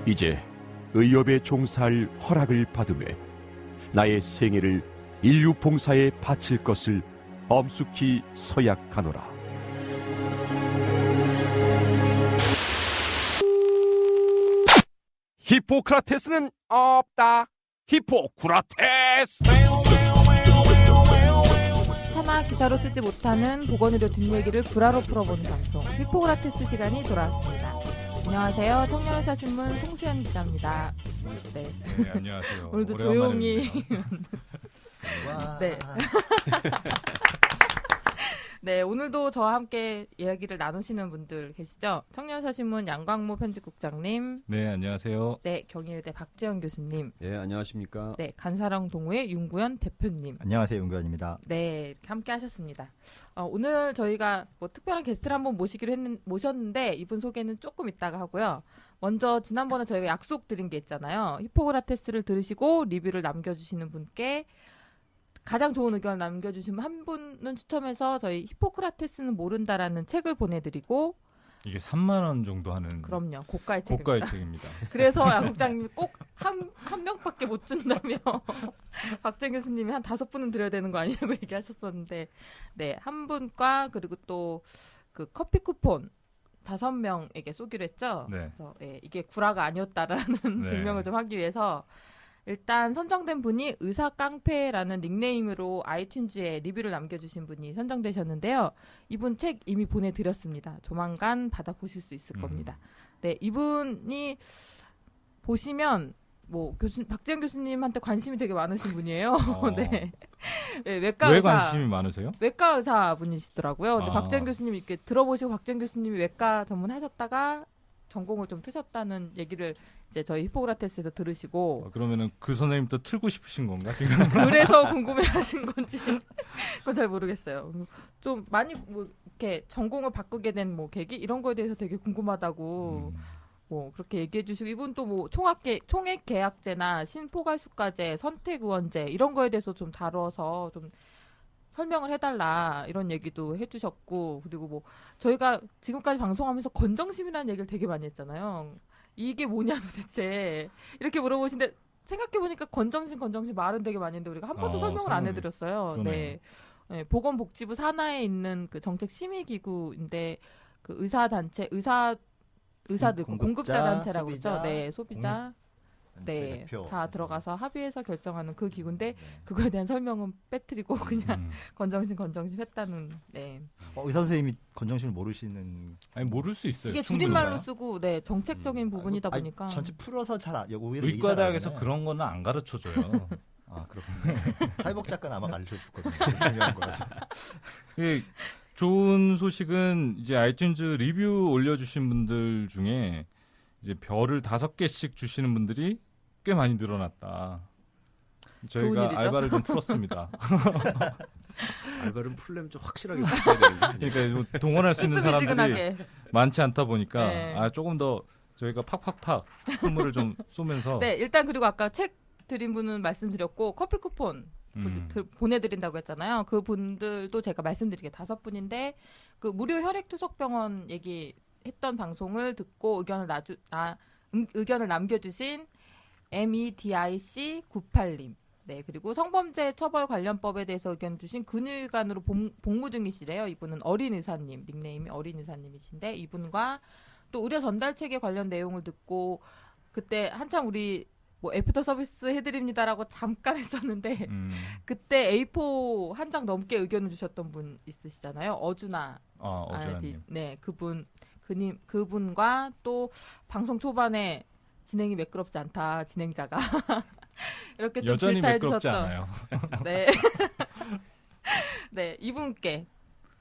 이제 의협에 종사할 허락을 받음에 나의 생애를 인류 봉사에 바칠 것을 엄숙히 서약하노라. 히포크라테스는 없다. 히포크라테스. 차마 기사로 쓰지 못하는 보건의료 뒷얘기를 구라로 풀어보는 방송 히포크라테스 시간이 돌아왔습니다. 안녕하세요. 청년의사신문 송수연 기자입니다. 네, 안녕하세요. 오늘도 조용히 네. 네, 오늘도 저와 함께 이야기를 나누시는 분들 계시죠? 청년사신문 양광모 편집국장님. 네, 안녕하세요. 네, 경희대 박재현 교수님. 네, 안녕하십니까. 네, 간사랑 동호회 윤구현 대표님. 안녕하세요, 윤구현입니다. 네, 이렇게 함께 하셨습니다. 오늘 저희가 뭐 특별한 게스트를 한번 모셨는데 이분 소개는 조금 이따가 하고요. 먼저 지난번에 저희가 약속드린 게 있잖아요. 히포크라테스를 들으시고 리뷰를 남겨주시는 분께 가장 좋은 의견을 남겨주시면 한 분은 추첨해서 저희 히포크라테스는 모른다라는 책을 보내드리고 이게 3만 원 정도 하는 그럼요. 고가의 책입니다. 고가의 책입니다. 그래서 양 국장님이 꼭 한 명밖에 못 준다며 박재 교수님이 한 5분은 드려야 되는 거 아니냐고 얘기하셨었는데 네, 한 분과 그리고 또 그 커피 쿠폰 5명에게 쏘기로 했죠. 네. 그래서 네, 이게 구라가 아니었다라는 네. 증명을 좀 하기 위해서 일단 선정된 분이 의사깡패라는 닉네임으로 아이튠즈에 리뷰를 남겨주신 분이 선정되셨는데요. 이분 책 이미 보내드렸습니다. 조만간 받아보실 수 있을 겁니다. 네, 이분이 보시면 뭐 박재현 교수님한테 관심이 되게 많으신 분이에요. 네. 네, 외과 왜 의사, 관심이 많으세요? 외과 의사 분이시더라고요. 근데 아. 박재현 교수님이 이렇게 들어보시고 박재현 교수님이 외과 전문하셨다가 전공을 좀 트셨다는 얘기를 이제 저희 히포크라테스에서 들으시고 그러면은 그 선생님 또 틀고 싶으신 건가? 그래서 궁금해하신 건지 그건 잘 모르겠어요. 좀 많이 뭐 이렇게 전공을 바꾸게 된 뭐 계기 이런 거에 대해서 되게 궁금하다고 뭐 그렇게 얘기해 주시고 이분 또 뭐 총액 계약제나 신포괄수가제, 선택의원제 이런 거에 대해서 좀 다뤄서 좀 설명을 해달라 이런 얘기도 해주셨고 그리고 뭐 저희가 지금까지 방송하면서 건정심이라는 얘기를 되게 많이 했잖아요. 이게 뭐냐 도대체 이렇게 물어보시는데 생각해보니까 건정심 말은 되게 많이 했는데 우리가 한 번도 설명을 안 해드렸어요. 네. 네, 보건복지부 산하에 있는 그 정책심의기구인데 그 의사단체 의사들 공급자 단체라고 그러죠. 네, 소비자. 네, 대표. 다 들어가서 합의해서 결정하는 그 기구인데 그거에 대한 설명은 빼뜨리고 그냥 건정심 했다는. 네. 의사 선생님이 건정심을 모르시는. 아니 모를 수 있어요. 이게 충분히. 줄임말로 쓰고 네 정책적인 부분이다 보니까. 전체 풀어서 오히려 의과대학에서 그런 거는 안 가르쳐줘요. 아 그렇군요. 사회복 작가는 아마 가르쳐 줄 거든요. 중요한 거라서. 좋은 소식은 이제 아이튠즈 리뷰 올려주신 분들 중에 이제 별을 5개씩 주시는 분들이 꽤 많이 늘어났다. 저희가 알바를 좀 풀었습니다. 알바는 풀려면 좀 확실하게 풀어야 되는데. 그러니까 동원할 수 있는 사람들이 많지 않다 보니까 네. 조금 더 저희가 팍팍팍 선물을 좀 쏘면서. 네, 일단 그리고 아까 책 드린 분은 말씀드렸고 커피 쿠폰 보내드린다고 했잖아요. 그 분들도 제가 말씀드리게 5분인데 그 무료 혈액투석병원 얘기했던 방송을 듣고 의견을 남겨주신 MEDIC98님. 네, 그리고 성범죄 처벌 관련법에 대해서 의견 주신 근육관으로 복무 중이시래요. 이분은 어린 의사님, 닉네임이 어린 의사님이신데 이분과 또 의료 전달체계 관련 내용을 듣고 그때 한참 우리 뭐 애프터 서비스 해드립니다라고 잠깐 했었는데 그때 A4 한 장 넘게 의견을 주셨던 분 있으시잖아요. 어주나님. 네, 그분과 또 방송 초반에 진행이 매끄럽지 않다 진행자가 이렇게 좀 여전히 질타해 매끄럽지 주셨던 않아요. 네. 네, 이분께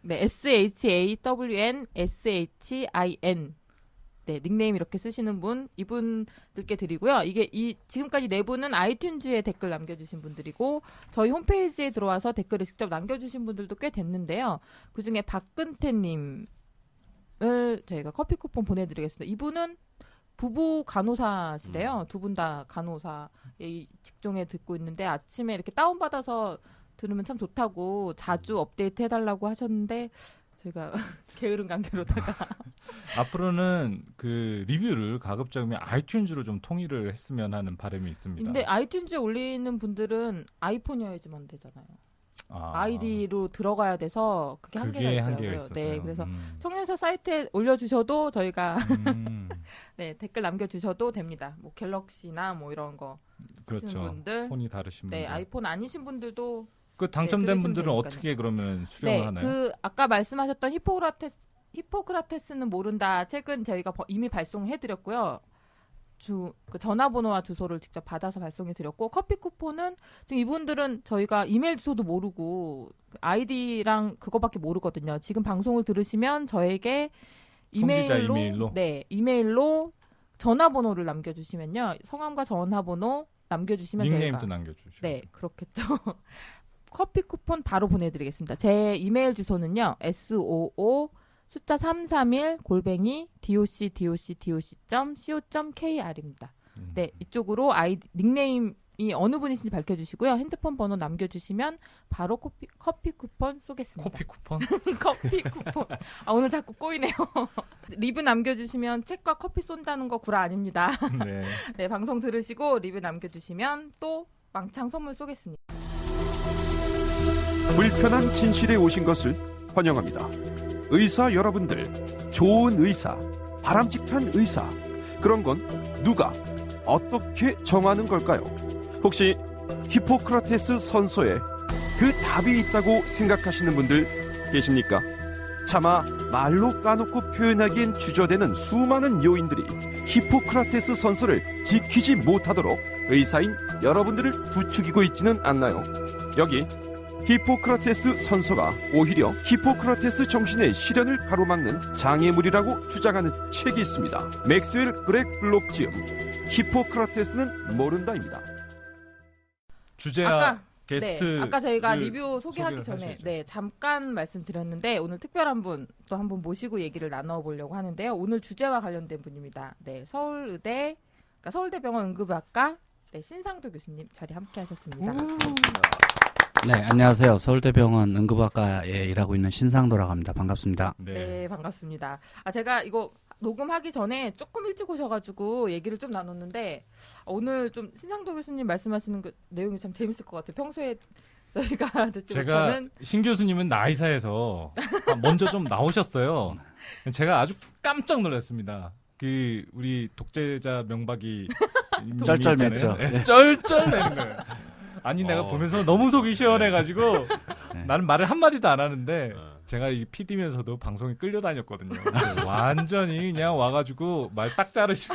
네, SHAWNSHIN 네, 닉네임 이렇게 쓰시는 분 이분들께 드리고요. 이게 지금까지 4분은 아이튠즈에 댓글 남겨주신 분들이고 저희 홈페이지에 들어와서 댓글을 직접 남겨주신 분들도 꽤 됐는데요. 그중에 박근태님을 저희가 커피 쿠폰 보내드리겠습니다. 이분은 부부 간호사시래요. 두 분 다 간호사의 직종에 듣고 있는데 아침에 이렇게 다운받아서 들으면 참 좋다고 자주 업데이트 해달라고 하셨는데 저희가 게으른 관계로다가 앞으로는 그 리뷰를 가급적이면 아이튠즈로 좀 통일을 했으면 하는 바람이 있습니다. 근데 아이튠즈에 올리는 분들은 아이폰이어야지만 되잖아요. 아이디로 들어가야 돼서 그게 한계가 있더라고요. 있어서요. 네, 그래서 청년사 사이트에 올려주셔도 저희가 네, 댓글 남겨주셔도 됩니다. 뭐 갤럭시나 뭐 이런 거 그렇죠. 하시는 분들, 폰이 다르신 네, 분들. 아이폰 아니신 분들도 그 당첨된 들으시면 분들은 되니까요. 어떻게 그러면 수령을 네, 하나요? 그 아까 말씀하셨던 히포크라테스는 모른다 책은 저희가 이미 발송해드렸고요. 그 전화번호와 주소를 직접 받아서 발송해드렸고 커피 쿠폰은 지금 이분들은 저희가 이메일 주소도 모르고 아이디랑 그거밖에 모르거든요. 지금 방송을 들으시면 저에게 성기자 이메일로 이메일로? 네, 이메일로 전화번호를 남겨주시면요. 성함과 전화번호 남겨주시면 닉네임도 저희가 남겨주시죠. 네, 그렇겠죠. 커피 쿠폰 바로 보내드리겠습니다. 제 이메일 주소는요. SOO 숫자 331 docdoc.co.kr입니다. 네, 이쪽으로 닉네임이 어느 분이신지 밝혀주시고요. 핸드폰 번호 남겨주시면 바로 커피 쿠폰 쏘겠습니다. 커피 쿠폰? 커피 쿠폰. 오늘 자꾸 꼬이네요. 리뷰 남겨주시면 책과 커피 쏜다는 거 구라 아닙니다. 네. 네, 방송 들으시고 리뷰 남겨주시면 또 망창 선물 쏘겠습니다. 불편한 진실에 오신 것을 환영합니다. 의사 여러분들, 좋은 의사, 바람직한 의사, 그런 건 누가 어떻게 정하는 걸까요? 혹시 히포크라테스 선서에 그 답이 있다고 생각하시는 분들 계십니까? 차마 말로 까놓고 표현하기엔 주저되는 수많은 요인들이 히포크라테스 선서를 지키지 못하도록 의사인 여러분들을 부추기고 있지는 않나요? 여기 히포크라테스 선서가 오히려 히포크라테스 정신의 실현을 가로막는 장애물이라고 주장하는 책이 있습니다. 맥스웰 그렉 블록 지음 히포크라테스는 모른다입니다. 주제와 게스트. 네, 아까 저희가 리뷰 소개하기 전에 하셔야죠. 네, 잠깐 말씀드렸는데 오늘 특별한 분 또 한 분 모시고 얘기를 나눠보려고 하는데요. 오늘 주제와 관련된 분입니다. 네, 서울의대, 그러니까 서울대병원 응급의학과 네, 신상도 교수님 자리 함께하셨습니다. 네, 안녕하세요. 서울대병원 응급학과에 일하고 있는 신상도라고 합니다. 반갑습니다. 네, 반갑습니다. 제가 이거 녹음하기 전에 조금 일찍 오셔가지고 얘기를 좀 나눴는데 오늘 좀 신상도 교수님 말씀하시는 그 내용이 참 재밌을 것 같아요. 평소에 저희가 듣지 제가 못하는 신 교수님은 나이사에서 먼저 좀 나오셨어요. 제가 아주 깜짝 놀랐습니다. 그 우리 독재자 명박이 쩔쩔맸죠. 네, 쩔쩔매는 거예요. 아니 내가 보면서 너무 속이 시원해가지고 네. 나는 말을 한마디도 안 하는데 제가 이 PD면서도 방송에 끌려다녔거든요. 완전히 그냥 와가지고 말 딱 자르시고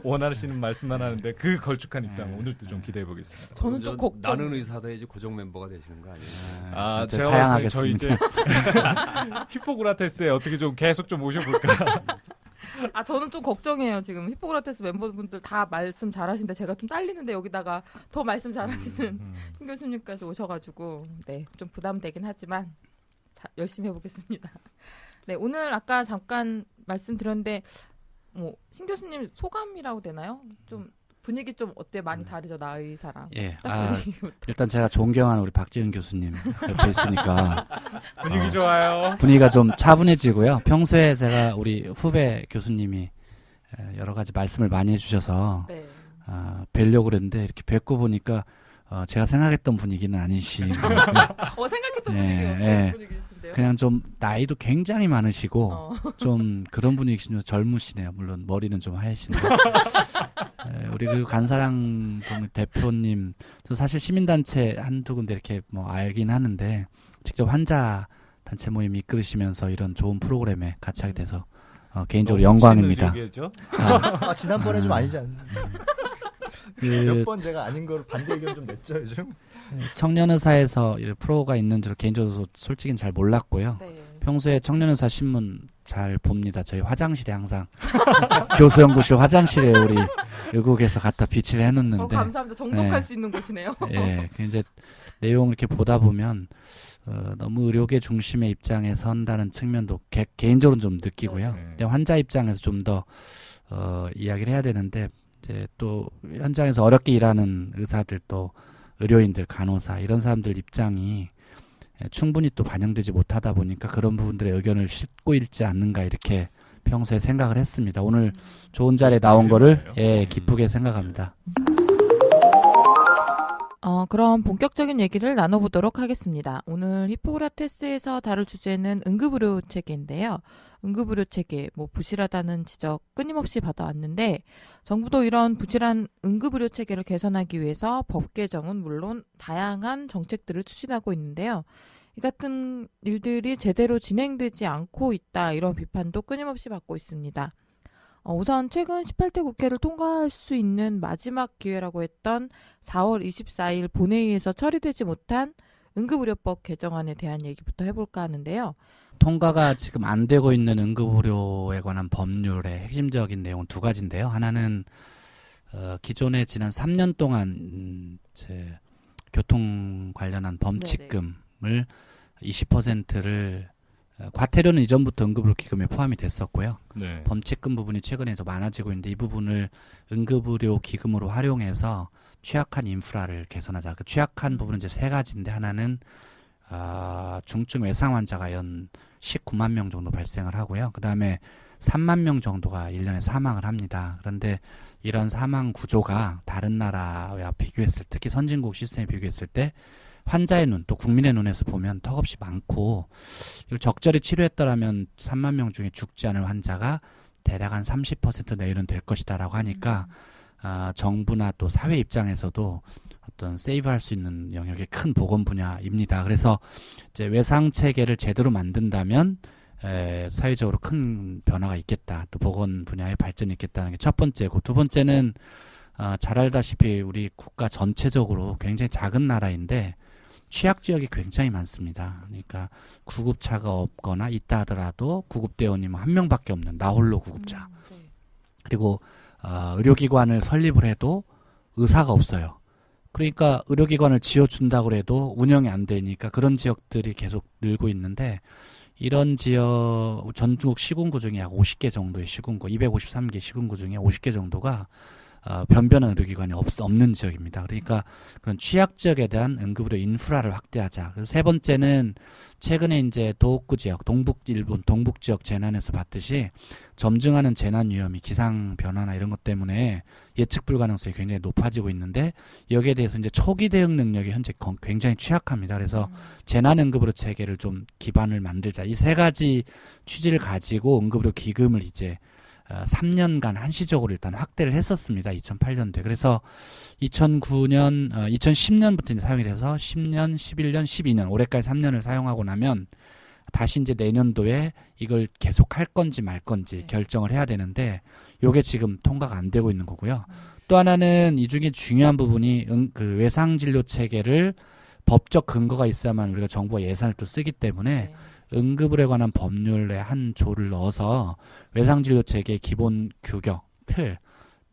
원하시는 말씀만 하는데 그 걸쭉한 입장 오늘도 좀 기대해 보겠습니다. 저는 좀 걱정. 나는 의사다 이제 고정 멤버가 되시는 거 아니에요? 제가 봤을 때 저희 이제 히포크라테스에 어떻게 좀 계속 좀 모셔볼까. 저는 좀 걱정해요. 지금 히포크라테스 멤버분들 다 말씀 잘하시는데 제가 좀 딸리는데 여기다가 더 말씀 잘하시는 신 교수님까지 오셔가지고 네, 좀 부담되긴 하지만 열심히 해보겠습니다. 네, 오늘 아까 잠깐 말씀드렸는데 뭐 신 교수님 소감이라고 되나요? 좀 분위기 좀 어때? 많이 다르죠, 나의사랑. 예, 일단 제가 존경하는 우리 박지은 교수님 옆에 있으니까 분위기 좋아요. 분위기가 좀 차분해지고요. 평소에 제가 우리 후배 교수님이 여러 가지 말씀을 많이 해주셔서 네. 뵈려고 그랬는데 이렇게 뵙고 보니까 제가 생각했던 분위기는 아니시. 생각했던 예, 분위기신데요. 그냥 좀 나이도 굉장히 많으시고 좀 그런 분위기시죠. 젊으시네요. 물론 머리는 좀 하얘신데. 우리 그 간사랑 대표님, 저 사실 시민단체 한두 군데 이렇게 뭐 알긴 하는데 직접 환자 단체 모임 이끌으시면서 이런 좋은 프로그램에 같이 하게 돼서 개인적으로 영광입니다. 지난번에 좀 아니지 않나? 몇 번 제가 아닌 걸 반대 의견 좀 냈죠 요즘. 청년의사에서 이런 프로가 있는 줄 개인적으로 솔직히는 잘 몰랐고요. 네. 평소에 청년의사 신문 잘 봅니다. 저희 화장실에 항상 교수연구실 화장실에 우리 의국에서 갖다 비치를 해놓는데. 감사합니다. 정독할 수 있는 곳이네요. 예, 이제 내용 이렇게 보다 보면 너무 의료계 중심의 입장에 선다는 측면도 개인적으로 좀 느끼고요. 네. 환자 입장에서 좀 더 이야기를 해야 되는데 이제 또 현장에서 어렵게 일하는 의사들 또 의료인들 간호사 이런 사람들 입장이 충분히 또 반영되지 못하다 보니까 그런 부분들의 의견을 싣고 있지 않는가 이렇게 평소에 생각을 했습니다. 오늘 좋은 자리에 나온 거를 기쁘게 생각합니다. 그럼 본격적인 얘기를 나눠보도록 하겠습니다. 오늘 히포크라테스에서 다룰 주제는 응급의료 체계인데요. 응급의료 체계, 부실하다는 지적 끊임없이 받아왔는데 정부도 이런 부실한 응급의료 체계를 개선하기 위해서 법 개정은 물론 다양한 정책들을 추진하고 있는데요. 이 같은 일들이 제대로 진행되지 않고 있다 이런 비판도 끊임없이 받고 있습니다. 우선 최근 18대 국회를 통과할 수 있는 마지막 기회라고 했던 4월 24일 본회의에서 처리되지 못한 응급의료법 개정안에 대한 얘기부터 해볼까 하는데요. 통과가 지금 안 되고 있는 응급의료에 관한 법률의 핵심적인 내용은 두 가지인데요. 하나는 기존에 지난 3년 동안 교통 관련한 범칙금을 20%를 과태료는 이전부터 응급의료 기금에 포함이 됐었고요. 네. 범칙금 부분이 최근에 더 많아지고 있는데 이 부분을 응급의료 기금으로 활용해서 취약한 인프라를 개선하자. 그 취약한 부분은 이제 세 가지인데 하나는 중증 외상 환자가 연 19만 명 정도 발생을 하고요. 그 다음에 3만 명 정도가 1년에 사망을 합니다. 그런데 이런 사망 구조가 다른 나라와 비교했을 때, 특히 선진국 시스템에 비교했을 때 환자의 눈, 또 국민의 눈에서 보면 턱없이 많고 이걸 적절히 치료했더라면 3만 명 중에 죽지 않을 환자가 대략 한 30% 내일은 될 것이다라고 하니까 정부나 또 사회 입장에서도 어떤 세이브할 수 있는 영역의 큰 보건 분야입니다. 그래서 이제 외상 체계를 제대로 만든다면 사회적으로 큰 변화가 있겠다. 또 보건 분야의 발전이 있겠다는 게 첫 번째고, 두 번째는 잘 알다시피 우리 국가 전체적으로 굉장히 작은 나라인데 취약 지역이 굉장히 많습니다. 그러니까 구급차가 없거나 있다 하더라도 구급대원님 한 명밖에 없는 나홀로 구급차. 그리고 의료기관을 설립을 해도 의사가 없어요. 그러니까 의료기관을 지어준다고 해도 운영이 안 되니까 그런 지역들이 계속 늘고 있는데, 이런 지역 전국 시군구 중에 약 50개 정도의 시군구, 253개 시군구 중에 50개 정도가 변변한 의료기관이 없는 지역입니다. 그러니까 그런 취약 지역에 대한 응급의료 인프라를 확대하자. 그래서 세 번째는 최근에 이제 도호쿠 지역, 일본 동북 지역 재난에서 봤듯이 점증하는 재난 위험이 기상 변화나 이런 것 때문에 예측 불가능성이 굉장히 높아지고 있는데, 여기에 대해서 이제 초기 대응 능력이 현재 굉장히 취약합니다. 그래서 재난 응급의료 체계를 좀 기반을 만들자. 이 세 가지 취지를 가지고 응급의료 기금을 이제 3년간 한시적으로 일단 확대를 했었습니다. 2008년도에. 그래서 2010년부터 이제 사용이 돼서 10년, 11년, 12년, 올해까지 3년을 사용하고 나면 다시 이제 내년도에 이걸 계속 할 건지 말 건지 결정을 해야 되는데, 요게 지금 통과가 안 되고 있는 거고요. 또 하나는 이 중에 중요한 부분이 그 외상 진료 체계를 법적 근거가 있어야만 우리가 정부가 예산을 또 쓰기 때문에 응급의료에 관한 법률에 한 조를 넣어서 외상진료 체계의 기본 규격, 틀,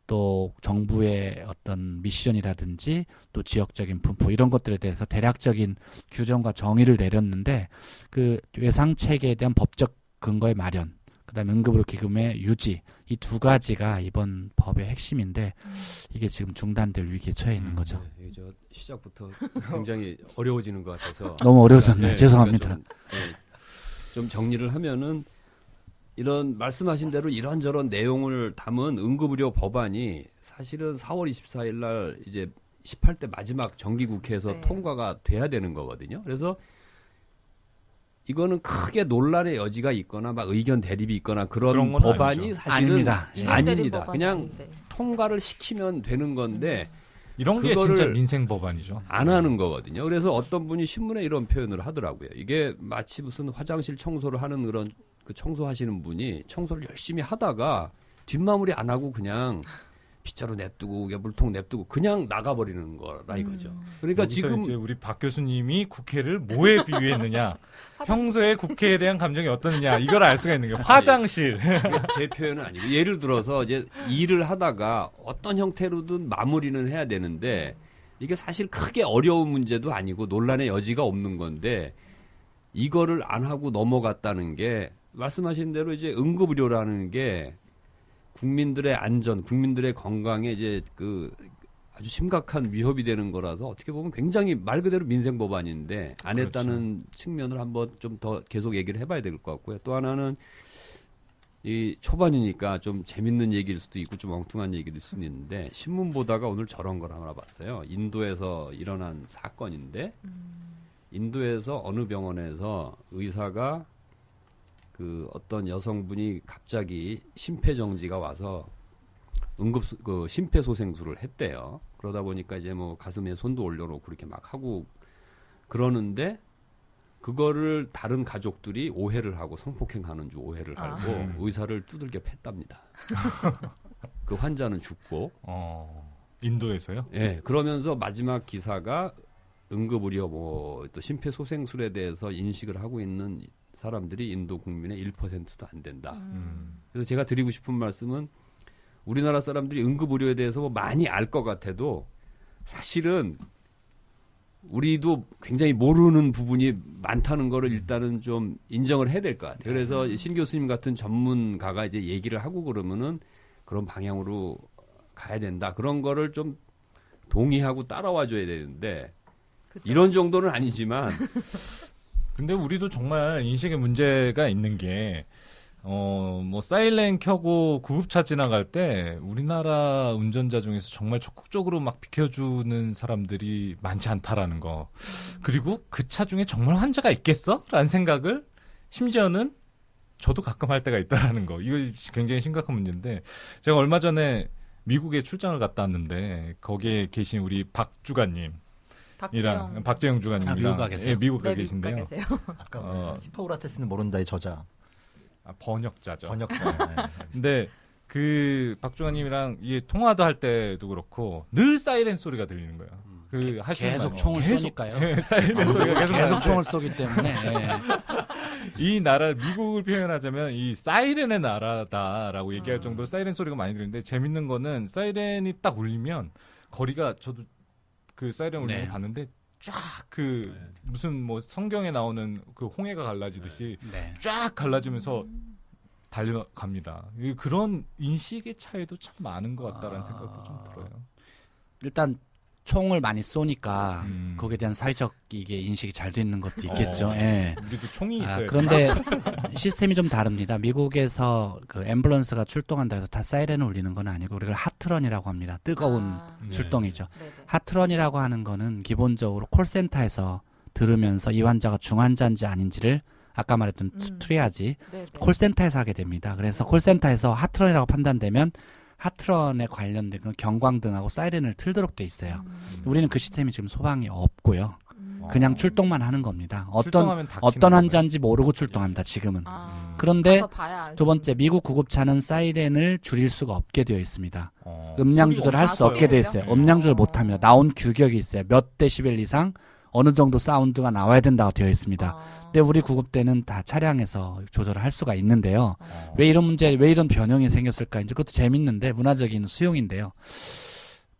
또 정부의 어떤 미션이라든지 또 지역적인 분포 이런 것들에 대해서 대략적인 규정과 정의를 내렸는데, 그 외상 체계에 대한 법적 근거의 마련, 그다음에 응급의료 기금의 유지, 이 두 가지가 이번 법의 핵심인데 이게 지금 중단될 위기에 처해 있는 거죠. 네, 저 시작부터 굉장히 어려워지는 것 같아서 너무 어려워졌네요. 죄송합니다. 좀 정리를 하면은 이런 말씀하신 대로 이런저런 내용을 담은 응급의료 법안이 사실은 4월 24일 날 이제 18대 마지막 정기국회에서 통과가 돼야 되는 거거든요. 그래서 이거는 크게 논란의 여지가 있거나 막 의견 대립이 있거나 그런 법안이 아니죠. 사실은 아닙니다. 그냥 아닌데. 통과를 시키면 되는 건데 이런 게 진짜 민생 법안이죠. 안 하는 거거든요. 그래서 어떤 분이 신문에 이런 표현을 하더라고요. 이게 마치 무슨 화장실 청소를 하는 그런 그 청소하시는 분이 청소를 열심히 하다가 뒷마무리 안 하고 그냥 빗자루 냅두고 물통 냅두고 그냥 나가버리는 거라 이거죠. 그러니까 지금 이제 우리 박 교수님이 국회를 뭐에 비유했느냐, 평소에 국회에 대한 감정이 어떻느냐 이걸 알 수가 있는 게 화장실. 제 표현은 아니고 예를 들어서 이제 일을 하다가 어떤 형태로든 마무리는 해야 되는데 이게 사실 크게 어려운 문제도 아니고 논란의 여지가 없는 건데 이거를 안 하고 넘어갔다는 게 말씀하신 대로 이제 응급의료라는 게 국민들의 안전, 국민들의 건강에 이제 그 아주 심각한 위협이 되는 거라서 어떻게 보면 굉장히 말 그대로 민생 법안인데 안 그렇죠. 했다는 측면을 한번 좀 더 계속 얘기를 해봐야 될 것 같고요. 또 하나는 이 초반이니까 좀 재밌는 얘기일 수도 있고 좀 엉뚱한 얘기일 수도 있는데 신문 보다가 오늘 저런 걸 하나 봤어요. 인도에서 일어난 사건인데 인도에서 어느 병원에서 의사가 그 어떤 여성분이 갑자기 심폐정지가 와서 그 심폐소생술을 했대요. 그러다 보니까 이제 뭐 가슴에 손도 올려놓고 그렇게 막 하고 그러는데 그거를 다른 가족들이 오해를 하고 성폭행하는 줄 오해를 하고 의사를 두들겨 팼답니다. 그 환자는 죽고. 인도에서요? 예. 그러면서 마지막 기사가 응급의료 뭐 또 심폐소생술에 대해서 인식을 하고 있는 사람들이 인도 국민의 1%도 안 된다. 그래서 제가 드리고 싶은 말씀은 우리나라 사람들이 응급의료에 대해서 뭐 많이 알 것 같아도 사실은 우리도 굉장히 모르는 부분이 많다는 거를 일단은 좀 인정을 해야 될 것 같아요. 그래서 신 교수님 같은 전문가가 이제 얘기를 하고 그러면은 그런 방향으로 가야 된다. 그런 거를 좀 동의하고 따라와 줘야 되는데 그쵸? 이런 정도는 아니지만 근데 우리도 정말 인식의 문제가 있는 게, 뭐, 사이렌 켜고 구급차 지나갈 때 우리나라 운전자 중에서 정말 적극적으로 막 비켜주는 사람들이 많지 않다라는 거. 그리고 그 차 중에 정말 환자가 있겠어? 라는 생각을 심지어는 저도 가끔 할 때가 있다라는 거. 이거 굉장히 심각한 문제인데, 제가 얼마 전에 미국에 출장을 갔다 왔는데, 거기에 계신 우리 박주관님. 박재영 주관님이랑 미국 가 계세요? 예, 미국 가 네, 계신데요. 미국 가 계세요. 아까 히포크라테스는 모른다의 저자 번역자죠. 번역자. 네, 근데 그 박주관님이랑 이게 통화도 할 때도 그렇고 늘 사이렌 소리가 들리는 거예요. 그 하시는 계속 말은 총을 쏘니까요. 사이렌 소리가 계속 계속 나는데 총을 쏘기 때문에 이 나라 미국을 표현하자면 이 사이렌의 나라다라고 얘기할 정도로 사이렌 소리가 많이 들리는데 재밌는 거는 사이렌이 딱 울리면 거리가 저도 그 사이렌 울리는 거 봤는데 쫙 그 무슨 뭐 성경에 나오는 그 홍해가 갈라지듯이 쫙 갈라지면서 달려갑니다. 그런 인식의 차이도 참 많은 것 같다라는 생각도 좀 들어요. 일단 총을 많이 쏘니까 거기에 대한 사회적 이게 인식이 잘 돼 있는 것도 있겠죠. 예. 우리도 총이 있어요. 그런데 시스템이 좀 다릅니다. 미국에서 그 앰뷸런스가 출동한다 해서 다 사이렌을 울리는 건 아니고 우리가 하트런이라고 합니다. 뜨거운 출동이죠. 네네. 하트런이라고 하는 거는 기본적으로 콜센터에서 들으면서 이 환자가 중환자인지 아닌지를 아까 말했던 트리아지 콜센터에서 하게 됩니다. 그래서 콜센터에서 하트런이라고 판단되면 하트런에 관련된 그 경광등하고 사이렌을 틀도록 돼 있어요. 우리는 그 시스템이 지금 소방이 없고요. 그냥 출동만 하는 겁니다. 어떤 환자인지 모르고 출동합니다. 지금은. 그런데 두 번째 미국 구급차는 사이렌을 줄일 수가 없게 되어 있습니다. 음량 조절을 할 수 없게 되어 있어요. 음량 조절 못합니다. 나온 규격이 있어요. 몇 데시벨 이상 어느 정도 사운드가 나와야 된다고 되어 있습니다. 근데 우리 구급대는 다 차량에서 조절을 할 수가 있는데요. 왜 이런 변형이 생겼을까? 이제 그것도 재밌는데 문화적인 수용인데요.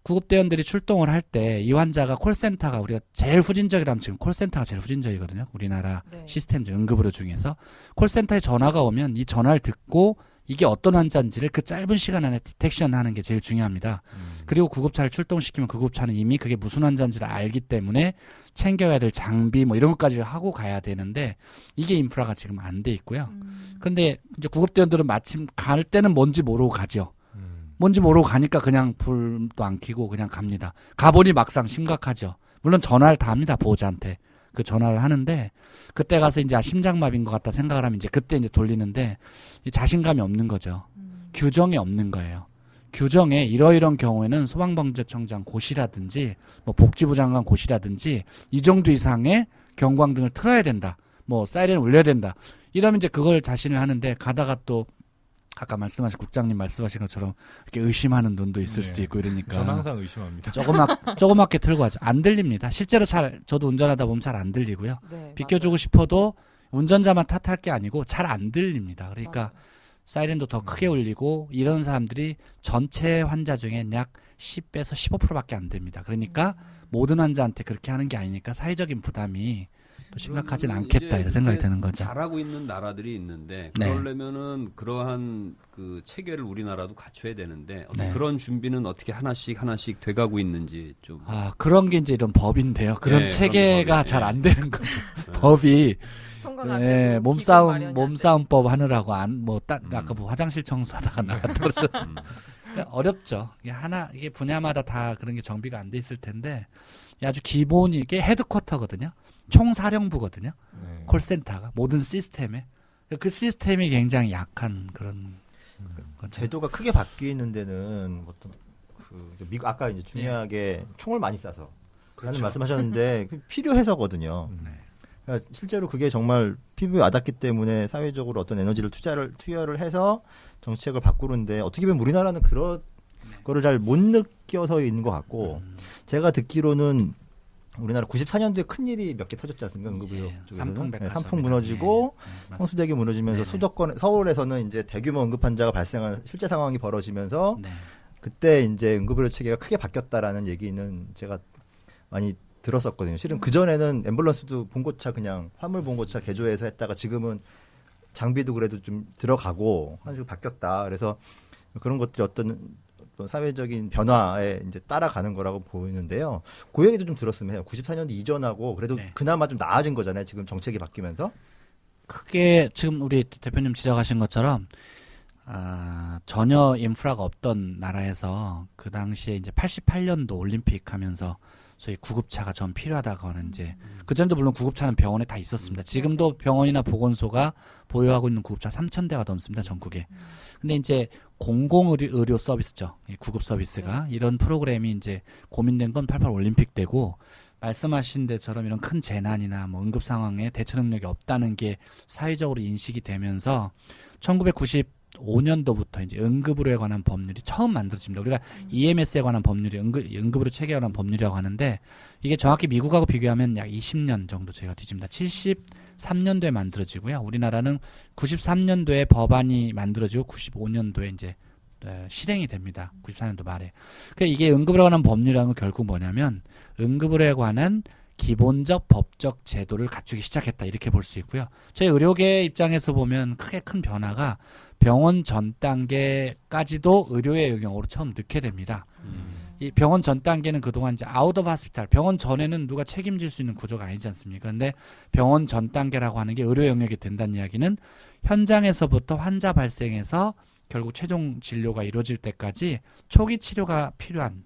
구급대원들이 출동을 할 때 이 환자가 콜센터가 우리가 제일 후진적이라면 지금 콜센터가 제일 후진적이거든요. 우리나라 시스템 중 응급의료 중에서 콜센터에 전화가 오면 이 전화를 듣고 이게 어떤 환자인지를 그 짧은 시간 안에 디텍션하는 게 제일 중요합니다. 그리고 구급차를 출동시키면 구급차는 이미 그게 무슨 환자인지를 알기 때문에 챙겨야 될 장비 뭐 이런 것까지 하고 가야 되는데 이게 인프라가 지금 안 돼 있고요. 근데 이제 구급대원들은 마침 갈 때는 뭔지 모르고 가죠. 뭔지 모르고 가니까 그냥 불도 안 켜고 그냥 갑니다. 가보니 막상 심각하죠. 물론 전화를 다 합니다. 보호자한테. 그 전화를 하는데 그때 가서 이제 심장마비인 것 같다 생각을 하면 이제 그때 이제 돌리는데 자신감이 없는 거죠. 규정이 없는 거예요. 규정에 이러이런 경우에는 소방방재청장 고시라든지 뭐 복지부 장관 고시라든지 이 정도 이상의 경광등을 틀어야 된다. 뭐 사이렌을 울려야 된다. 이러면 이제 그걸 자신을 하는데 가다가 또 아까 말씀하신 국장님 말씀하신 것처럼 이렇게 의심하는 눈도 있을 수도 있고 이러니까 저는 항상 의심합니다. 조그맣게 틀고 가죠. 안 들립니다. 실제로 저도 운전하다 보면 잘 안 들리고요. 비켜주고 싶어도 운전자만 탓할 게 아니고 잘 안 들립니다. 그러니까 사이렌도 더 크게 울리고 이런 사람들이 전체 환자 중에 약 10에서 15%밖에 안 됩니다. 그러니까 모든 환자한테 그렇게 하는 게 아니니까 사회적인 부담이 또 심각하진 그러면은 않겠다 이제 이런 생각이 이렇게 드는 거죠. 잘하고 있는 나라들이 있는데 네. 그러려면은 그러한 그 체계를 우리나라도 갖춰야 되는데 네. 그런 준비는 어떻게 하나씩 돼가고 있는지 좀. 그런 게 이제 이런 법인데요. 그런 네, 체계가 그런 법이, 잘 안 되는 거죠. 네. 법이 통과가 안 예, 되고 기금 마련이 안 몸싸움법 하느라고 아까 뭐 음. 화장실 청소하다가 나갔다 그래서 음. 어렵죠. 이게 분야마다 다 그런 게 정비가 안 돼 있을 텐데 아주 기본이 이게 헤드쿼터거든요. 총사령부거든요. 네. 콜센터가 모든 시스템에 그 시스템이 굉장히 약한 그런 거죠. 제도가 크게 바뀌는 데는 어떤 미국 아까 이제 중요하게 총을 많이 쏴서 라는 말씀하셨는데 필요해서거든요. 네. 그러니까 실제로 그게 정말 피부에 와닿기 때문에 사회적으로 어떤 에너지를 투여를 해서 정책을 바꾸는데 어떻게 보면 우리나라는 그런 거를 잘 못 느껴서 있는 것 같고 제가 듣기로는 우리나라 94년도에 큰 일이 몇 개 터졌지 않습니까? 응급의료 쪽에서는 산풍 무너지고 홍수대교 무너지면서 수도권 서울에서는 이제 대규모 응급 환자가 발생한 실제 상황이 벌어지면서 네. 그때 이제 응급의료 체계가 크게 바뀌었다라는 얘기는 제가 많이 들었었거든요. 실은 그 전에는 앰뷸런스도 봉고차 그냥 화물 봉고차 개조해서 했다가 지금은 장비도 그래도 좀 들어가고 한 식으로 바뀌었다. 그래서 그런 것들이 어떤 사회적인 변화에 이제 따라가는 거라고 보이는데요. 그 얘기도 좀 들었으면 해요. 94년도 이전하고 그래도 네. 그나마 좀 나아진 거잖아요. 지금 정책이 바뀌면서. 크게 지금 우리 대표님 지적하신 것처럼 전혀 인프라가 없던 나라에서 그 당시에 이제 88년도 올림픽 하면서 소위 구급차가 전 필요하다고 하는 이제 그전에도 물론 구급차는 병원에 다 있었습니다. 지금도 병원이나 보건소가 보유하고 있는 구급차 3,000대가 넘습니다. 전국에. 근데 이제 공공의료 서비스죠. 이 구급 서비스가 이런 프로그램이 이제 고민된 건 88 올림픽 때고 말씀하신 데처럼 이런 큰 재난이나 뭐 응급 상황에 대처 능력이 없다는 게 사회적으로 인식이 되면서 1995년도부터 이제 응급의료에 관한 법률이 처음 만들어집니다. 우리가 EMS에 관한 법률이 응급의료 체계에 관한 법률이라고 하는데 이게 정확히 미국하고 비교하면 약 20년 정도 저희가 뒤집니다. 73년도에 만들어지고요. 우리나라는 93년도에 법안이 만들어지고 95년도에 이제 실행이 됩니다. 94년도 말에. 그러니까 이게 응급의료에 관한 법률이라는 건 결국 뭐냐면 응급의료에 관한 기본적 법적 제도를 갖추기 시작했다 이렇게 볼 수 있고요. 저희 의료계 입장에서 보면 크게 큰 변화가 병원 전 단계까지도 의료의 영역으로 처음 넣게 됩니다. 이 병원 전 단계는 그동안 이제 아웃 오브 하스피탈, 병원 전에는 누가 책임질 수 있는 구조가 아니지 않습니까? 근데 병원 전 단계라고 하는 게 의료 영역이 된다는 이야기는 현장에서부터 환자 발생해서 결국 최종 진료가 이루어질 때까지 초기 치료가 필요한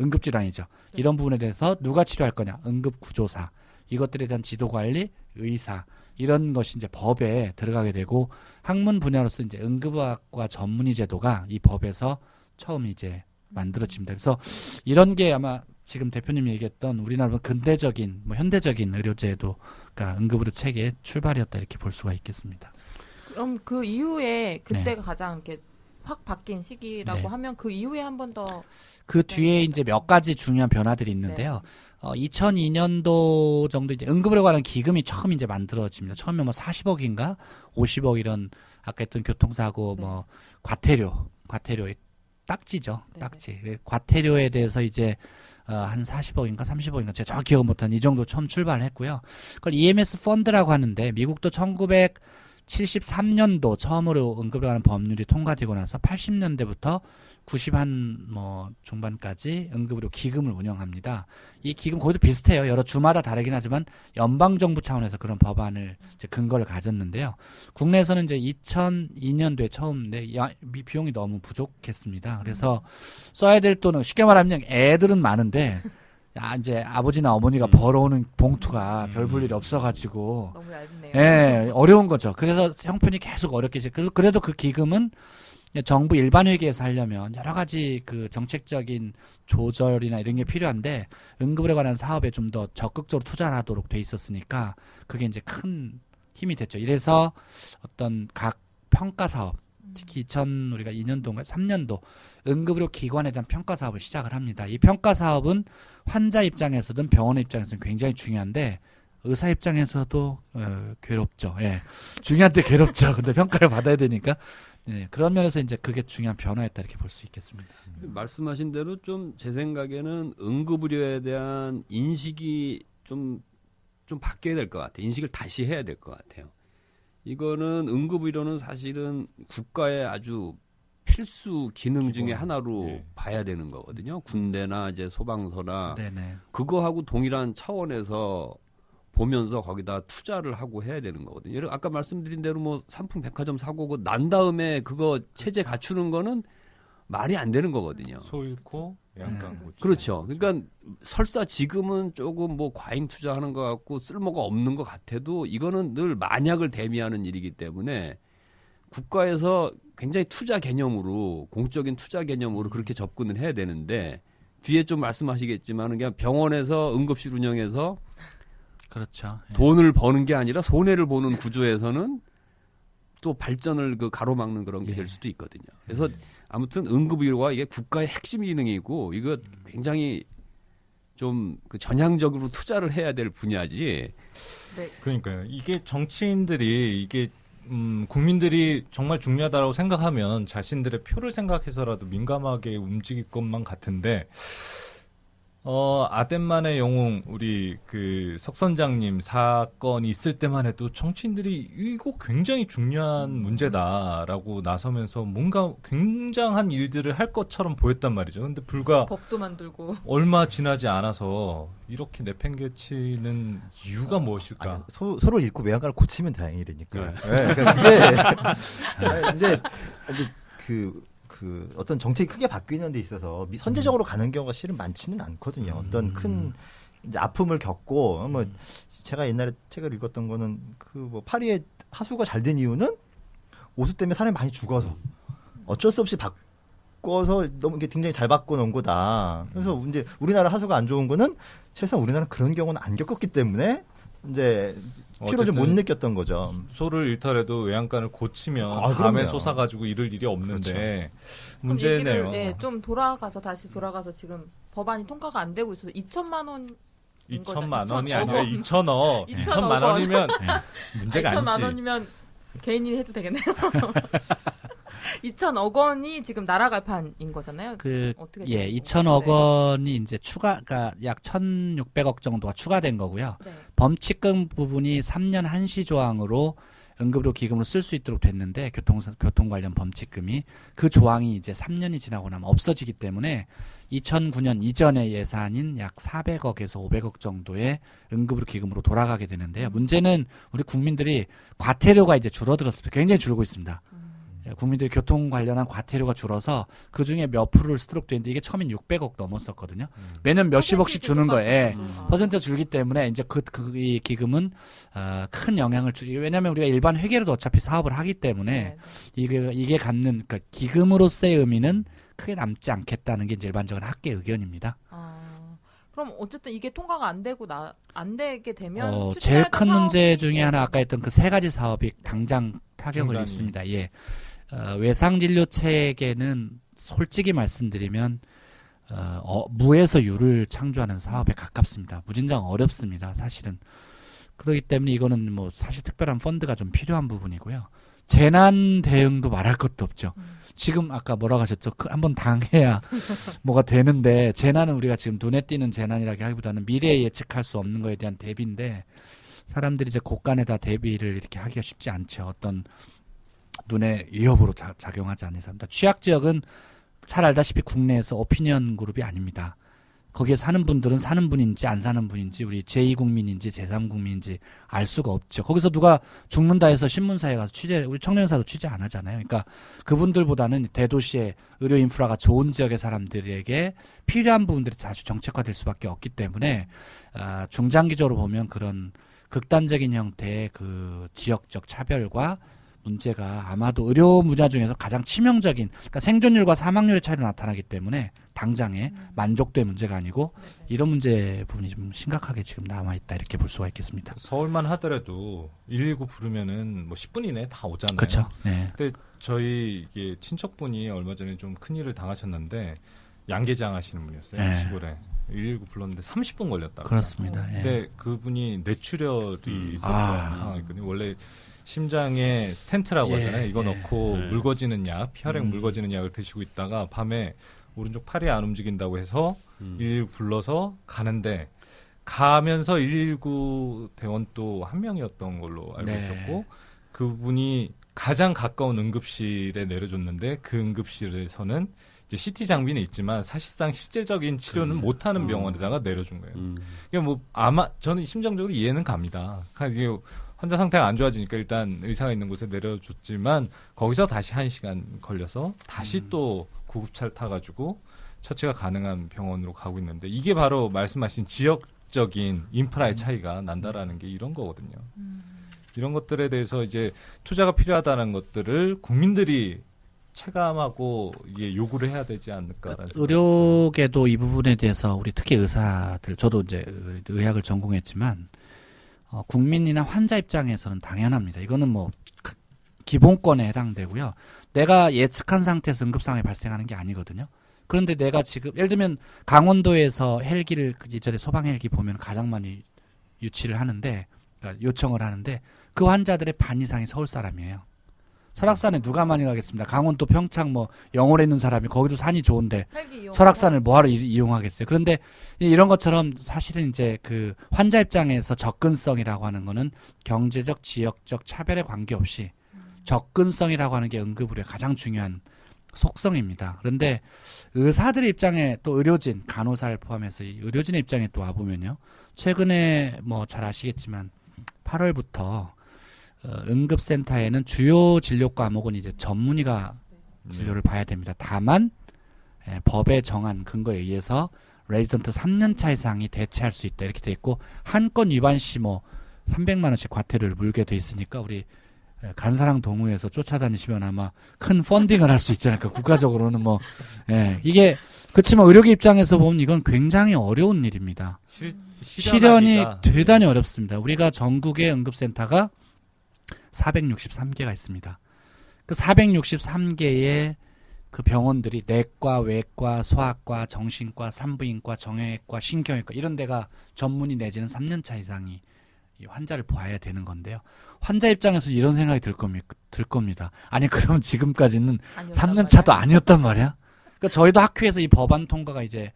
응급질환이죠. 이런 부분에 대해서 누가 치료할 거냐, 응급구조사, 이것들에 대한 지도관리, 의사, 이런 것이 이제 법에 들어가게 되고 학문 분야로서 이제 응급의학과 전문의 제도가 이 법에서 처음 이제 만들어집니다. 그래서 이런 게 아마 지금 대표님이 얘기했던 우리나라 근대적인, 뭐 현대적인 의료제도가 응급의료 체계의 출발이었다 이렇게 볼 수가 있겠습니다. 그럼 그 이후에 그때가 가장 이렇게 확 바뀐 시기라고 네. 하면 그 이후에 한 번 더 그 뒤에 이제 몇 가지 중요한 변화들이 있는데요. 2002년도 정도 이제 응급의료에 관한 기금이 처음 이제 만들어집니다. 처음에 뭐 40억인가 50억 이런 아까 했던 교통사고 뭐 과태료의 딱지죠. 네네. 딱지. 과태료에 대해서 이제 한 40억인가 30억인가 제가 정확히 기억 못하는 이 정도 처음 출발했고요. 그걸 EMS 펀드라고 하는데 미국도 1973년도 처음으로 응급의료에 관한 법률이 통과되고 나서 80년대부터 90한 뭐 중반까지 응급의료 기금을 운영합니다. 이 기금 거기도 비슷해요. 여러 주마다 다르긴 하지만 연방 정부 차원에서 그런 법안을 이제 근거를 가졌는데요. 국내에서는 이제 2002년도에 처음 비용이 너무 부족했습니다. 그래서 써야 될 돈은 쉽게 말하면 애들은 많은데 이제 아버지나 어머니가 벌어오는 봉투가 별 볼 일이 없어가지고 너무 얇네요. 예, 어려운 거죠. 그래서 형편이 계속 어렵게 그래도 그 기금은 정부 일반 회계에서 하려면 여러 가지 그 정책적인 조절이나 이런 게 필요한데 응급에 관한 사업에 좀 더 적극적으로 투자를 하도록 돼 있었으니까 그게 이제 큰 힘이 됐죠. 이래서 어떤 각 평가 사업, 특히 우리가 2년도인가 3년도 응급의료 기관에 대한 평가 사업을 시작을 합니다. 이 평가 사업은 환자 입장에서든 병원 입장에서는 굉장히 중요한데 의사 입장에서도 괴롭죠. 예. 중요한데 괴롭죠. 근데 평가를 받아야 되니까. 예, 그런 면에서 이제 그게 중요한 변화였다 이렇게 볼 수 있겠습니다. 말씀하신 대로 좀 제 생각에는 응급의료에 대한 인식이 좀 좀 바뀌어야 될 것 같아요. 인식을 다시 해야 될 것 같아요. 이거는 응급의료는 사실은 국가의 아주 필수 기능 중에 기본. 하나로 예. 봐야 되는 거거든요. 군대나 이제 소방서나 네네. 그거하고 동일한 차원에서 보면서 거기다 투자를 하고 해야 되는 거거든요. 아까 말씀드린 대로 뭐 상품 백화점 사고 난 다음에 그거 체제 갖추는 거는 말이 안 되는 거거든요. 소 잃고 양강 고치. 그렇죠. 그러니까 설사 지금은 조금 뭐 과잉 투자하는 것 같고 쓸모가 없는 것 같아도 이거는 늘 만약을 대비하는 일이기 때문에 국가에서 굉장히 투자 개념으로 공적인 투자 개념으로 그렇게 접근을 해야 되는데 뒤에 좀 말씀하시겠지만 그냥 병원에서 응급실 운영해서 그렇죠. 예. 돈을 버는 게 아니라 손해를 보는 구조에서는 또 발전을 그 가로막는 그런 게 될 수도 있거든요. 그래서 아무튼 응급의료가 이게 국가의 핵심 기능이고 이거 굉장히 좀 그 전향적으로 투자를 해야 될 분야지. 네. 그러니까요. 이게 정치인들이 이게 국민들이 정말 중요하다고 생각하면 자신들의 표를 생각해서라도 민감하게 움직일 것만 같은데 아덴만의 영웅 우리 그 석선장님 사건이 있을 때만 해도 정치인들이 이거 굉장히 중요한 문제다라고 나서면서 뭔가 굉장한 일들을 할 것처럼 보였단 말이죠. 근데 불과 법도 만들고 얼마 지나지 않아서 이렇게 내팽개치는 이유가 무엇일까? 아니, 소를 잃고 외양간을 고치면 다행이니까. 네. 그러니까 그게 아니, 근데 그 어떤 정책이 크게 바뀌는 데 있어서 선제적으로 가는 경우가 실은 많지는 않거든요. 어떤 큰 이제 아픔을 겪고 뭐 제가 옛날에 책을 읽었던 거는 그 뭐 파리의 하수가 잘 된 이유는 오수 때문에 사람이 많이 죽어서 어쩔 수 없이 바꿔서 너무 이게 굉장히 잘 바꿔놓은 거다. 그래서 이제 우리나라 하수가 안 좋은 거는 최소한 우리나라는 그런 경우는 안 겪었기 때문에 이제 피로를 못 느꼈던 거죠. 소를 잃더라도 외양간을 고치면 아, 밤에 그럼요. 솟아가지고 잃을 일이 없는데 그럼 문제네요. 얘기를, 좀 다시 돌아가서 지금 법안이 통과가 안 되고 있어서 2천만 원 2천만 원이 2천억 아니라 원. 2천억. 2천만 원이면 문제가 2천만 아니지. 원이면 개인이 해도 되겠네요. 2천억 원이 지금 날아갈 판인 거잖아요. 어떻게 예, 되는 2천억 건가요? 원이 이제 그러니까 약 1,600억 정도가 추가된 거고요. 네. 범칙금 부분이 3년 한시 조항으로 응급의료 기금으로 쓸 수 있도록 됐는데 교통 관련 범칙금이 그 조항이 이제 3년이 지나고 나면 없어지기 때문에 2009년 이전의 예산인 약 400억에서 500억 정도의 응급의료 기금으로 돌아가게 되는데요. 문제는 우리 국민들이 과태료가 이제 줄어들었습니다. 굉장히 줄고 있습니다. 국민들이 교통 관련한 과태료가 줄어서 그 중에 몇 프로를 쓰도록 되는데 이게 처음엔 600억 넘었었거든요. 매년 몇십억씩 주는 거예요. 퍼센트 줄기 때문에 이제 이 기금은 큰 영향을 왜냐하면 우리가 일반 회계로도 어차피 사업을 하기 때문에 이게 갖는 그러니까 기금으로서의 의미는 크게 남지 않겠다는 게 이제 일반적인 학계 의견입니다. 그럼 어쨌든 이게 통과가 안 되게 되면 제일 큰 문제 중에 하나 아까 했던 그 세 가지 사업이 당장 타격을 입습니다. 예. 외상 진료 체계는 솔직히 말씀드리면 무에서 유를 창조하는 사업에 가깝습니다. 무진장 어렵습니다. 사실은. 그렇기 때문에 이거는 뭐 사실 특별한 펀드가 좀 필요한 부분이고요. 재난 대응도 말할 것도 없죠. 지금 아까 뭐라고 하셨죠? 한번 당해야 뭐가 되는데 재난은 우리가 지금 눈에 띄는 재난이라기 하기보다는 미래에 예측할 수 없는 거에 대한 대비인데 사람들이 이제 곳간에다 대비를 이렇게 하기가 쉽지 않죠. 어떤 눈에 위협으로 작용하지 않는 사람들. 취약 지역은 잘 알다시피 국내에서 오피니언 그룹이 아닙니다. 거기에 사는 분들은 사는 분인지 안 사는 분인지 우리 제2국민인지 제3국민인지 알 수가 없죠. 거기서 누가 죽는다 해서 신문사에 가서 우리 청년사도 취재 안 하잖아요. 그러니까 그분들보다는 대도시의 의료 인프라가 좋은 지역의 사람들에게 필요한 부분들이 다시 정책화될 수밖에 없기 때문에 중장기적으로 보면 그런 극단적인 형태의 그 지역적 차별과 문제가 아마도 의료 분야 중에서 가장 치명적인 그러니까 생존율과 사망률의 차이로 나타나기 때문에 당장의 만족도의 문제가 아니고 이런 문제 부분이 좀 심각하게 지금 남아있다 이렇게 볼 수가 있겠습니다. 서울만 하더라도 119 부르면은 뭐 10분 이내에 다 오잖아요. 그렇죠. 네. 근데 저희 이게 친척분이 얼마 전에 좀 큰일을 당하셨는데 양계장 하시는 분이었어요. 네. 시골에 119 불렀는데 30분 걸렸다고. 그렇습니다. 예. 근데 그분이 뇌출혈이 있었던 상황이거든요. 원래 심장에 스텐트라고 하잖아요. 이거 넣고 묽어지는 약, 피혈액 묽어지는 약을 드시고 있다가 밤에 오른쪽 팔이 안 움직인다고 해서 119 불러서 가는데 가면서 119 대원 또 한 명이었던 걸로 알고 네. 있었고 그분이 가장 가까운 응급실에 내려줬는데 그 응급실에서는 이제 CT 장비는 있지만 사실상 실제적인 치료는 그렇죠. 못하는 병원에다가 내려준 거예요. 이게 뭐 아마 저는 심정적으로 이해는 갑니다. 이게 환자 상태가 안 좋아지니까 일단 의사가 있는 곳에 내려줬지만 거기서 다시 1시간 걸려서 다시 또 구급차를 타가지고 처치가 가능한 병원으로 가고 있는데 이게 바로 말씀하신 지역적인 인프라의 차이가 난다라는 게 이런 거거든요. 이런 것들에 대해서 이제 투자가 필요하다는 것들을 국민들이 체감하고 이게 요구를 해야 되지 않을까라는 의료계도 이 부분에 대해서 우리 특히 의사들, 저도 이제 의학을 전공했지만 국민이나 환자 입장에서는 당연합니다. 이거는 뭐 기본권에 해당되고요. 내가 예측한 상태에서 응급상황이 발생하는 게 아니거든요. 그런데 내가 지금 예를 들면 강원도에서 헬기를 이전에 소방 헬기 보면 가장 많이 유치를 하는데 그러니까 요청을 하는데 그 환자들의 반 이상이 서울 사람이에요. 설악산에 누가 많이 가겠습니다. 강원도 평창 뭐 영월에 있는 사람이 거기도 산이 좋은데 설악산을 뭐하러 이용하겠어요. 그런데 이런 것처럼 사실은 이제 그 환자 입장에서 접근성이라고 하는 거는 경제적, 지역적 차별에 관계없이 접근성이라고 하는 게 응급의료의 가장 중요한 속성입니다. 그런데 의사들의 입장에 또 의료진, 간호사를 포함해서 이 의료진의 입장에 또 와보면요. 최근에 뭐 잘 아시겠지만 8월부터 응급센터에는 주요 진료 과목은 이제 전문의가 진료를 봐야 됩니다. 다만 법에 정한 근거에 의해서 레지던트 3년차 이상이 대체할 수 있다 이렇게 돼 있고 한 건 위반 시 뭐 300만 원씩 과태료를 물게 돼 있으니까 우리 간사랑 동호회에서 쫓아다니시면 아마 큰 펀딩을 할 수 있지 않을까. 국가적으로는 뭐 이게 그렇지만 의료계 입장에서 보면 이건 굉장히 어려운 일입니다. 실현이 대단히 어렵습니다. 우리가 전국의 응급센터가 463개가 있습니다. 그 463개의 그 병원들이 내과, 외과, 소아과, 정신과, 산부인과, 정형외과, 신경외과 이런 데가 전문의 내지는 3년차 이상이 이 환자를 보아야 되는 건데요. 환자 입장에서 이런 생각이 들 겁니다. 아니 그럼 지금까지는 3년차도 아니었단 말이야? 그러니까 저희도 학회에서 이 법안 통과가 이제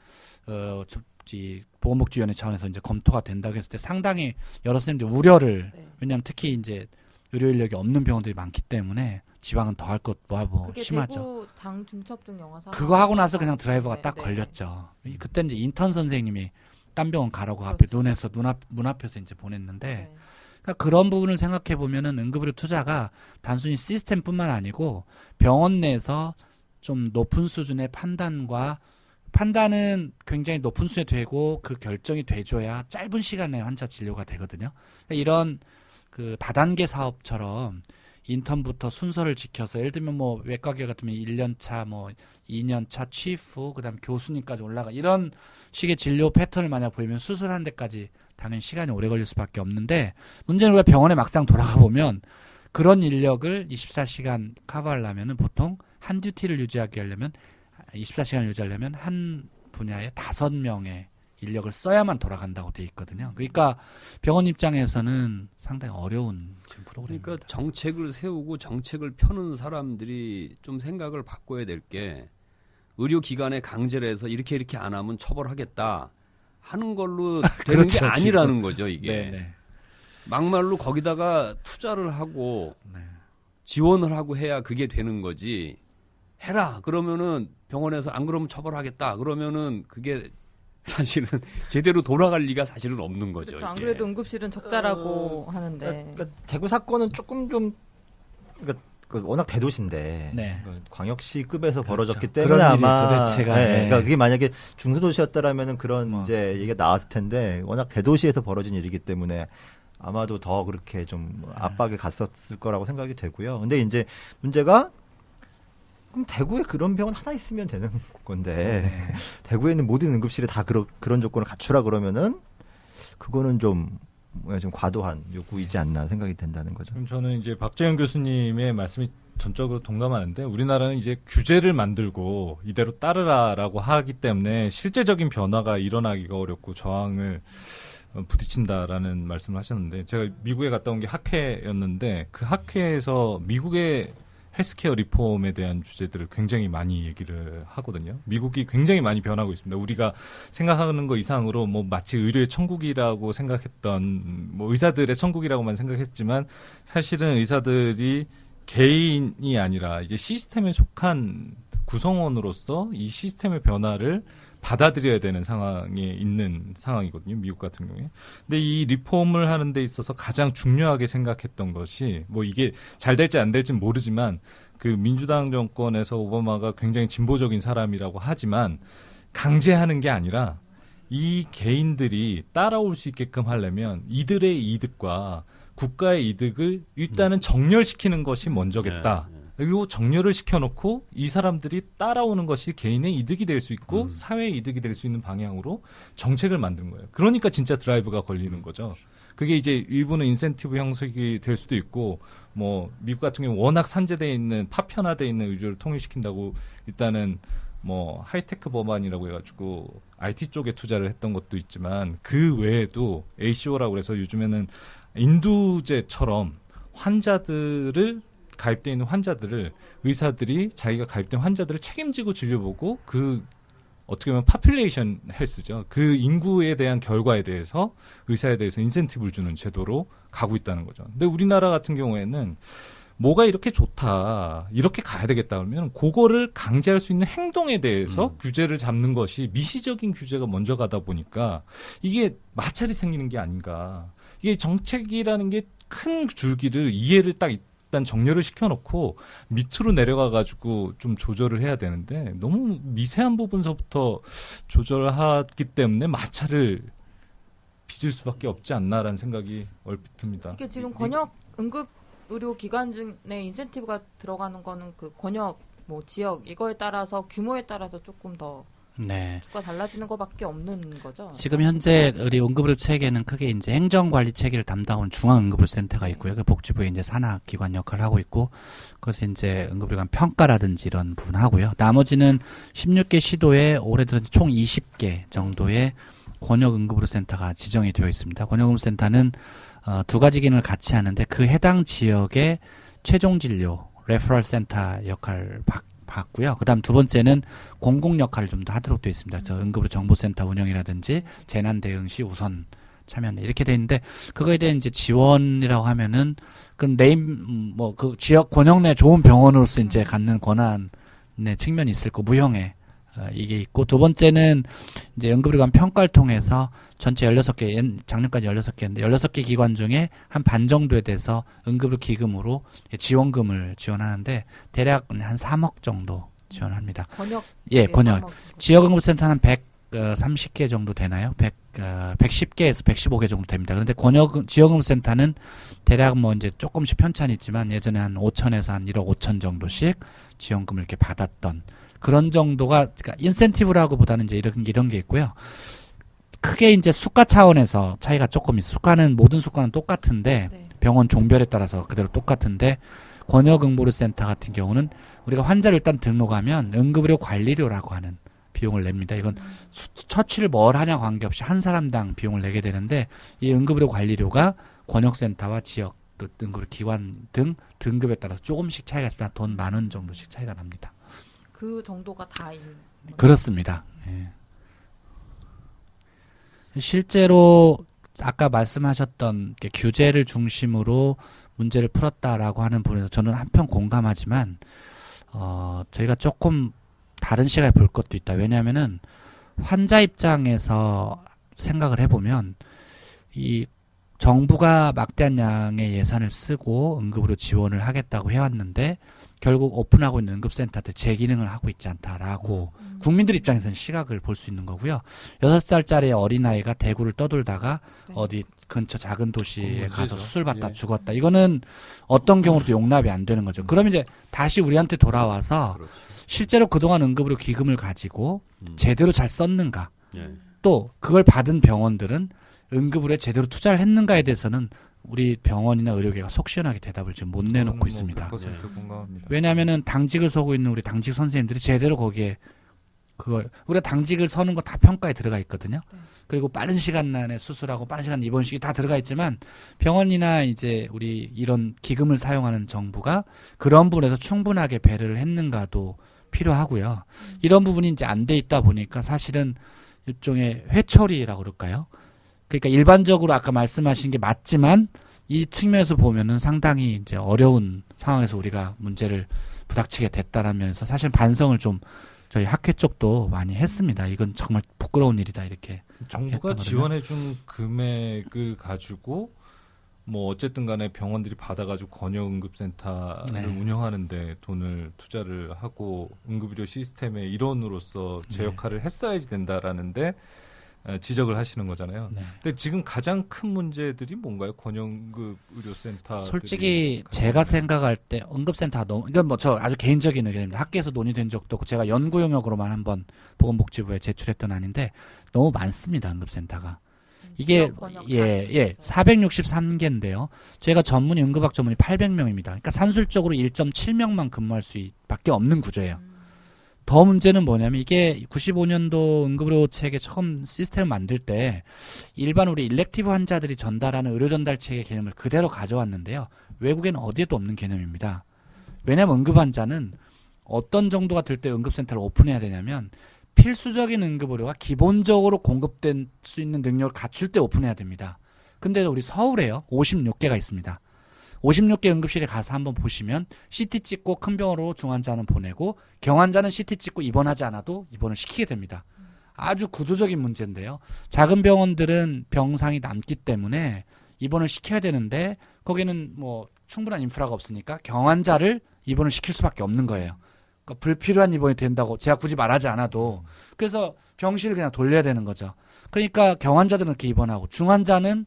보건복지위원회 차원에서 이제 검토가 된다고 했을 때 상당히 여러 선생님들이 우려를 왜냐하면 특히 이제 의료 인력이 없는 병원들이 많기 때문에 지방은 더 할 것 뭐 심하죠. 대구 장중첩등 영화사 그거 하고 나서 그냥 드라이버가 딱 걸렸죠. 그때 이제 인턴 선생님이 딴 병원 가라고 앞에 눈에서 문 앞에서 이제 보냈는데 그러니까 그런 부분을 생각해 보면은 응급의료 투자가 단순히 시스템뿐만 아니고 병원 내에서 좀 높은 수준의 판단은 굉장히 높은 수준이 되고 그 결정이 돼줘야 짧은 시간에 환자 진료가 되거든요. 그러니까 이런 그 다단계 사업처럼 인턴부터 순서를 지켜서 예를 들면 뭐 외과계 같으면 1년차 뭐 2년차 취후 그다음 교수님까지 올라가 이런 식의 진료 패턴을 만약 보이면 수술하는 데까지 당연히 시간이 오래 걸릴 수밖에 없는데 문제는 우리가 병원에 막상 돌아가 보면 그런 인력을 24시간 커버하려면은 보통 한 듀티를 유지하게 하려면 24시간을 유지하려면 한 분야에 5명의 인력을 써야만 돌아간다고 돼 있거든요. 그러니까 병원 입장에서는 상당히 어려운 지금 프로그램입니다. 그러니까 정책을 세우고 정책을 펴는 사람들이 좀 생각을 바꿔야 될 게 의료기관에 강제를 해서 이렇게 안 하면 처벌하겠다 하는 걸로 되는 그렇죠, 게 아니라는 지금. 거죠. 이게 네네. 막말로 거기다가 투자를 하고 지원을 하고 해야 그게 되는 거지. 해라 그러면은 병원에서 안 그러면 처벌하겠다 그러면은 그게 사실은 제대로 돌아갈 리가 사실은 없는 거죠. 그렇죠. 안 이게. 그래도 응급실은 적자라고 하는데. 그러니까 대구 사건은 조금 좀 그러니까 워낙 대도시인데 네. 광역시급에서 그렇죠. 벌어졌기 때문에 그런 일이 아마 도대체가, 네. 그러니까 그게 만약에 중소도시였다라면은 그런 뭐. 이제 얘기가 나왔을 텐데 워낙 대도시에서 벌어진 일이기 때문에 아마도 더 그렇게 좀 압박이 갔었을 거라고 생각이 되고요. 근데 이제 문제가 그럼 대구에 그런 병원 하나 있으면 되는 건데 대구에 있는 모든 응급실에 다 그런 조건을 갖추라 그러면은 그거는 좀 과도한 요구이지 않나 생각이 된다는 거죠. 그럼 저는 이제 박재현 교수님의 말씀이 전적으로 동감하는데 우리나라는 이제 규제를 만들고 이대로 따르라라고 하기 때문에 실제적인 변화가 일어나기가 어렵고 저항을 부딪힌다라는 말씀을 하셨는데 제가 미국에 갔다 온 게 학회였는데 그 학회에서 미국의 헬스케어 리폼에 대한 주제들을 굉장히 많이 얘기를 하거든요. 미국이 굉장히 많이 변하고 있습니다. 우리가 생각하는 거 이상으로 뭐 마치 의료의 천국이라고 생각했던 뭐 의사들의 천국이라고만 생각했지만 사실은 의사들이 개인이 아니라 이제 시스템에 속한 구성원으로서 이 시스템의 변화를 받아들여야 되는 상황에 있는 상황이거든요. 미국 같은 경우에. 근데 이 리폼을 하는 데 있어서 가장 중요하게 생각했던 것이 뭐 이게 잘 될지 안 될지는 모르지만 그 민주당 정권에서 오바마가 굉장히 진보적인 사람이라고 하지만 강제하는 게 아니라 이 개인들이 따라올 수 있게끔 하려면 이들의 이득과 국가의 이득을 일단은 정렬시키는 것이 먼저겠다. 그리고 정렬을 시켜놓고 이 사람들이 따라오는 것이 개인의 이득이 될 수 있고 사회의 이득이 될 수 있는 방향으로 정책을 만든 거예요. 그러니까 진짜 드라이브가 걸리는 거죠. 그게 이제 일부는 인센티브 형식이 될 수도 있고 뭐 미국 같은 경우 워낙 산재되어 있는 파편화되어 있는 의료를 통일시킨다고 일단은 뭐 하이테크 법안이라고 해가지고 IT 쪽에 투자를 했던 것도 있지만 그 외에도 ACO라고 해서 요즘에는 인두제처럼 환자들을 가입되어 있는 환자들을 의사들이 자기가 가입된 환자들을 책임지고 진료보고 그 어떻게 보면 파퓰레이션 헬스죠. 그 인구에 대한 결과에 대해서 의사에 대해서 인센티브를 주는 제도로 가고 있다는 거죠. 근데 우리나라 같은 경우에는 뭐가 이렇게 좋다, 이렇게 가야 되겠다 그러면 그거를 강제할 수 있는 행동에 대해서 규제를 잡는 것이 미시적인 규제가 먼저 가다 보니까 이게 마찰이 생기는 게 아닌가. 이게 정책이라는 게 큰 줄기를 이해를 딱 일단 정렬을 시켜놓고 밑으로 내려가가지고 좀 조절을 해야 되는데 너무 미세한 부분서부터 조절하기 때문에 마찰을 빚을 수밖에 없지 않나라는 생각이 얼핏 듭니다. 이게 지금 권역 응급 의료 기관 중에 인센티브가 들어가는 거는 그 권역 뭐 지역 이거에 따라서 규모에 따라서 조금 더 네. 수가 달라지는 것밖에 없는 거죠. 지금 현재 우리 응급의료 체계는 크게 이제 행정관리 체계를 담당하는 중앙응급의료센터가 있고요. 그 복지부에 이제 산하기관 역할을 하고 있고, 그래서 이제 응급의료관 평가라든지 이런 부분 하고요. 나머지는 16개 시도에 올해 들어 총 20개 정도의 권역응급의료센터가 지정이 되어 있습니다. 권역응급센터는 두 가지 기능을 같이 하는데 그 해당 지역의 최종진료 레퍼럴 센터 역할을 받고요. 그다음 두 번째는 공공 역할을 좀 더 하도록 되어 있습니다. 저 응급의료 정보센터 운영이라든지 재난 대응 시 우선 참여하는 이렇게 돼 있는데 그거에 대한 이제 지원이라고 하면은 그 네임 뭐 그 지역 권역 내 좋은 병원으로서 이제 갖는 권한의 측면이 있을 거 무형의 이게 있고 두 번째는 이제 응급의료관 평가를 통해서 전체 16개, 작년까지 16개인데 16개 기관 중에 한 반 정도에 대해서 응급의료 기금으로 지원금을 지원하는데 대략 한 3억 정도 지원합니다. 권역? 예, 권역. 지역응급센터는 130개 정도 되나요? 110개에서 115개 정도 됩니다. 그런데 지역응급센터는 대략 뭐 이제 조금씩 편차는 있지만 예전에 한 5천에서 한 1억 5천 정도씩 지원금을 이렇게 받았던 그런 정도가, 그러니까 인센티브라고 보다는 이제 이런 게 있고요. 크게 이제 수가 차원에서 차이가 조금 있어요. 모든 수가는 똑같은데, 네. 병원 종별에 따라서 그대로 똑같은데, 권역응급의료센터 같은 경우는 우리가 환자를 일단 등록하면 응급의료 관리료라고 하는 비용을 냅니다. 이건 처치를 뭘 하냐 관계없이 한 사람당 비용을 내게 되는데, 이 응급의료 관리료가 권역센터와 지역, 또 응급의료 기관 등 등급에 따라서 조금씩 차이가 있습니다. 돈 10,000원 정도씩 차이가 납니다. 그 정도가 다 있는 거죠? 그렇습니다. 예. 실제로 아까 말씀하셨던 규제를 중심으로 문제를 풀었다라고 하는 부분에서 저는 한편 공감하지만 저희가 조금 다른 시각에 볼 것도 있다. 왜냐하면은 환자 입장에서 생각을 해보면 이 정부가 막대한 양의 예산을 쓰고 응급으로 지원을 하겠다고 해왔는데 결국 오픈하고 있는 응급센터들 제 기능을 하고 있지 않다라고 국민들 입장에서는 시각을 볼 수 있는 거고요. 6살짜리 어린아이가 대구를 떠돌다가 네. 어디 근처 작은 도시에 그건 가서 문제죠. 수술받다 예. 죽었다. 이거는 어떤 경우도 용납이 안 되는 거죠. 그러면 이제 다시 우리한테 돌아와서 그렇지. 실제로 그동안 응급의료 기금을 가지고 제대로 잘 썼는가, 예. 또 그걸 받은 병원들은 응급의료에 제대로 투자를 했는가에 대해서는 우리 병원이나 의료계가 속 시원하게 대답을 지금 못 내놓고 있습니다. 100% 공감합니다. 왜냐하면은 당직을 서고 있는 우리 당직 선생님들이 제대로 거기에 그걸 우리가 당직을 서는 거 다 평가에 들어가 있거든요. 네. 그리고 빠른 시간 안에 수술하고 빠른 시간 입원식이 다 들어가 있지만 병원이나 이제 우리 이런 기금을 사용하는 정부가 그런 부분에서 충분하게 배려를 했는가도 필요하고요. 이런 부분이 이제 안 돼 있다 보니까 사실은 일종의 회초리라고 그럴까요? 그러니까 일반적으로 아까 말씀하신 게 맞지만 이 측면에서 보면은 상당히 이제 어려운 상황에서 우리가 문제를 부닥치게 됐다는 면에서 사실 반성을 좀 저희 학회 쪽도 많이 했습니다. 이건 정말 부끄러운 일이다 이렇게. 정부가 했거든요. 지원해준 금액을 가지고 뭐 어쨌든 간에 병원들이 받아가지고 권역응급센터를 네. 운영하는데 돈을 투자를 하고 응급의료 시스템의 일원으로서 제 네. 역할을 했어야지 된다라는데 지적을 하시는 거잖아요. 네. 근데 지금 가장 큰 문제들이 뭔가요? 권역응급의료센터 솔직히 제가 생각할 때 응급센터 너무 이건 뭐 저 아주 개인적인 의견입니다. 학계에서 논의된 적도 없고 제가 연구 영역으로만 한번 보건복지부에 제출했던 아닌데 너무 많습니다. 응급센터가. 이게 463개인데요. 저희가 전문의 응급학 전문의 800명입니다. 그러니까 산술적으로 1.7명만 근무할 수밖에 없는 구조예요. 더 문제는 뭐냐면 이게 95년도 응급의료 체계 처음 시스템을 만들 때 일반 우리 일렉티브 환자들이 전달하는 의료 전달 체계 개념을 그대로 가져왔는데요. 외국에는 어디에도 없는 개념입니다. 왜냐하면 응급 환자는 어떤 정도가 될 때 응급센터를 오픈해야 되냐면 필수적인 응급의료가 기본적으로 공급될 수 있는 능력을 갖출 때 오픈해야 됩니다. 근데 우리 서울에요. 56개가 있습니다. 56개 응급실에 가서 한번 보시면 CT 찍고 큰 병원으로 중환자는 보내고 경환자는 CT 찍고 입원하지 않아도 입원을 시키게 됩니다. 아주 구조적인 문제인데요. 작은 병원들은 병상이 남기 때문에 입원을 시켜야 되는데 거기는 뭐 충분한 인프라가 없으니까 경환자를 입원을 시킬 수밖에 없는 거예요. 그러니까 불필요한 입원이 된다고 제가 굳이 말하지 않아도 그래서 병실을 그냥 돌려야 되는 거죠. 그러니까 경환자들은 이렇게 입원하고 중환자는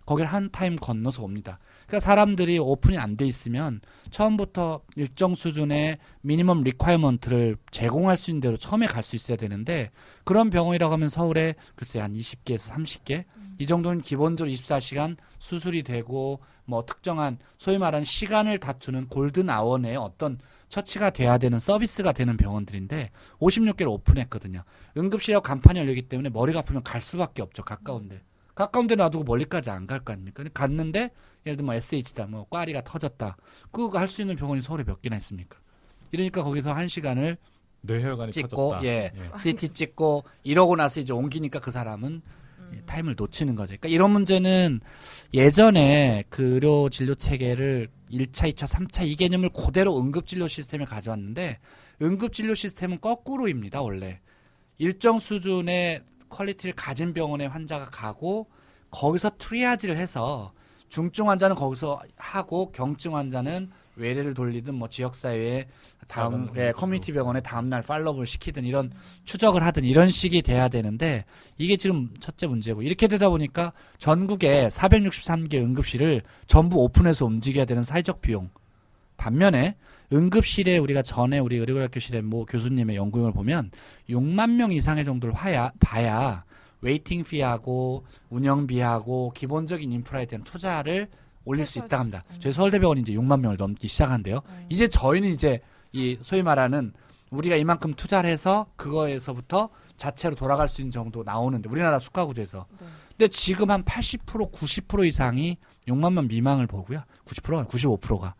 거기를 한 타임 건너서 옵니다. 그러니까 사람들이 오픈이 안 돼 있으면 처음부터 일정 수준의 미니멈 리ኳ이먼트를 제공할 수 있는 대로 처음에 갈 수 있어야 되는데 그런 병원이라고 하면 서울에 글쎄 한 20개에서 30개 이 정도는 기본적으로 24시간 수술이 되고 뭐 특정한 소위 말하는 시간을 다투는 골든 아워 내에 어떤 처치가 돼야 되는 서비스가 되는 병원들인데 56개를 오픈했거든요. 응급실하고 간판이 열리기 때문에 머리가 아프면 갈 수밖에 없죠. 가까운데. 가까운 데 놔두고 멀리까지 안 갈 거 아닙니까? 갔는데 예를 들면 뭐 SH다 뭐 꽈리가 터졌다. 그거 할 수 있는 병원이 서울에 몇 개나 있습니까? 이러니까 거기서 1시간을 뇌혈관이 찍고 터졌다. CT 찍고 이러고 나서 이제 옮기니까 그 사람은 타임을 놓치는 거죠. 그러니까 이런 문제는 예전에 그 의료 진료 체계를 1차, 2차, 3차 이 개념을 그대로 응급진료 시스템에 가져왔는데 응급진료 시스템은 거꾸로입니다. 원래 일정 수준의 퀄리티를 가진 병원에 환자가 가고 거기서 트리아지를 해서 중증 환자는 거기서 하고 경증 환자는 외래를 돌리든 뭐 지역사회에 다음 커뮤니티 병원에 다음날 팔로우를 시키든 이런 추적을 하든 이런 식이 돼야 되는데 이게 지금 첫째 문제고 이렇게 되다 보니까 전국에 463개 응급실을 전부 오픈해서 움직여야 되는 사회적 비용 반면에 응급실에 우리가 전에 우리 의료과학교실의 뭐 교수님의 연구용을 보면 6만 명 이상의 정도를 봐야 웨이팅 피하고 운영비하고 기본적인 인프라에 대한 투자를 올릴 수 있다고 합니다. 저희 서울대병원이 이제 6만 명을 넘기 시작한대요. 이제 저희는 이제 이 소위 말하는 우리가 이만큼 투자를 해서 그거에서부터 자체로 돌아갈 수 있는 정도 나오는데 우리나라 수가구조에서. 근데 지금 한 80% 90% 이상이 6만 명 미만을 보고요. 90%가 95%가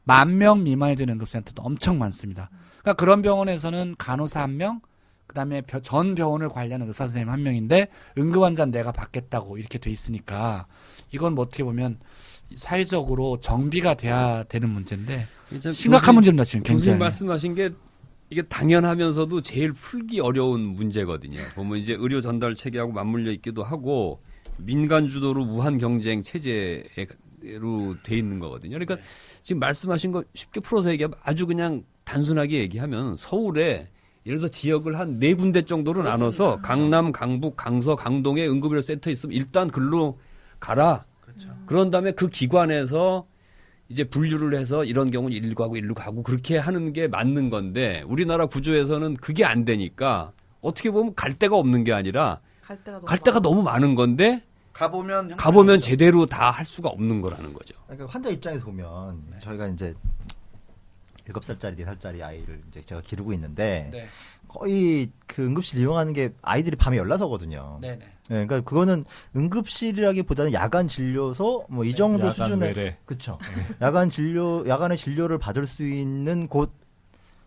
10,000명 미만이 되는 응급센터도 엄청 많습니다. 그러니까 그런 병원에서는 간호사 1명, 그다음에 전 병원을 관리하는 의사 선생님 1명인데 응급환자는 내가 받겠다고 이렇게 돼 있으니까 이건 뭐 어떻게 보면 사회적으로 정비가 돼야 되는 문제인데 심각한 문제입니다. 지금 교수님 굉장히. 말씀하신 게 이게 당연하면서도 제일 풀기 어려운 문제거든요. 보면 이제 의료 전달 체계하고 맞물려 있기도 하고 민간 주도로 무한 경쟁 체제로 돼 있는 거거든요. 그러니까 지금 말씀하신 거 쉽게 풀어서 얘기하면 아주 그냥 단순하게 얘기하면 서울에 예를 들어서 지역을 한 4군데 정도로 나눠서 강남, 강북, 강서, 강동에 응급의료 센터 있으면 일단 글로 가라. 그렇죠. 그런 다음에 그 기관에서 이제 분류를 해서 이런 경우는 일로 가고 일로 가고 그렇게 하는 게 맞는 건데 우리나라 구조에서는 그게 안 되니까 어떻게 보면 갈 데가 없는 게 아니라 갈 데가 너무 많은 건데 가보면 제대로 다 할 수가 없는 거라는 거죠. 그러니까 환자 입장에서 보면 저희가 이제 7살짜리, 4살짜리 아이를 이제 제가 기르고 있는데 네. 거의 그 응급실 이용하는 게 아이들이 밤에 열나서거든요. 네네. 네, 그러니까 그거는 응급실이라기보다는 야간 진료소 뭐 이 정도 야간 수준의 외래. 그렇죠. 야간의 진료를 받을 수 있는 곳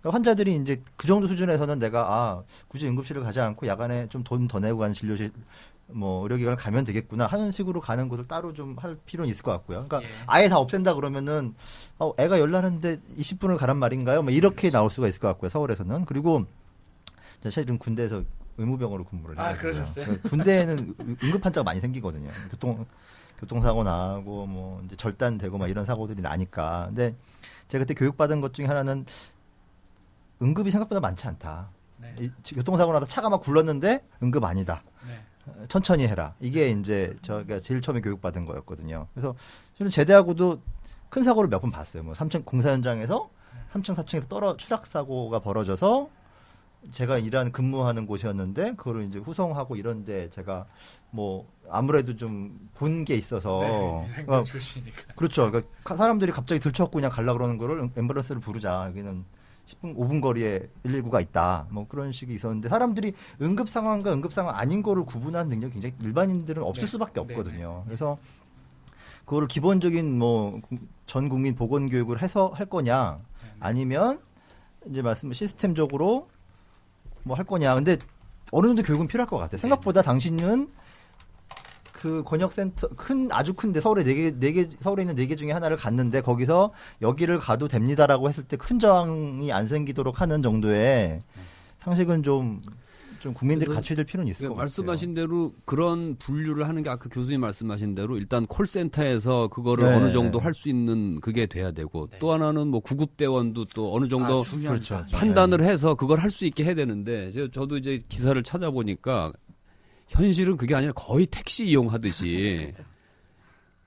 그러니까 환자들이 이제 그 정도 수준에서는 내가 굳이 응급실을 가지 않고 야간에 좀 돈 더 내고 가는 진료실 뭐 의료기관을 가면 되겠구나 하는 식으로 가는 곳을 따로 좀 할 필요는 있을 것 같고요. 그러니까 예. 아예 다 없앤다 그러면은 애가 열나는데 20분을 가란 말인가요? 뭐 이렇게 나올 수가 있을 것 같고요. 서울에서는. 그리고 제가 최근 군대에서 의무병으로 근무를 해요. 그러셨어요? 군대에는 응급 환자가 많이 생기거든요. 교통사고 나고 뭐 이제 절단되고 막 이런 사고들이 나니까. 근데 제가 그때 교육받은 것 중에 하나는 응급이 생각보다 많지 않다. 네. 교통사고 나서 차가 막 굴렀는데 응급 아니다. 네. 천천히 해라. 이게 이제 저가 제일 처음에 교육받은 거였거든요. 그래서 저는 제대하고도 큰 사고를 몇 번 봤어요. 뭐 3층 공사 현장에서 3층 4층에서 추락 사고가 벌어져서 제가 근무하는 곳이었는데 그거를 이제 후송하고 이런데 제가 뭐 아무래도 좀 본 게 있어서 위생관 출신이니까. 그렇죠. 그러니까 사람들이 갑자기 들쳐갖고 그냥 가려고 그러는 거를 앰뷸런스를 부르자. 여기는 10분, 5분 거리에 119가 있다. 뭐 그런 식이 있었는데 사람들이 응급 상황과 응급 상황 아닌 거를 구분하는 능력이 굉장히 일반인들은 없을 수밖에 없거든요. 그래서 그거를 기본적인 뭐 전 국민 보건 교육을 해서 할 거냐 아니면 이제 시스템적으로 뭐 할 거냐. 근데 어느 정도 교육은 필요할 것 같아요. 생각보다 당신은 그 권역센터 아주 큰데 서울에 서울에 있는 4개 중에 하나를 갔는데 거기서 여기를 가도 됩니다라고 했을 때 큰 저항이 안 생기도록 하는 정도의 상식은 좀 국민들이 갖춰야 될 필요는 있을 것 같아요. 말씀하신 대로 그런 분류를 하는 게 아까 교수님 말씀하신 대로 일단 콜센터에서 그거를 네. 어느 정도 할 수 있는 그게 돼야 되고 또 하나는 뭐 구급대원도 또 어느 정도 그렇죠. 판단을 해서 그걸 할 수 있게 해야 되는데 저도 이제 기사를 찾아보니까 현실은 그게 아니라 거의 택시 이용하듯이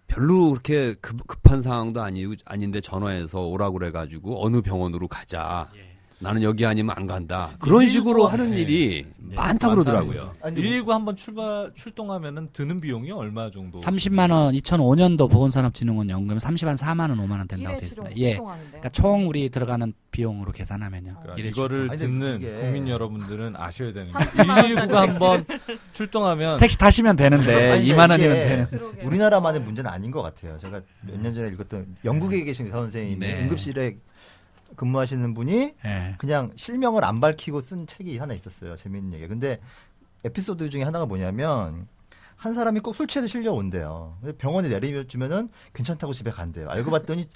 별로 그렇게 급한 상황도 아닌데 전화해서 오라고 그래가지고 어느 병원으로 가자. 나는 여기 아니면 안 간다. 그런 식으로 하는 일이 많다고 그러더라고요. 119 한번 출동하면은 드는 비용이 얼마 정도? 30만 원, 2005년도 보건산업진흥원 연금 30만 4만 원, 5만 원 된다고 돼 있습니다. 예. 그러니까 총 우리 들어가는 비용으로 계산하면요. 그러니까 이거를 아니, 듣는 그게- 국민 여러분들은 아셔야 되는 게 30만 119가 한번 출동하면 택시 타시면 되는데 아니, 2만 이게 원이면 되는. 우리나라만의 문제는 아닌 것 같아요. 제가 몇 년 전에 읽었던 영국에 계신 의사 선생님이 네. 응급실에 근무하시는 분이 예. 그냥 실명을 안 밝히고 쓴 책이 하나 있었어요. 재밌는 얘기. 근데 에피소드 중에 하나가 뭐냐면 한 사람이 꼭 술 취해서 실려온대요. 병원에 내려주면은 괜찮다고 집에 간대요. 알고 봤더니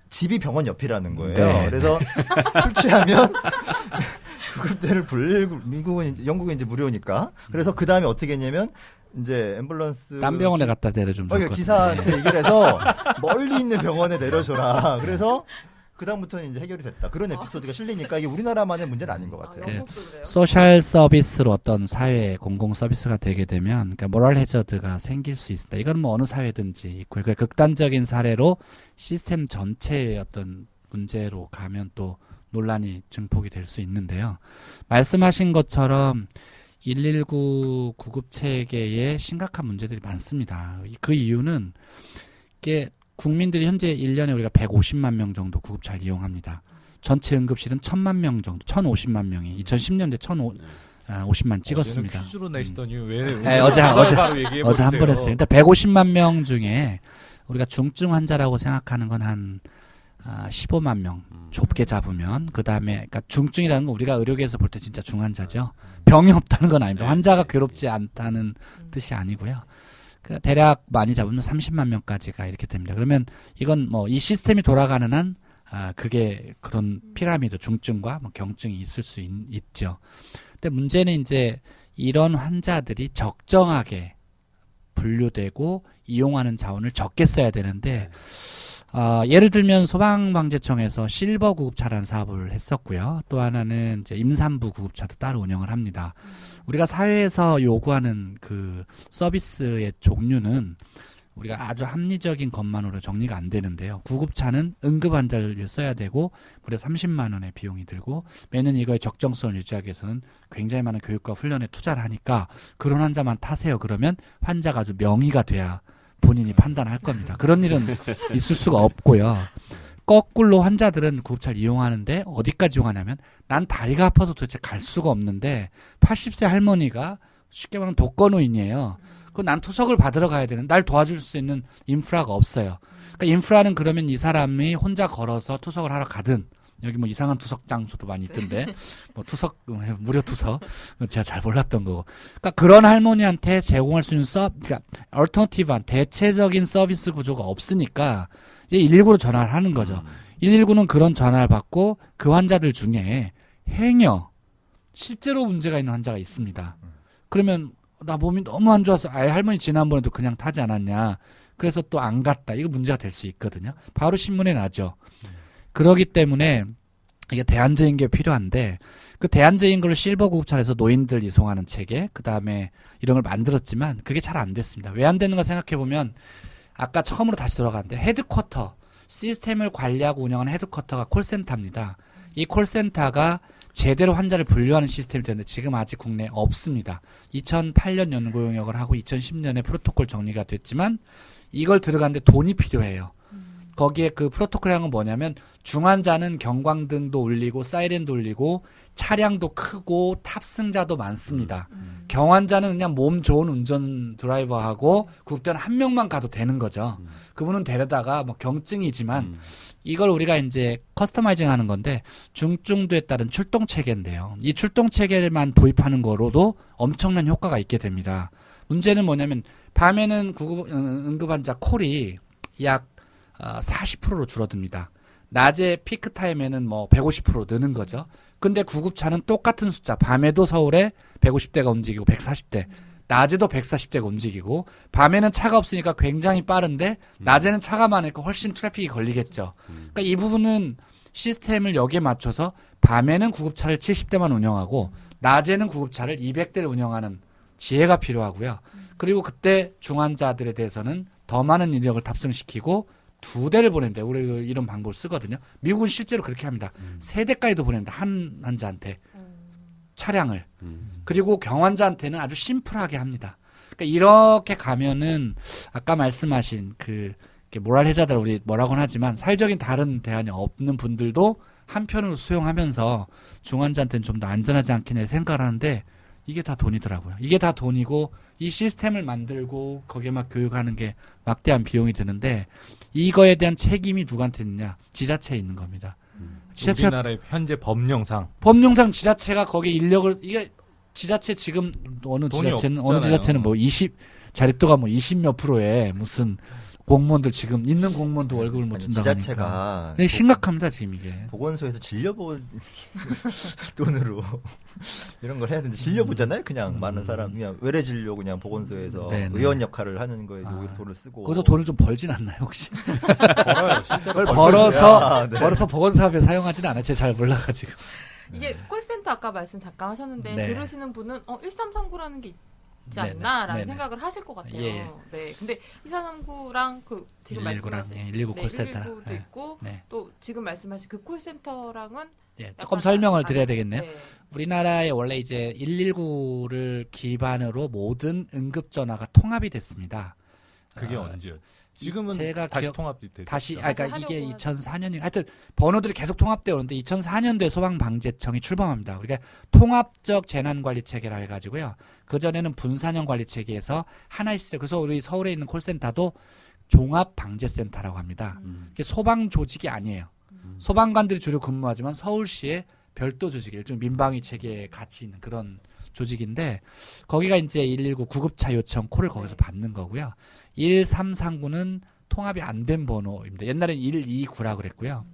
집이 병원 옆이라는 거예요. 네. 그래서 술 취하면 구급대를 불리고 영국은 이제 무료니까. 그래서 그 다음에 어떻게 했냐면 이제 앰뷸런스 딴 병원에 갖다 내려주면 그러니까 기사한테 얘기를 해서 멀리 있는 병원에 내려줘라. 그래서 그 다음부터는 이제 해결이 됐다. 그런 에피소드가 실리니까 이게 우리나라만의 문제는 아닌 것 같아요. 영국도 그래요? 소셜 서비스로 어떤 사회 공공 서비스가 되게 되면 그러니까 모럴 해저드가 생길 수 있다. 이건 뭐 어느 사회든지 있고 그러니까 극단적인 사례로 시스템 전체의 어떤 문제로 가면 또 논란이 증폭이 될 수 있는데요. 말씀하신 것처럼 119 구급 체계에 심각한 문제들이 많습니다. 그 이유는 이게 국민들이 현재 1년에 우리가 150만 명 정도 구급차를 이용합니다. 전체 응급실은 1000만 명 정도, 1050만 명이 2010년대 1050만 찍었습니다. 어제는 퀴즈로 내시더니 왜 네, 어제 한 번 했어요. 일단 150만 명 중에 우리가 중증 환자라고 생각하는 건 한 15만 명 좁게 잡으면 그 다음에 그러니까 중증이라는 건 우리가 의료계에서 볼 때 진짜 중환자죠. 병이 없다는 건 아닙니다. 환자가 괴롭지 않다는 뜻이 아니고요. 그러니까 대략 많이 잡으면 30만 명까지가 이렇게 됩니다. 그러면 이건 뭐 이 시스템이 돌아가는 한 그게 그런 피라미드 중증과 뭐 경증이 있을 수 있죠. 근데 문제는 이제 이런 환자들이 적정하게 분류되고 이용하는 자원을 적게 써야 되는데 예를 들면 소방방재청에서 실버 구급차라는 사업을 했었고요. 또 하나는 이제 임산부 구급차도 따로 운영을 합니다. 우리가 사회에서 요구하는 그 서비스의 종류는 우리가 아주 합리적인 것만으로 정리가 안 되는데요. 구급차는 응급 환자를 위해 써야 되고 무려 30만 원의 비용이 들고 매년 이거의 적정성을 유지하기 위해서는 굉장히 많은 교육과 훈련에 투자를 하니까 그런 환자만 타세요. 그러면 환자가 아주 명의가 돼야 본인이 판단할 겁니다. 그런 일은 있을 수가 없고요. 거꾸로 환자들은 구급차를 이용하는데 어디까지 이용하냐면 난 다리가 아파서 도대체 갈 수가 없는데 80세 할머니가 쉽게 말하면 독거노인이에요. 그럼 난 투석을 받으러 가야 되는 날 도와줄 수 있는 인프라가 없어요. 그러니까 인프라는 그러면 이 사람이 혼자 걸어서 투석을 하러 가든 여기 뭐 이상한 투석 장소도 많이 있던데 뭐 투석 무료 투석 제가 잘 몰랐던 거고. 그러니까 그런 할머니한테 제공할 수 있는 그러니까 얼터너티브한 대체적인 서비스 구조가 없으니까 이제 119로 전화를 하는 거죠. 119는 그런 전화를 받고 그 환자들 중에 행여 실제로 문제가 있는 환자가 있습니다. 그러면 나 몸이 너무 안 좋아서 아예 할머니 지난번에도 그냥 타지 않았냐. 그래서 또 안 갔다. 이거 문제가 될 수 있거든요. 바로 신문에 나죠. 그러기 때문에 이게 대안적인 게 필요한데 그 대안적인 걸 실버 구급차에서 노인들 이송하는 체계 그 다음에 이런 걸 만들었지만 그게 잘 안 됐습니다. 왜 안 되는가 생각해보면 아까 처음으로 다시 돌아가는데 헤드쿼터 시스템을 관리하고 운영하는 헤드쿼터가 콜센터입니다. 이 콜센터가 제대로 환자를 분류하는 시스템이 되는데 지금 아직 국내에 없습니다. 2008년 연구 용역을 하고 2010년에 프로토콜 정리가 됐지만 이걸 들어가는데 돈이 필요해요. 거기에 그 프로토콜이라는 건 뭐냐면 중환자는 경광등도 울리고 사이렌도 울리고 차량도 크고 탑승자도 많습니다. 경환자는 그냥 몸 좋은 운전 드라이버하고 구급대원 한 명만 가도 되는 거죠. 그분은 데려다가 뭐 경증이지만 이걸 우리가 이제 커스터마이징 하는 건데 중증도에 따른 출동 체계인데요. 이 출동 체계만 도입하는 거로도 엄청난 효과가 있게 됩니다. 문제는 뭐냐면 밤에는 응급환자 콜이 약 40%로 줄어듭니다. 낮에 피크 타임에는 뭐 150% 느는 거죠. 근데 구급차는 똑같은 숫자. 밤에도 서울에 150대가 움직이고 140대. 낮에도 140대가 움직이고 밤에는 차가 없으니까 굉장히 빠른데 낮에는 차가 많으니까 훨씬 트래픽이 걸리겠죠. 그러니까 이 부분은 시스템을 여기에 맞춰서 밤에는 구급차를 70대만 운영하고 낮에는 구급차를 200대를 운영하는 지혜가 필요하고요. 그리고 그때 중환자들에 대해서는 더 많은 인력을 탑승시키고 2대를 보냅니다. 우리 이런 방법을 쓰거든요. 미국은 실제로 그렇게 합니다. 3대까지도 보냅니다. 한 환자한테 차량을. 그리고 경환자한테는 아주 심플하게 합니다. 그러니까 이렇게 가면은 아까 말씀하신 그 모랄 해자들 우리 뭐라고는 하지만 사회적인 다른 대안이 없는 분들도 한편으로 수용하면서 중환자한테는 좀 더 안전하지 않겠냐 생각을 하는데 이게 다 돈이더라고요. 이게 다 돈이고 이 시스템을 만들고 거기에 막 교육하는 게 막대한 비용이 드는데 이거에 대한 책임이 누구한테 있느냐? 지자체에 있는 겁니다. 우리나라의 현재 법령상 지자체가 거기에 인력을 이게 지자체 지금 어느 지자체는 뭐 20 자립도가 뭐 20 몇 %에 무슨 공무원들 지금 있는 공무원도 월급을 못 준다고 하니까. 지자체가 네, 심각합니다 지금 이게. 보건소에서 진료보 돈으로 이런 걸 해야 되는데 진료보잖아요. 그냥 많은 사람 그냥 외래 진료 그냥 보건소에서 네네. 의원 역할을 하는 거에 돈을 쓰고. 거기서 돈을 좀 벌진 않나요 혹시? 벌어요. 실제로 벌어서 보건사업에 사용하진 않아요. 제가 잘 몰라가지고. 이게 콜센터 아까 말씀 잠깐 하셨는데 네. 들으시는 분은 1339라는 게 있지 네네. 않나라는 네네. 생각을 하실 것 같아요. 예. 네. 근데 1439랑 그 지금 119랑, 말씀하신 119 콜센터랑. 119도 네. 있고 네. 또 지금 말씀하신 그 콜센터랑은 예, 약간 조금 설명을 드려야 되겠네요. 네. 우리나라에 원래 이제 119를 기반으로 모든 응급 전화가 통합이 됐습니다. 그게 언제요? 지금은 제가 다시 기억- 통합이 됐죠. 다시 다시 그러니까 이게 하려고 2004년이 하여튼 번호들이 계속 통합되어 오는데 2004년도에 소방방재청이 출범합니다. 우리가 통합적 재난관리 체계라 해가지고요. 그 전에는 분산형 관리 체계에서 하나 있어요. 그래서 우리 서울에 있는 콜센터도 종합방재센터라고 합니다. 이게 소방 조직이 아니에요. 소방관들이 주로 근무하지만 서울시에 별도 조직이에요. 좀 민방위 체계에 같이 있는 그런 조직인데 거기가 이제 119 구급차 요청 콜을 거기서 받는 거고요. 1339는 통합이 안 된 번호입니다. 옛날엔 129라고 그랬고요.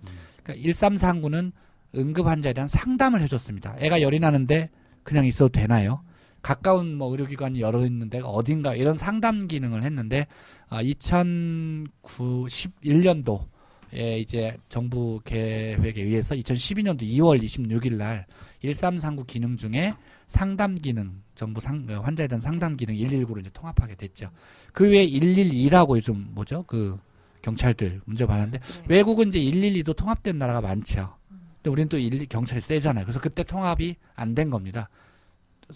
그러니까 1339는 응급 환자에 대한 상담을 해줬습니다. 애가 열이 나는데 그냥 있어도 되나요? 가까운 뭐 의료기관이 여러 있는 데가 어딘가 이런 상담 기능을 했는데 2011년도에 이제 정부 계획에 의해서 2012년도 2월 26일 날 1339 기능 중에 상담 기능, 정부 환자에 대한 상담 기능 119로 이제 통합하게 됐죠. 그 외에 112라고 요즘 뭐죠? 그 경찰들 문제 많은데 외국은 이제 112도 통합된 나라가 많죠. 근데 우리는 또 경찰이 세잖아요. 그래서 그때 통합이 안 된 겁니다.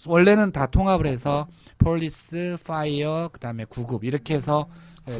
원래는 다 통합을 해서 폴리스, 파이어, 그다음에 구급 이렇게 해서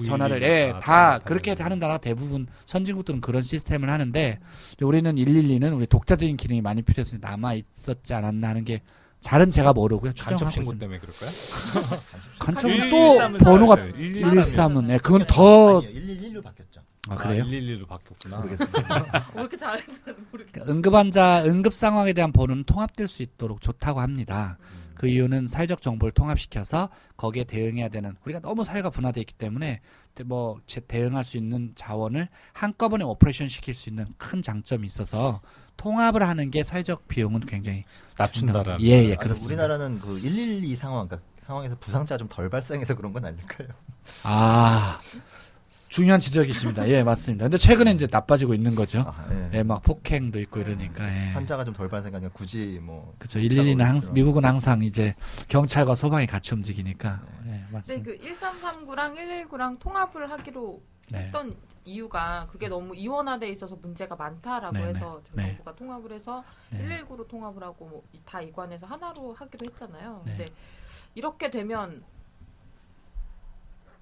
전화를 911 다 그렇게 하는 나라 대부분 선진국들은 그런 시스템을 하는데 우리는 112는 우리 독자적인 기능이 많이 필요해서 남아 있었지 않았나 하는 게 잘은 제가 모르고요. 간첩 추정하고 신고 있습니다. 때문에 그럴까요? 간첩은 113은 또 번호가 잘 알죠. 113은 그건 더 111로 바뀌었죠. 그래요? 112로 바뀌었구나. 모르겠습니다. 왜 이렇게 잘했는지 모르겠어요. 그러니까 응급환자 응급 상황에 대한 번호는 통합될 수 있도록 좋다고 합니다. 그 이유는 사회적 정보를 통합시켜서 거기에 대응해야 되는 우리가 너무 사회가 분화되어 있기 때문에 뭐 대응할 수 있는 자원을 한꺼번에 오퍼레이션 시킬 수 있는 큰 장점이 있어서 통합을 하는 게 사회적 비용은 굉장히 낮춘다라는. 예, 아니, 그렇습니다. 우리나라는 그 112 상황, 그러니까 상황에서 부상자가 좀 덜 발생해서 그런 건 아닐까요? 아, 중요한 지적이십니다. 예, 맞습니다. 근데 최근에 이제 나빠지고 있는 거죠. 아, 예. 예, 막 폭행도 있고 이러니까. 예. 환자가 좀 덜 발생하니까 굳이 뭐 그렇죠. 112는 항상 미국은 항상 이제 경찰과 소방이 같이 움직이니까. 예, 네, 맞습니다. 그 1339랑 119랑 통합을 하기로 네. 했던 이유가 그게 너무 이원화돼 있어서 문제가 많다라고 네, 해서 지금 네. 정부가 통합을 해서 네. 119로 통합을 하고 뭐 다 이관해서 하나로 하기로 했잖아요. 네. 근데 이렇게 되면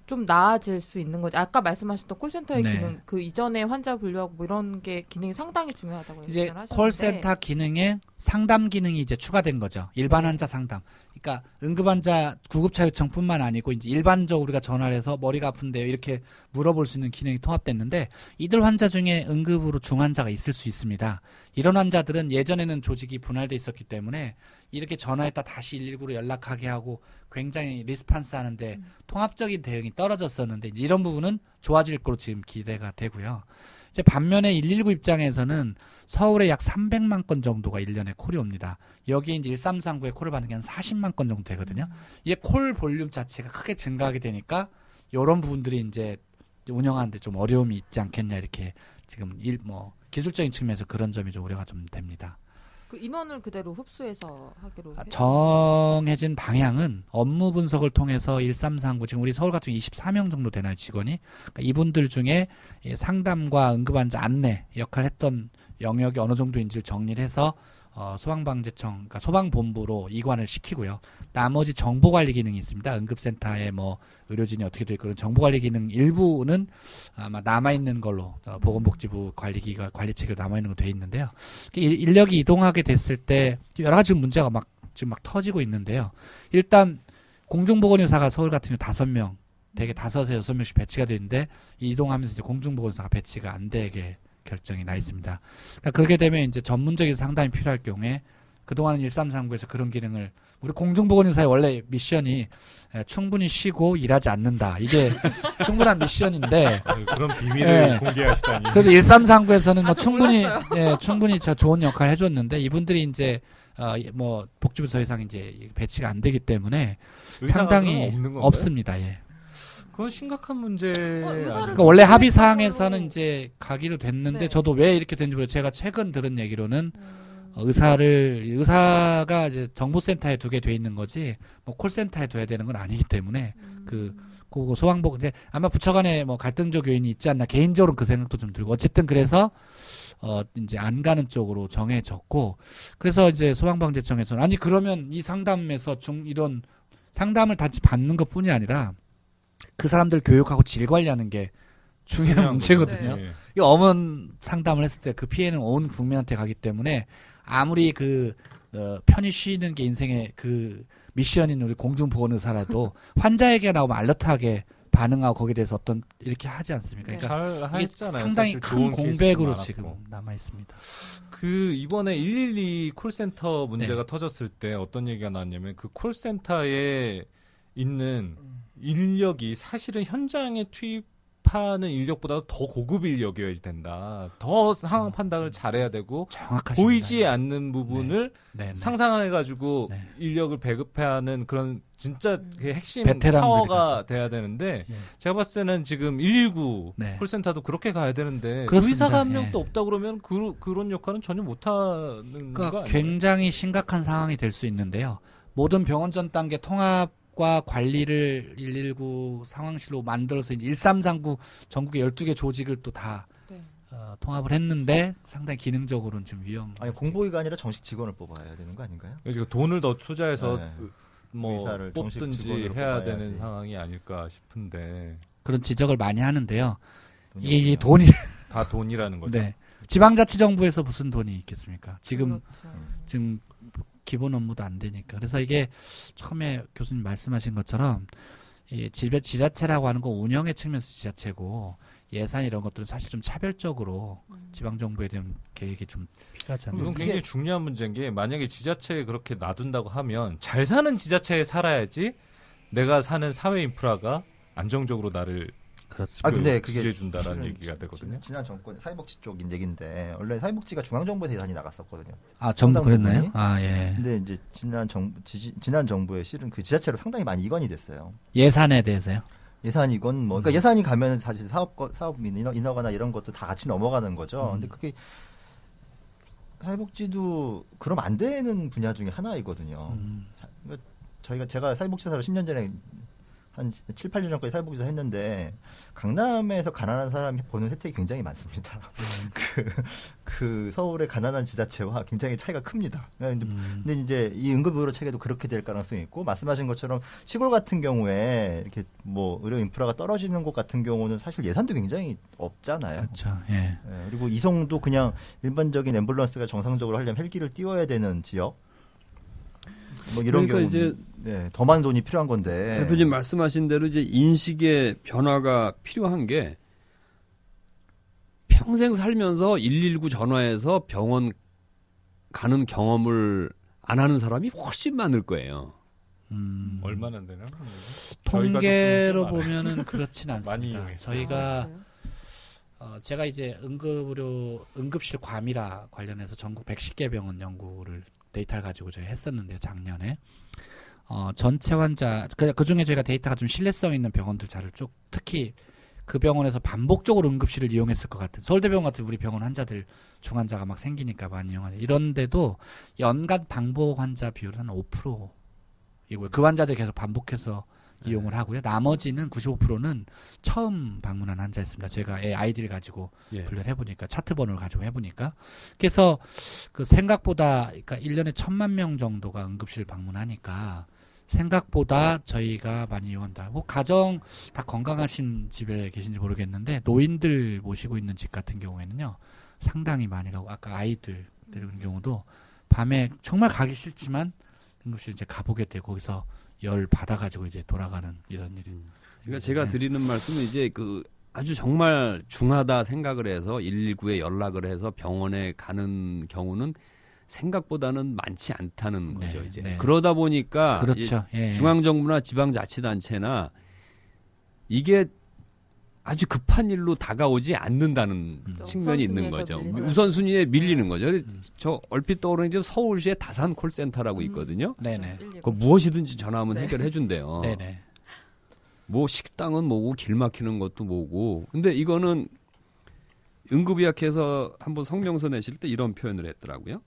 좀 나아질 수 있는 거지. 아까 말씀하셨던 콜센터의 네. 기능, 그 이전에 환자 분류하고 뭐 이런 게 기능이 상당히 중요하다고 이제 얘기를 하셨는데 콜센터 기능에 상담 기능이 이제 추가된 거죠. 일반 네. 환자 상담. 그러니까 응급환자 구급차 요청뿐만 아니고 이제 일반적으로 우리가 전화를 해서 머리가 아픈데요 이렇게 물어볼 수 있는 기능이 통합됐는데 이들 환자 중에 응급으로 중환자가 있을 수 있습니다. 이런 환자들은 예전에는 조직이 분할돼 있었기 때문에 이렇게 전화했다 다시 119로 연락하게 하고 굉장히 리스판스 하는데 통합적인 대응이 떨어졌었는데 이제 이런 부분은 좋아질 거로 지금 기대가 되고요. 이제 반면에 119 입장에서는 서울에 약 300만 건 정도가 1년에 콜이 옵니다. 여기에 이제 1339에 콜을 받는 게 한 40만 건 정도 되거든요. 이게 콜 볼륨 자체가 크게 증가하게 되니까 이런 부분들이 이제 운영하는데 좀 어려움이 있지 않겠냐 이렇게 지금 기술적인 측면에서 그런 점이 좀 우려가 좀 됩니다. 그 인원을 그대로 흡수해서 하기로 정해진 방향은 업무 분석을 통해서 1339 지금 우리 서울 같은 경우 24명 정도 되나요 직원이 그러니까 이분들 중에 상담과 응급환자 안내 역할을 했던 영역이 어느 정도인지를 정리를 해서 소방방재청 그러니까 소방본부로 이관을 시키고요. 나머지 정보관리 기능이 있습니다. 응급센터에 뭐 의료진이 어떻게 돼 있고 그런 정보관리 기능 일부는 아마 남아있는 걸로 보건복지부 관리체계로 남아있는 걸로 돼 있는데요. 인력이 이동하게 됐을 때 여러 가지 문제가 지금 막 터지고 있는데요. 일단 공중보건의사가 서울 같은 경우 5명 대개 5에서 6명씩 배치가 되는데 이동하면서 이제 공중보건의사가 배치가 안 되게 결정이 나 있습니다. 그러니까 그렇게 되면 이제 전문적인 상담이 필요할 경우에 그동안 1339에서 그런 기능을 우리 공중보건의사의 원래 미션이 충분히 쉬고 일하지 않는다. 이게 충분한 미션인데 그런 비밀을 네. 공개하시다니. 그래도 1339에서는 뭐 몰랐어요. 충분히 저 좋은 역할을 해줬는데 이분들이 이제 뭐 복지부 더 이상 이제 배치가 안 되기 때문에 상당히 없는 건가요? 없습니다. 예. 그건 심각한 문제. 의사를 그러니까 원래 좀 합의사항에서는 걸로. 이제 가기로 됐는데 네. 저도 왜 이렇게 된지 모르겠어요. 제가 최근 들은 얘기로는 의사가 이제 정보센터에 두게 돼 있는 거지 뭐 콜센터에 둬야 되는 건 아니기 때문에 그 소방복 이제 아마 부처 간에 뭐 갈등적 요인이 있지 않나 개인적으로는 그 생각도 좀 들고 어쨌든 그래서 이제 안 가는 쪽으로 정해졌고 그래서 이제 소방방재청에서는 아니 그러면 이 상담에서 이런 상담을 단지 받는 것뿐이 아니라 그 사람들 교육하고 질 관리하는 게 중요한 문제거든요. 네. 이 엄한 상담을 했을 때 그 피해는 온 국민한테 가기 때문에 아무리 편히 쉬는 게 인생의 그 미션인 우리 공중보건의사라도 환자에게 나오면 알러트하게 반응하고 거기에 대해서 이렇게 하지 않습니까? 네. 그러니까 잘 이게 하셨잖아요. 상당히 사실 큰 좋은 공백으로 케이스도 지금 많았고. 남아 있습니다. 그 이번에 112 콜센터 문제가 네. 터졌을 때 어떤 얘기가 나왔냐면 그 콜센터에 있는 인력이 사실은 현장에 투입하는 인력보다 더 고급 인력이어야 된다. 더 상황 판단을 잘해야 되고 정확하십니다. 보이지 않는 부분을 네, 네. 상상해가지고 네. 인력을 배급해야 하는 그런 진짜 그 핵심 베테랑들이 파워가 가죠. 돼야 되는데 네. 제가 봤을 때는 지금 119 네. 콜센터도 그렇게 가야 되는데 그렇습니다. 의사가 한 예. 명도 없다 그러면 그런 역할은 전혀 못하는 거 그러니까 아니에요? 굉장히 심각한 상황이 될 수 있는데요. 모든 병원 전 단계 통합과 관리를 119 상황실로 만들어서 이제 1339 전국의 12개 조직을 또 다 네. 통합을 했는데 상당히 기능적으로는 좀 아니 공보위가 아니라 정식 직원을 뽑아야 되는 거 아닌가요? 그러니까 돈을 더 투자해서 네. 뭐 의사를 정식 뽑든지 직원으로 해야 뽑아야지. 되는 상황이 아닐까 싶은데 그런 지적을 많이 하는데요. 돈이 이 없어요. 돈이 다 돈이라는 거죠. 네. 지방자치정부에서 무슨 돈이 있겠습니까? 지금 그렇죠. 기본 업무도 안 되니까. 그래서 이게 처음에 교수님 말씀하신 것처럼 이 지자체라고 하는 건 운영의 측면에서 지자체고 예산 이런 것들은 사실 좀 차별적으로 지방정부에 대한 계획이 좀 필요하지 않나요? 이건 굉장히 중요한 문제인 게 만약에 지자체에 그렇게 놔둔다고 하면 잘 사는 지자체에 살아야지 내가 사는 사회 인프라가 안정적으로 나를 그렇습니다. 아 근데 그게 지지해준다라는 사실은 얘기가 되거든요. 지난 정권 사회복지 쪽 얘기인데 원래 사회복지가 중앙정부에서 예산이 나갔었거든요. 아, 전부 상당 그랬나요? 부분이? 아, 예. 근데 이제 지난 정부에 실은 그 지자체로 상당히 많이 이관이 됐어요. 예산에 대해서요? 예산이건 뭐 그러니까 예산이 가면 사실 사업 인허가나 이런 것도 다 같이 넘어가는 거죠. 근데 그게 사회복지도 그럼 안 되는 분야 중에 하나이거든요. 그러니까 제가 사회복지사를 10년 전에 한 7, 8년 전까지 사회복지사 했는데 강남에서 가난한 사람이 보는 혜택이 굉장히 많습니다. 그 서울의 가난한 지자체와 굉장히 차이가 큽니다. 근데 이제 이 응급의료 체계도 그렇게 될 가능성이 있고 말씀하신 것처럼 시골 같은 경우에 이렇게 뭐 의료 인프라가 떨어지는 곳 같은 경우는 사실 예산도 굉장히 없잖아요. 그렇죠. 예. 예, 그리고 이송도 그냥 일반적인 앰뷸런스가 정상적으로 하려면 헬기를 띄워야 되는 지역 뭐 이런 그러니까 경우 이제 네, 더 많은 돈이 필요한 건데 대표님 말씀하신 대로 이제 인식의 변화가 필요한 게 평생 살면서 119 전화해서 병원 가는 경험을 안 하는 사람이 훨씬 많을 거예요. 얼마나 되나? 통계로 보면은 그렇진 많이 않습니다. 이용했어요. 저희가 제가 이제 응급실 과밀화 관련해서 전국 110개 병원 연구를 데이터를 가지고 저희 했었는데요, 작년에. 전체 환자, 그 중에 저희가 데이터가 좀 신뢰성 있는 병원들 자를 쭉, 특히 그 병원에서 반복적으로 응급실을 이용했을 것 같은, 서울대병원 같은 우리 병원 환자들 중환자가 막 생기니까 많이 이용하죠. 이런데도 연간 방복 환자 비율은 한 5%이고요. 그 환자들 계속 반복해서 이용을 하고요. 나머지는 95%는 처음 방문한 환자였습니다. 제가 아이디를 가지고 분류를 해보니까 차트 번호를 가지고 해보니까 그래서 그 생각보다 그러니까 1년에 1,000만 명 정도가 응급실 방문하니까 생각보다 저희가 많이 이용한다. 뭐 가정 다 건강하신 집에 계신지 모르겠는데 노인들 모시고 있는 집 같은 경우에는요 상당히 많이 가고 아까 아이들 데리는 경우도 밤에 정말 가기 싫지만 응급실 이제 가보게 되고 거기서 열 받아가지고 이제 돌아가는 이런 일이. 그러니까 제가 드리는 말씀은 이제 그 아주 정말 중하다 생각을 해서 119에 연락을 해서 병원에 가는 경우는 생각보다는 많지 않다는 거죠. 이제 그러다 보니까 그렇죠. 중앙정부나 지방자치단체나 이게 아주 급한 일로 다가오지 않는다는 측면이 있는 거죠. 우선순위에 밀리는 거죠. 저 얼핏 떠오르는 게 서울시의 다산 콜센터라고 있거든요. 네네. 그 무엇이든지 전화하면 해결해 준대요. 네네. 뭐 식당은 뭐고 길 막히는 것도 뭐고. 근데 이거는 응급의학회에서 한번 성명서 내실 때 이런 표현을 했더라고요.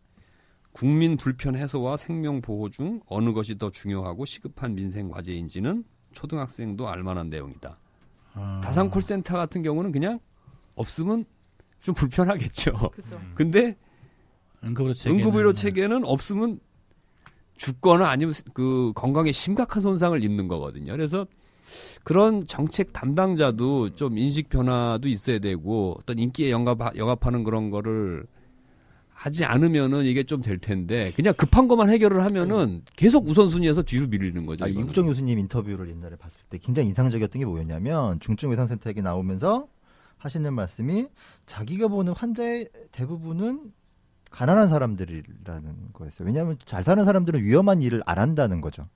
국민 불편 해소와 생명 보호 중 어느 것이 더 중요하고 시급한 민생 과제인지는 초등학생도 알만한 내용이다. 다산 콜센터 같은 경우는 그냥 없으면 좀 불편하겠죠. 그죠. 근데 응급의료 체계는 없으면 죽거나 아니면 그 건강에 심각한 손상을 입는 거거든요. 그래서 그런 정책 담당자도 좀 인식 변화도 있어야 되고 어떤 인기에 영합하는 그런 거를 하지 않으면은 이게 좀 될 텐데 그냥 급한 것만 해결을 하면은 계속 우선순위에서 뒤로 밀리는 거죠. 이국정 교수님 인터뷰를 옛날에 봤을 때 굉장히 인상적이었던 게 뭐였냐면 중증외상센터에 나오면서 하시는 말씀이 자기가 보는 환자의 대부분은 가난한 사람들이라는 거였어요. 왜냐하면 잘 사는 사람들은 위험한 일을 안 한다는 거죠.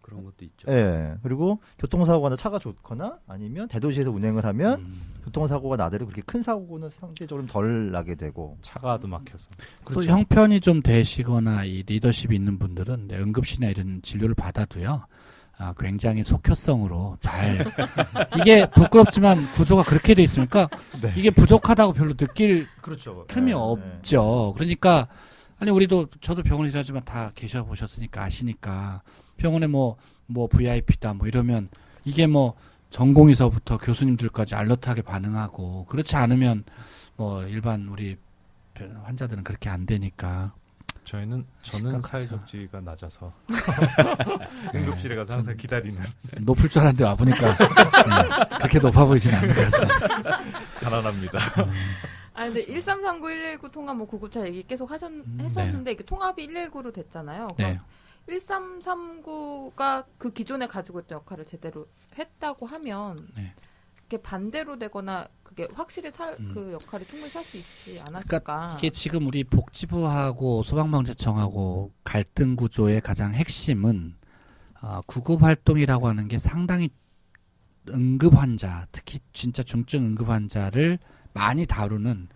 그런 것도 있죠. 예. 그리고 교통사고가 차가 좋거나 아니면 대도시에서 운행을 하면 교통사고가 나더라도 그렇게 큰 사고는 상대적으로 덜 나게 되고 차가도 막혀서. 또 형편이 좀 되시거나 이 리더십이 있는 분들은 응급실이나 이런 진료를 받아도요. 굉장히 속효성으로 잘 이게 부끄럽지만 구조가 그렇게 돼 있으니까 이게 부족하다고 별로 느낄 틈이 없죠. 그러니까 아니 우리도 저도 병원에 일하지만 다 계셔 보셨으니까 아시니까 병원에 뭐 VIP다 뭐 이러면 이게 뭐 전공의서부터 교수님들까지 알러트하게 반응하고 그렇지 않으면 뭐 일반 우리 환자들은 그렇게 안 되니까 저는 심각하죠. 사회적 지위가 낮아서 응급실에 가서 항상 기다리는 높을 줄 알았는데 와보니까 그렇게 높아 보이진 않는 것 같습니다. 가난합니다. 아 근데 1339 119 통합 뭐 구급차 얘기 계속 했었는데 이게 통합이 119로 됐잖아요. 그럼 네. 1339가 그 기존에 가지고 있던 역할을 제대로 했다고 하면 네. 그게 반대로 되거나 그게 확실히 그 역할이 충분히 살 수 있지 않았을까? 그러니까 이게 지금 우리 복지부하고 소방방재청하고 갈등 구조의 가장 핵심은 구급 활동이라고 하는 게 상당히 응급 환자, 특히 진짜 중증 응급 환자를 많이 다루는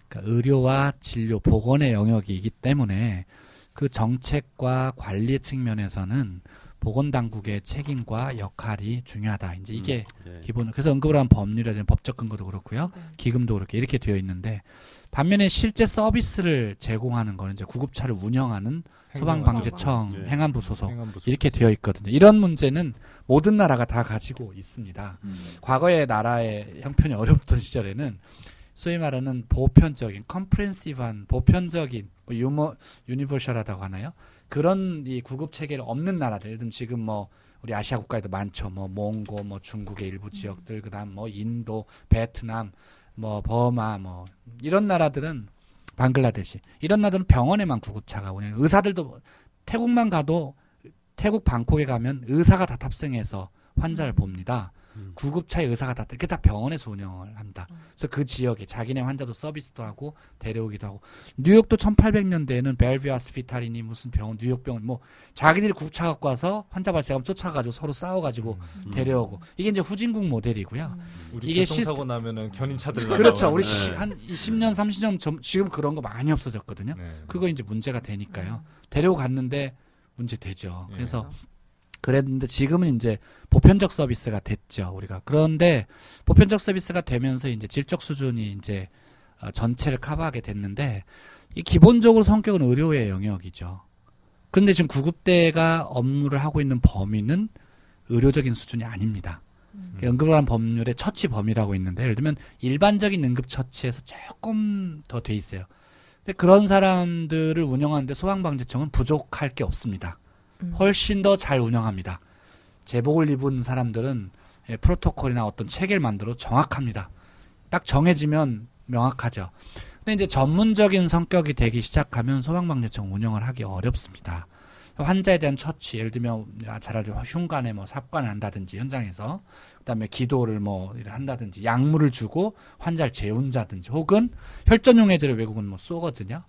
그러니까 의료와 진료, 보건의 영역이기 때문에 그 정책과 관리 측면에서는 보건당국의 책임과 역할이 중요하다. 이제 이게 네. 기본. 그래서 응급을 한 법률이라든지 법적 근거도 그렇고요. 네. 기금도 그렇게 이렇게 되어 있는데 반면에 실제 서비스를 제공하는 거는 이제 구급차를 운영하는 소방방재청 네. 행안부 소속 행안부 소속. 이렇게 되어 있거든요. 이런 문제는 모든 나라가 다 가지고 있습니다. 과거의 나라의 형편이 어렵던 시절에는 소위 말하는 보편적인 컴프렌시브한 보편적인 뭐 유니버셜하다고 하나요? 그런 이 구급 체계를 없는 나라들, 예를 들면 지금 뭐 우리 아시아 국가에도 많죠. 뭐 몽고, 뭐 중국의 일부 지역들, 그다음 뭐 인도, 베트남, 뭐 버마, 뭐 이런 나라들은 방글라데시 이런 나라들은 병원에만 구급차가 운영. 의사들도 태국만 가도 태국 방콕에 가면 의사가 다 탑승해서 환자를 봅니다. 구급차에 의사가 다 이게 다 병원에서 운영을 합니다. 그래서 그 지역에 자기네 환자도 서비스도 하고 데려오기도 하고 뉴욕도 1800년대에는 벨뷰 하스피탈이니 무슨 병원 뉴욕 병원 뭐 자기들이 구급차 갖고 와서 환자 발생하면 쫓아가지고 서로 싸워가지고 데려오고 이게 이제 후진국 모델이고요. 우리 이게 교통사고 나면은 견인차들 그렇죠. 우리 날라오는. 한 10년 30년 전 지금 그런 거 많이 없어졌거든요. 네. 그거 이제 문제가 되니까요. 데려갔는데 문제 되죠. 예. 그래서 그랬는데 지금은 이제 보편적 서비스가 됐죠, 우리가. 그런데 보편적 서비스가 되면서 이제 질적 수준이 이제 전체를 커버하게 됐는데 이 기본적으로 성격은 의료의 영역이죠. 그런데 지금 구급대가 업무를 하고 있는 범위는 의료적인 수준이 아닙니다. 응급을 한 법률의 처치 범위라고 있는데 예를 들면 일반적인 응급 처치에서 조금 더 돼 있어요. 근데 그런 사람들을 운영하는데 소방방재청은 부족할 게 없습니다. 훨씬 더 잘 운영합니다. 제복을 입은 사람들은 프로토콜이나 어떤 체계를 만들어 정확합니다. 딱 정해지면 명확하죠. 근데 이제 전문적인 성격이 되기 시작하면 소방방재청 운영을 하기 어렵습니다. 환자에 대한 처치, 예를 들면 잘 알죠. 흉관에 뭐 삽관을 한다든지 현장에서 그다음에 기도를 뭐 한다든지 약물을 주고 환자를 재운자든지 혹은 혈전용해제를 외국은 뭐 쏘거든요.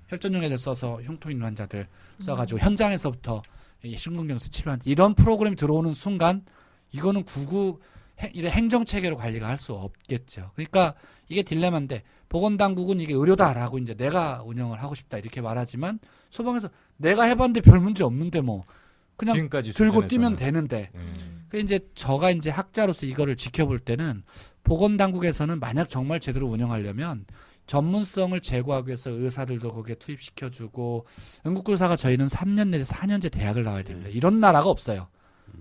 혈전용해제 써서 흉통 있는 환자들 써가지고 현장에서부터 심근경색 치료한 이런 프로그램이 들어오는 순간 이거는 구급 행정체계로 관리가 할 수 없겠죠. 그러니까 이게 딜레마인데 보건당국은 이게 의료다라고 이제 내가 운영을 하고 싶다 이렇게 말하지만 소방에서 내가 해봤는데 별 문제 없는데 뭐 그냥 지금까지 들고 수준에서는. 뛰면 되는데 그 이제 저가 이제 학자로서 이거를 지켜볼 때는 보건당국에서는 만약 정말 제대로 운영하려면 전문성을 제고하기 위해서 의사들도 거기에 투입시켜주고 응급구조사가 저희는 3년 내지 4년제 대학을 나와야 됩니다. 이런 나라가 없어요.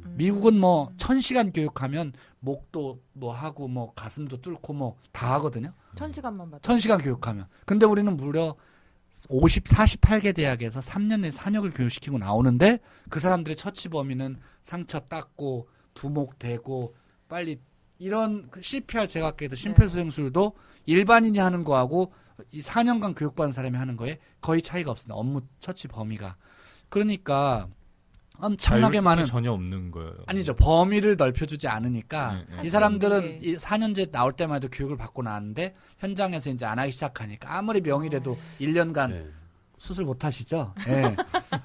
미국은 뭐 1000시간 교육하면 목도 뭐 하고 뭐 가슴도 뚫고 뭐 다 하거든요. 1000시간만 받아. 1000시간 교육하면. 근데 우리는 무려 48개 대학에서 3년 내에 4년을 교육시키고 나오는데 그 사람들의 처치 범위는 상처 닦고 두목 대고 빨리 이런 CPR 제각기에도 심폐소생술도 일반인이 하는 거하고 이 4년간 교육받은 사람이 하는 거에 거의 차이가 없습니다. 업무 처치 범위가. 그러니까 엄청나게 많은 전혀 없는 거예요. 아니죠. 범위를 넓혀주지 않으니까 네, 네. 이 사람들은 이 4년제 나올 때만 해도 교육을 받고 나왔는데 현장에서 이제 안 하기 시작하니까 아무리 명의라도 1년간 네. 수술 못 하시죠. 네.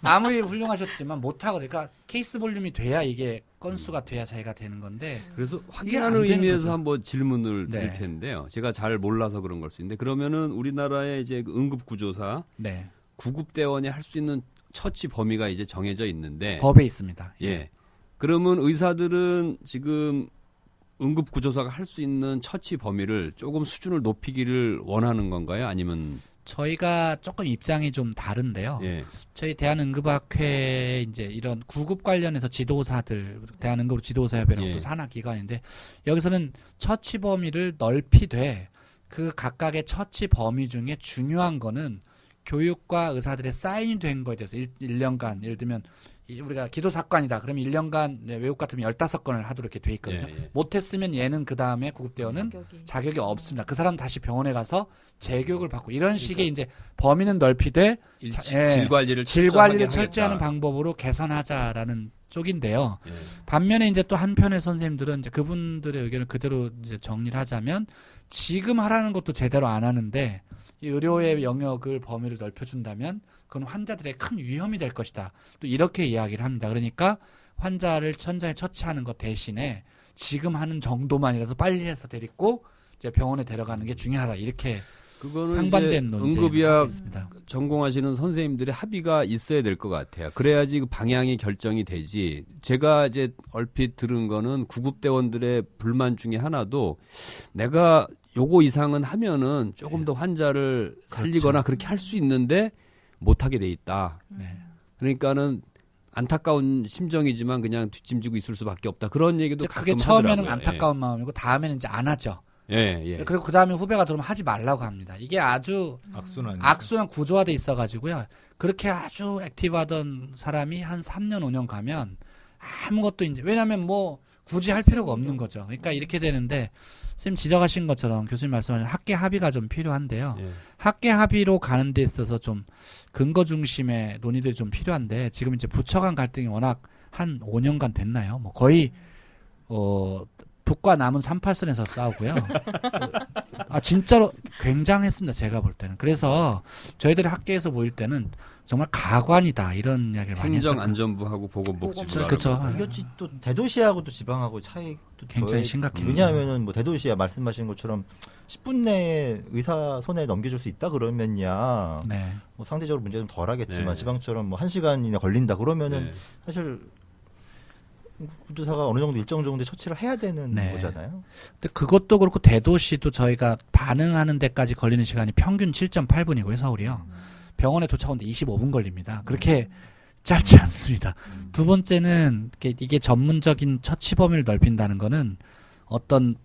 아무리 훌륭하셨지만 못 하고 그러니까 케이스 볼륨이 돼야 이게 건수가 돼야 자기가 되는 건데 그래서 이게 안 확인하는 되는 의미에서 거죠. 한번 질문을 드릴 네. 텐데요. 제가 잘 몰라서 그런 걸 수 있는데 그러면은 우리나라의 이제 그 응급구조사 네. 구급대원이 할 수 있는 처치 범위가 이제 정해져 있는데 법에 있습니다. 예. 그러면 의사들은 지금 응급구조사가 할 수 있는 처치 범위를 조금 수준을 높이기를 원하는 건가요? 아니면 저희가 조금 입장이 좀 다른데요. 예. 저희 대한응급학회 이제 이런 구급 관련해서 지도사들 대한응급 지도사협회라고 예. 또 산하기관인데 여기서는 처치 범위를 넓히되 그 각각의 처치 범위 중에 중요한 거는 교육과 의사들의 사인이 된 거에 대해서 1년간 예를 들면 우리가 기도사건이다. 그러면 1년간 외국 같으면 15건을 하도록 이렇게 돼 있거든요. 예. 못했으면 얘는 그 다음에 구급대원은 자격이 없습니다. 그 사람 다시 병원에 가서 재교육을 받고 이런 식의 이제 범위는 넓히되 질 관리를 질 철저하게 관리를 철저히 하는 하겠다. 방법으로 개선하자라는 쪽인데요. 예. 반면에 이제 또 한편의 선생님들은 이제 그분들의 의견을 그대로 이제 정리를 하자면 지금 하라는 것도 제대로 안 하는데 이 의료의 영역을 범위를 넓혀준다면 그건 환자들의 큰 위험이 될 것이다. 또 이렇게 이야기를 합니다. 그러니까 환자를 현장에 처치하는 것 대신에 지금 하는 정도만이라도 빨리 해서 데리고 이제 병원에 데려가는 게 중요하다. 이렇게 그거는 상반된 논쟁이 응급의학 있습니다. 전공하시는 선생님들의 합의가 있어야 될 것 같아요. 그래야지 그 방향이 결정이 되지. 제가 이제 얼핏 들은 거는 구급대원들의 불만 중에 하나도 내가 요거 이상은 하면은 조금 더 환자를 살리거나 그렇게 할 수 있는데 못하게 돼 있다. 네. 그러니까는 안타까운 심정이지만 그냥 뒷짐지고 있을 수밖에 없다. 그런 얘기도 이제 그게 가끔 처음에는 하더라고요. 안타까운 마음이고 다음에는 이제 안 하죠. 예. 그리고 그 다음에 후배가 들어오면 하지 말라고 합니다. 이게 아주 악순환. 악순환 구조화돼 있어가지고요. 그렇게 아주 액티브하던 사람이 한 3년 5년 가면 아무것도 이제 왜냐하면 뭐 굳이 할 필요가 없는 거죠. 그러니까 이렇게 되는데 선생님 지적하신 것처럼 교수님 말씀하신 학계 합의가 좀 필요한데요. 예. 학계 합의로 가는 데 있어서 좀 근거 중심의 논의들이 좀 필요한데 지금 이제 부처 간 갈등이 워낙 한 5년간 됐나요? 뭐 거의 북과 남은 38선에서 싸우고요. 진짜로 굉장했습니다. 제가 볼 때는. 그래서 저희들이 학계에서 모일 때는 정말 가관이다 이런 이야기를 많이 했어요. 행정안전부하고 보건복지부. 그렇죠. 이것이 또 대도시하고 또 지방하고 차이도 굉장히 심각해요. 왜냐하면은 뭐 대도시야 말씀하신 것처럼 10분 내에 의사 손에 넘겨줄 수 있다 그러면야 네. 뭐 상대적으로 문제 좀 덜하겠지만 네. 지방처럼 뭐 1시간이나 걸린다 그러면은 네. 사실 구조사가 어느 정도 일정 정도 처치를 해야 되는 네. 거잖아요. 근데 그것도 그렇고 대도시도 저희가 반응하는 데까지 걸리는 시간이 평균 7.8분이고요. 서울이요. 병원에 도착하는데 25분 걸립니다. 그렇게 짧지 않습니다. 두 번째는 이게 전문적인 처치 범위를 넓힌다는 거는 어떤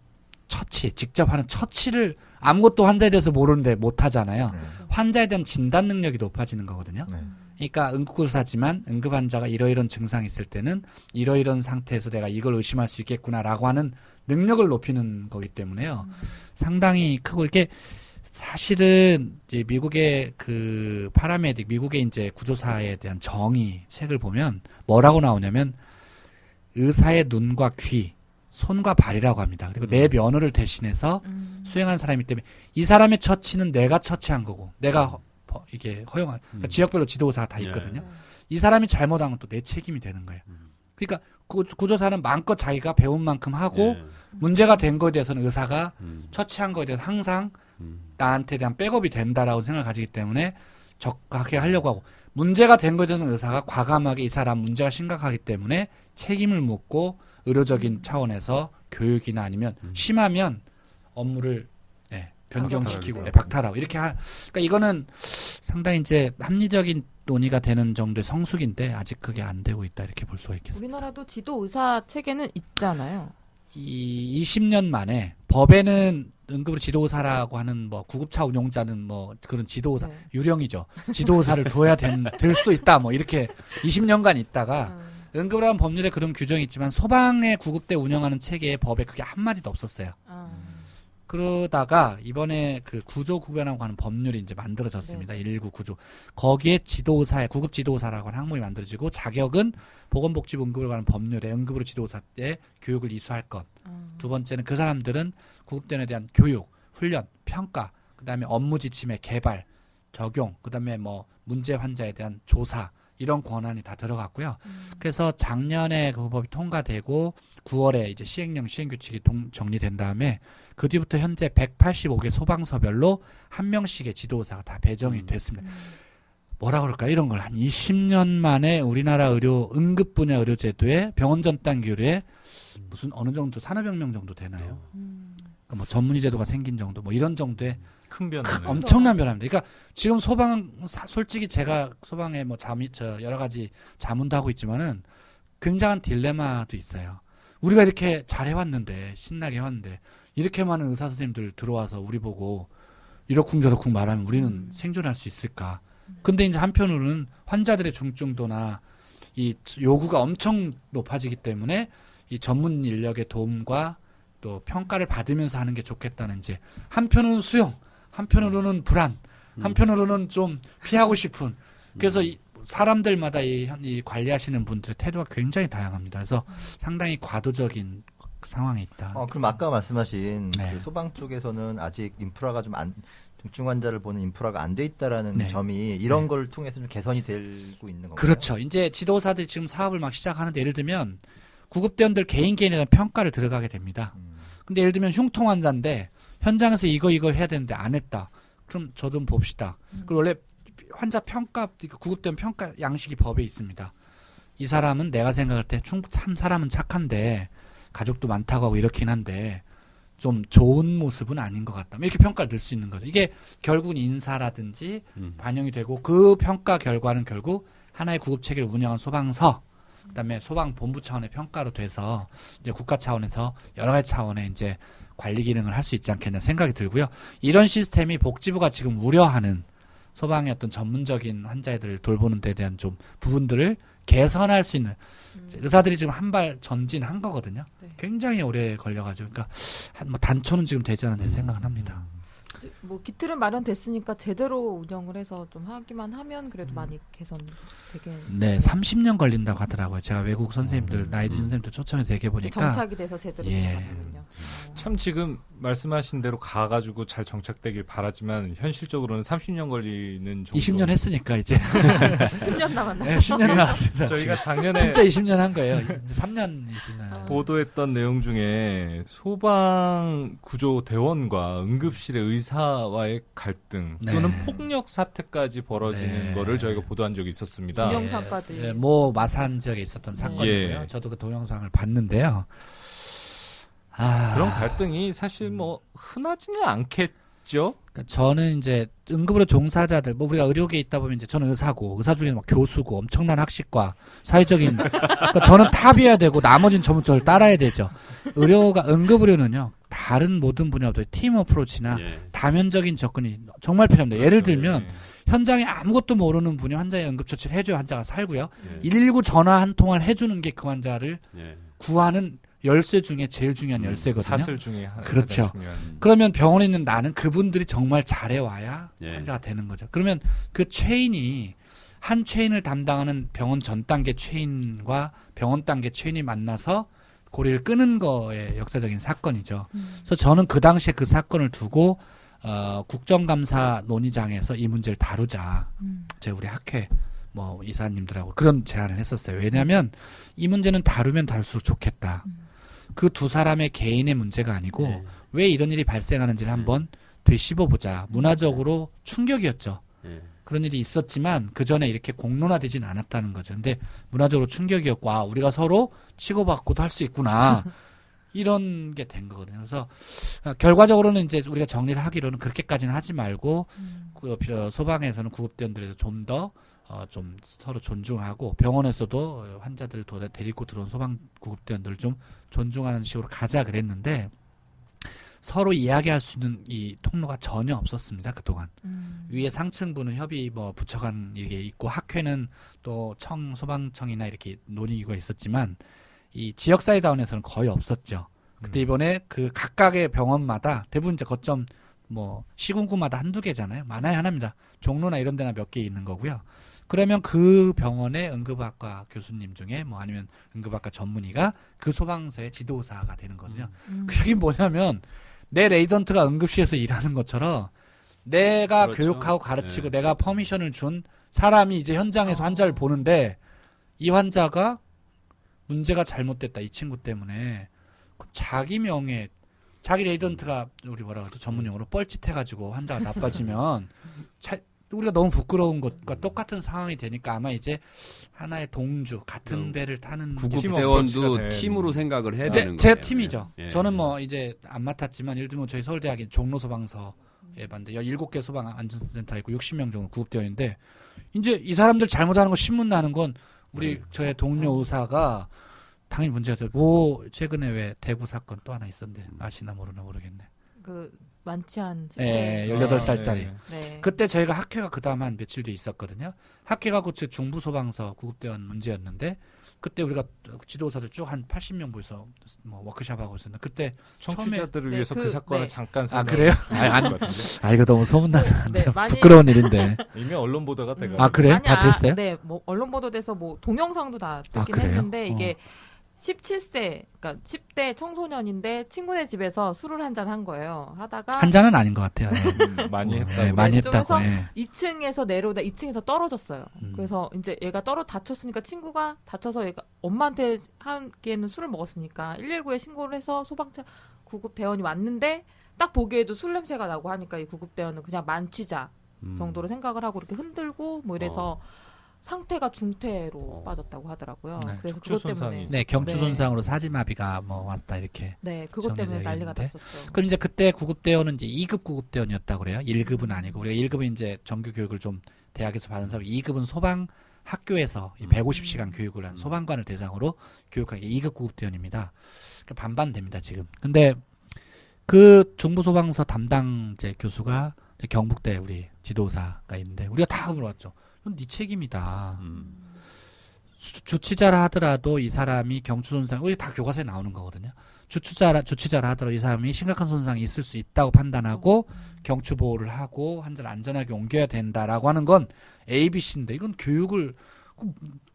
처치, 직접 하는 처치를 아무것도 환자에 대해서 모르는데 못 하잖아요. 환자에 대한 진단 능력이 높아지는 거거든요. 네. 그러니까 응급구조사지만 응급 환자가 이러이런 증상이 있을 때는 이러이런 상태에서 내가 이걸 의심할 수 있겠구나라고 하는 능력을 높이는 거기 때문에요. 상당히 크고 이게 사실은 이제 미국의 그 파라메딕, 미국의 이제 구조사에 대한 정의 책을 보면 뭐라고 나오냐면 의사의 눈과 귀, 손과 발이라고 합니다. 그리고 내 면허를 대신해서 수행한 사람이기 때문에 이 사람의 처치는 내가 처치한 거고 내가 이게 허용한 그러니까 지역별로 지도사가 다 있거든요. 이 사람이 잘못한 건 또 내 책임이 되는 거예요. 그러니까 구조사는 마음껏 자기가 배운 만큼 하고 문제가 된 거에 대해서는 의사가 처치한 거에 대해서 항상 나한테 대한 백업이 된다라고 생각을 가지기 때문에 적하게 하려고 하고 문제가 된 거에 대해서는 의사가 과감하게 이 사람 문제가 심각하기 때문에 책임을 묻고 의료적인 차원에서 교육이나 아니면 심하면 업무를 변경시키고 박탈하고 이렇게 그러니까 이거는 상당히 이제 합리적인 논의가 되는 정도의 성숙인데 아직 그게 안 되고 있다 이렇게 볼 수가 있겠습니다. 우리나라도 지도 의사 체계는 있잖아요. 이 20년 만에 법에는 응급으로 지도의사라고 하는 뭐 구급차 운용자는 뭐 그런 지도의사 네. 유령이죠. 지도의사를 둬야 될 수도 있다 뭐 이렇게 20년간 있다가 응급을 하는 법률에 그런 규정이 있지만 소방의 구급대 운영하는 체계에 법에 그게 한마디도 없었어요. 그러다가 이번에 그 구조 구변하고 하는 법률이 이제 만들어졌습니다. 119 구조. 거기에 지도의사의 구급 지도의사라고 하는 항목이 만들어지고 자격은 보건복지부 응급을 가는 법률에 응급으로 지도의사의 교육을 이수할 것. 두 번째는 그 사람들은 구급대원에 대한 교육, 훈련, 평가, 그다음에 업무 지침의 개발, 적용, 그다음에 뭐 문제 환자에 대한 조사 이런 권한이 다 들어갔고요. 그래서 작년에 그 법이 통과되고 9월에 이제 시행령 시행규칙이 정리된 다음에 그 뒤부터 현재 185개 소방서별로 한 명씩의 지도의사가 다 배정이 됐습니다. 뭐라 그럴까요? 이런 걸 한 20년 만에 우리나라 의료 응급 분야 의료 제도의 병원 전담 규율에 무슨 어느 정도 산업혁명 정도 되나요? 그러니까 뭐 전문의 제도가 생긴 정도 뭐 이런 정도의 큰 변화네. 엄청난 변화입니다. 그러니까 지금 소방 솔직히 제가 소방에 뭐 여러 가지 자문도 하고 있지만은 굉장한 딜레마도 있어요. 우리가 이렇게 잘해왔는데 신나게 해왔는데 이렇게 많은 의사 선생님들 들어와서 우리 보고 이러쿵저러쿵 말하면 우리는 생존할 수 있을까? 근데 이제 한편으로는 환자들의 중증도나 이 요구가 엄청 높아지기 때문에 이 전문 인력의 도움과 또 평가를 받으면서 하는 게 좋겠다는 이제 한편으로는 수용, 한편으로는 불안, 한편으로는 좀 피하고 싶은. 그래서 이 사람들마다 이 관리하시는 분들의 태도가 굉장히 다양합니다. 그래서 상당히 과도적인 상황에 있다. 그럼 아까 말씀하신 네. 그 소방 쪽에서는 아직 인프라가 좀 중증 환자를 보는 인프라가 안 돼 있다라는 네. 점이 이런 걸 통해서 좀 개선이 되고 있는 건가요? 그렇죠. 이제 지도사들이 지금 사업을 막 시작하는데 예를 들면 구급대원들 개인에 대한 평가를 들어가게 됩니다. 근데 예를 들면 흉통 환자인데 현장에서 이거 해야 되는데 안 했다. 그럼 저 좀 봅시다. 그리고 원래 환자 평가, 구급대원 평가 양식이 법에 있습니다. 이 사람은 내가 생각할 때 참 사람은 착한데 가족도 많다고 하고 이렇긴 한데 좀 좋은 모습은 아닌 것 같다. 이렇게 평가를 들 수 있는 거죠. 이게 결국은 인사라든지 반영이 되고 그 평가 결과는 결국 하나의 구급체계를 운영한 소방서, 그다음에 소방본부 차원의 평가로 돼서 이제 국가 차원에서 여러 가지 차원의 이제 관리 기능을 할 수 있지 않겠냐 생각이 들고요. 이런 시스템이 복지부가 지금 우려하는 소방의 어떤 전문적인 환자들을 돌보는 데 대한 좀 부분들을 개선할 수 있는 의사들이 지금 한 발 전진한 거거든요. 네. 굉장히 오래 걸려가지고 그러니까 뭐 단초는 지금 되지 않았나 생각은 합니다. 뭐 기틀은 마련됐으니까 제대로 운영을 해서 좀 하기만 하면 그래도 많이 개선되게. 네, 30년 걸린다고 하더라고요. 제가 외국 선생님들 나이 드신 선생님들 초청해서 얘기해 보니까 정착이 돼서 제대로 예. 되거든요. 참 지금 말씀하신 대로 가가지고 잘 정착되길 바라지만 현실적으로는 30년 걸리는 정도. 20년 했으니까 이제 10년 남았나요? 네, 10년 나왔습니다. 저희가 작년에 진짜 20년 한 거예요. 이제 3년이시나요? 보도했던 내용 중에 소방 구조 대원과 응급실의 의사와의 갈등 네. 또는 폭력 사태까지 벌어지는 네. 거를 저희가 보도한 적이 있었습니다. 동영상까지. 예, 뭐 마산 지역에 있었던 사건이고요. 예. 저도 그 동영상을 봤는데요. 그런 갈등이 사실 뭐 흔하지는 않겠죠. 그러니까 저는 이제 응급으로 종사자들, 뭐 우리가 의료계에 있다 보면 이제 저는 의사고, 의사 중에는 막 교수고, 엄청난 학식과 사회적인, 그러니까 저는 탑이어야 되고, 나머지는 전부 저를 따라야 되죠. 응급의료는요, 다른 모든 분야보다 팀 어프로치나 다면적인 접근이 정말 필요합니다. 예를 들면, 현장에 아무것도 모르는 분이 환자의 응급처치를 해줘야 환자가 살고요. 119 전화 한 통을 해주는 게 그 환자를 구하는 열쇠 중에 제일 중요한 열쇠거든요. 사슬 중에 그렇죠. 가장 중요한. 그러면 병원에 있는 나는 그분들이 정말 잘해와야 환자가 되는 거죠. 그러면 그 체인이 한 체인을 담당하는 병원 전 단계 체인과 병원 단계 체인이 만나서 고리를 끄는 거의 역사적인 사건이죠. 그래서 저는 그 당시에 그 사건을 두고 국정감사 논의장에서 이 문제를 다루자. 제가 우리 학회 뭐 이사님들하고 그런 제안을 했었어요. 왜냐하면 이 문제는 다루면 다룰수록 좋겠다. 그 두 사람의 개인의 문제가 아니고 왜 이런 일이 발생하는지를 한번 되씹어보자. 문화적으로 충격이었죠. 그런 일이 있었지만 그 전에 이렇게 공론화되지는 않았다는 거죠. 근데 문화적으로 충격이었고, 아, 우리가 서로 치고받고도 할 수 있구나. 이런 게 된 거거든요. 그래서 결과적으로는 이제 우리가 정리를 하기로는 그렇게까지는 하지 말고 소방에서는 구급대원들에서 좀 더 좀 서로 존중하고 병원에서도 환자들을 데리고 들어온 소방 구급대원들을 좀 존중하는 식으로 가자 그랬는데 서로 이야기할 수 있는 이 통로가 전혀 없었습니다. 그동안. 위에 상층부는 협의 뭐 부처 간 이게 있고 학회는 또 소방청이나 이렇게 논의가 있었지만 이 지역사이다운에서는 거의 없었죠. 그때 이번에 그 각각의 병원마다 대부분 이제 거점 뭐 시군구마다 한두 개잖아요. 많아야 하나입니다. 종로나 이런 데나 몇 개 있는 거고요. 그러면 그 병원의 응급학과 교수님 중에 뭐 아니면 응급학과 전문의가 그 소방서의 지도사가 되는 거거든요. 그게 뭐냐면 내 레이던트가 응급실에서 일하는 것처럼 내가 그렇죠. 교육하고 가르치고 내가 퍼미션을 준 사람이 이제 현장에서 환자를 보는데 이 환자가 문제가 잘못됐다. 이 친구 때문에. 자기 명예, 자기 레이던트가 우리 뭐라 그러죠? 전문용어로 뻘짓해가지고 환자가 나빠지면 우리가 너무 부끄러운 것과 똑같은 상황이 되니까 아마 이제 하나의 동주, 같은 배를 타는 구급대원도 팀으로 생각을 해야 되는 거예요. 제 팀이죠. 예. 저는 뭐 이제 안 맡았지만 예를 들면 저희 서울대학의 종로 소방서에 봤는데 17개 소방 안전센터 있고 60명 정도 구급대원인데 이제 이 사람들 잘못하는 거 신문 나는 건 우리 저의 동료 의사가 당연히 문제가 돼요. 뭐 최근에 왜 대구 사건 또 하나 있었는데 아시나 모르나 모르겠네. 그 만취한 예, 친구. 18살짜리. 네. 그때 저희가 학회가 그 다음 한 며칠 뒤에 있었거든요. 학회가 그 중부 소방서 구급대원 문제였는데 그때 우리가 지도사들 쭉 한 80명 모여서 뭐 워크숍하고 있었는데 그때 청취자들을 네, 위해서 그 사건을 네. 잠깐 아 그래요? 설명해 이거 너무 소문나면 안 네, 돼요. 많이 부끄러운 일인데. 이미 언론 보도가 돼가지고. 아 그래요? 많이 다 됐어요? 네, 뭐 언론 보도돼서 뭐 동영상도 다 아, 뜨긴 그래요? 했는데 이게 17세, 그러니까 10대 청소년인데 친구네 집에서 술을 한잔 한 거예요. 하다가 한 잔은 아닌 것 같아요. 예. 많이 했다고. 네, 많이 네, 했다고. 좀 예. 2층에서 내려오다 2층에서 떨어졌어요. 음. 그래서 이제 얘가 다쳤으니까 친구가 다쳐서 얘가 엄마한테 하기에는 술을 먹었으니까 119에 신고를 해서 소방차 구급대원이 왔는데 딱 보기에도 술 냄새가 나고 하니까 이 구급대원은 그냥 만취자 정도로 생각을 하고 이렇게 흔들고 뭐 이래서 상태가 중태로 빠졌다고 하더라고요. 네, 그래서 척추 그것 때문에 손상이 네, 경추 네. 손상으로 사지마비가 뭐 왔다 이렇게. 네, 그것 때문에 정리되어 난리가 있는데. 났었죠. 그럼 이제 그때 구급대원은 이제 2급 구급대원이었다고 그래요. 1급은 아니고 우리가 1급은 이제 정규 교육을 좀 대학에서 받은 사람, 2급은 소방 학교에서 150시간 교육을 한 소방관을 대상으로 교육한 게 2급 구급대원입니다. 그러니까 반반 됩니다 지금. 근데 그 중부소방서 담당 이제 교수가 이제 경북대 우리 지도사가 있는데 우리가 다 물어봤죠. 이건 네 책임이다. 주치자라 하더라도 이 사람이 경추 손상, 이게 다 교과서에 나오는 거거든요. 주치자라 하더라도 이 사람이 심각한 손상이 있을 수 있다고 판단하고 경추 보호를 하고 환자를 안전하게 옮겨야 된다라고 하는 건 ABC인데 이건 교육을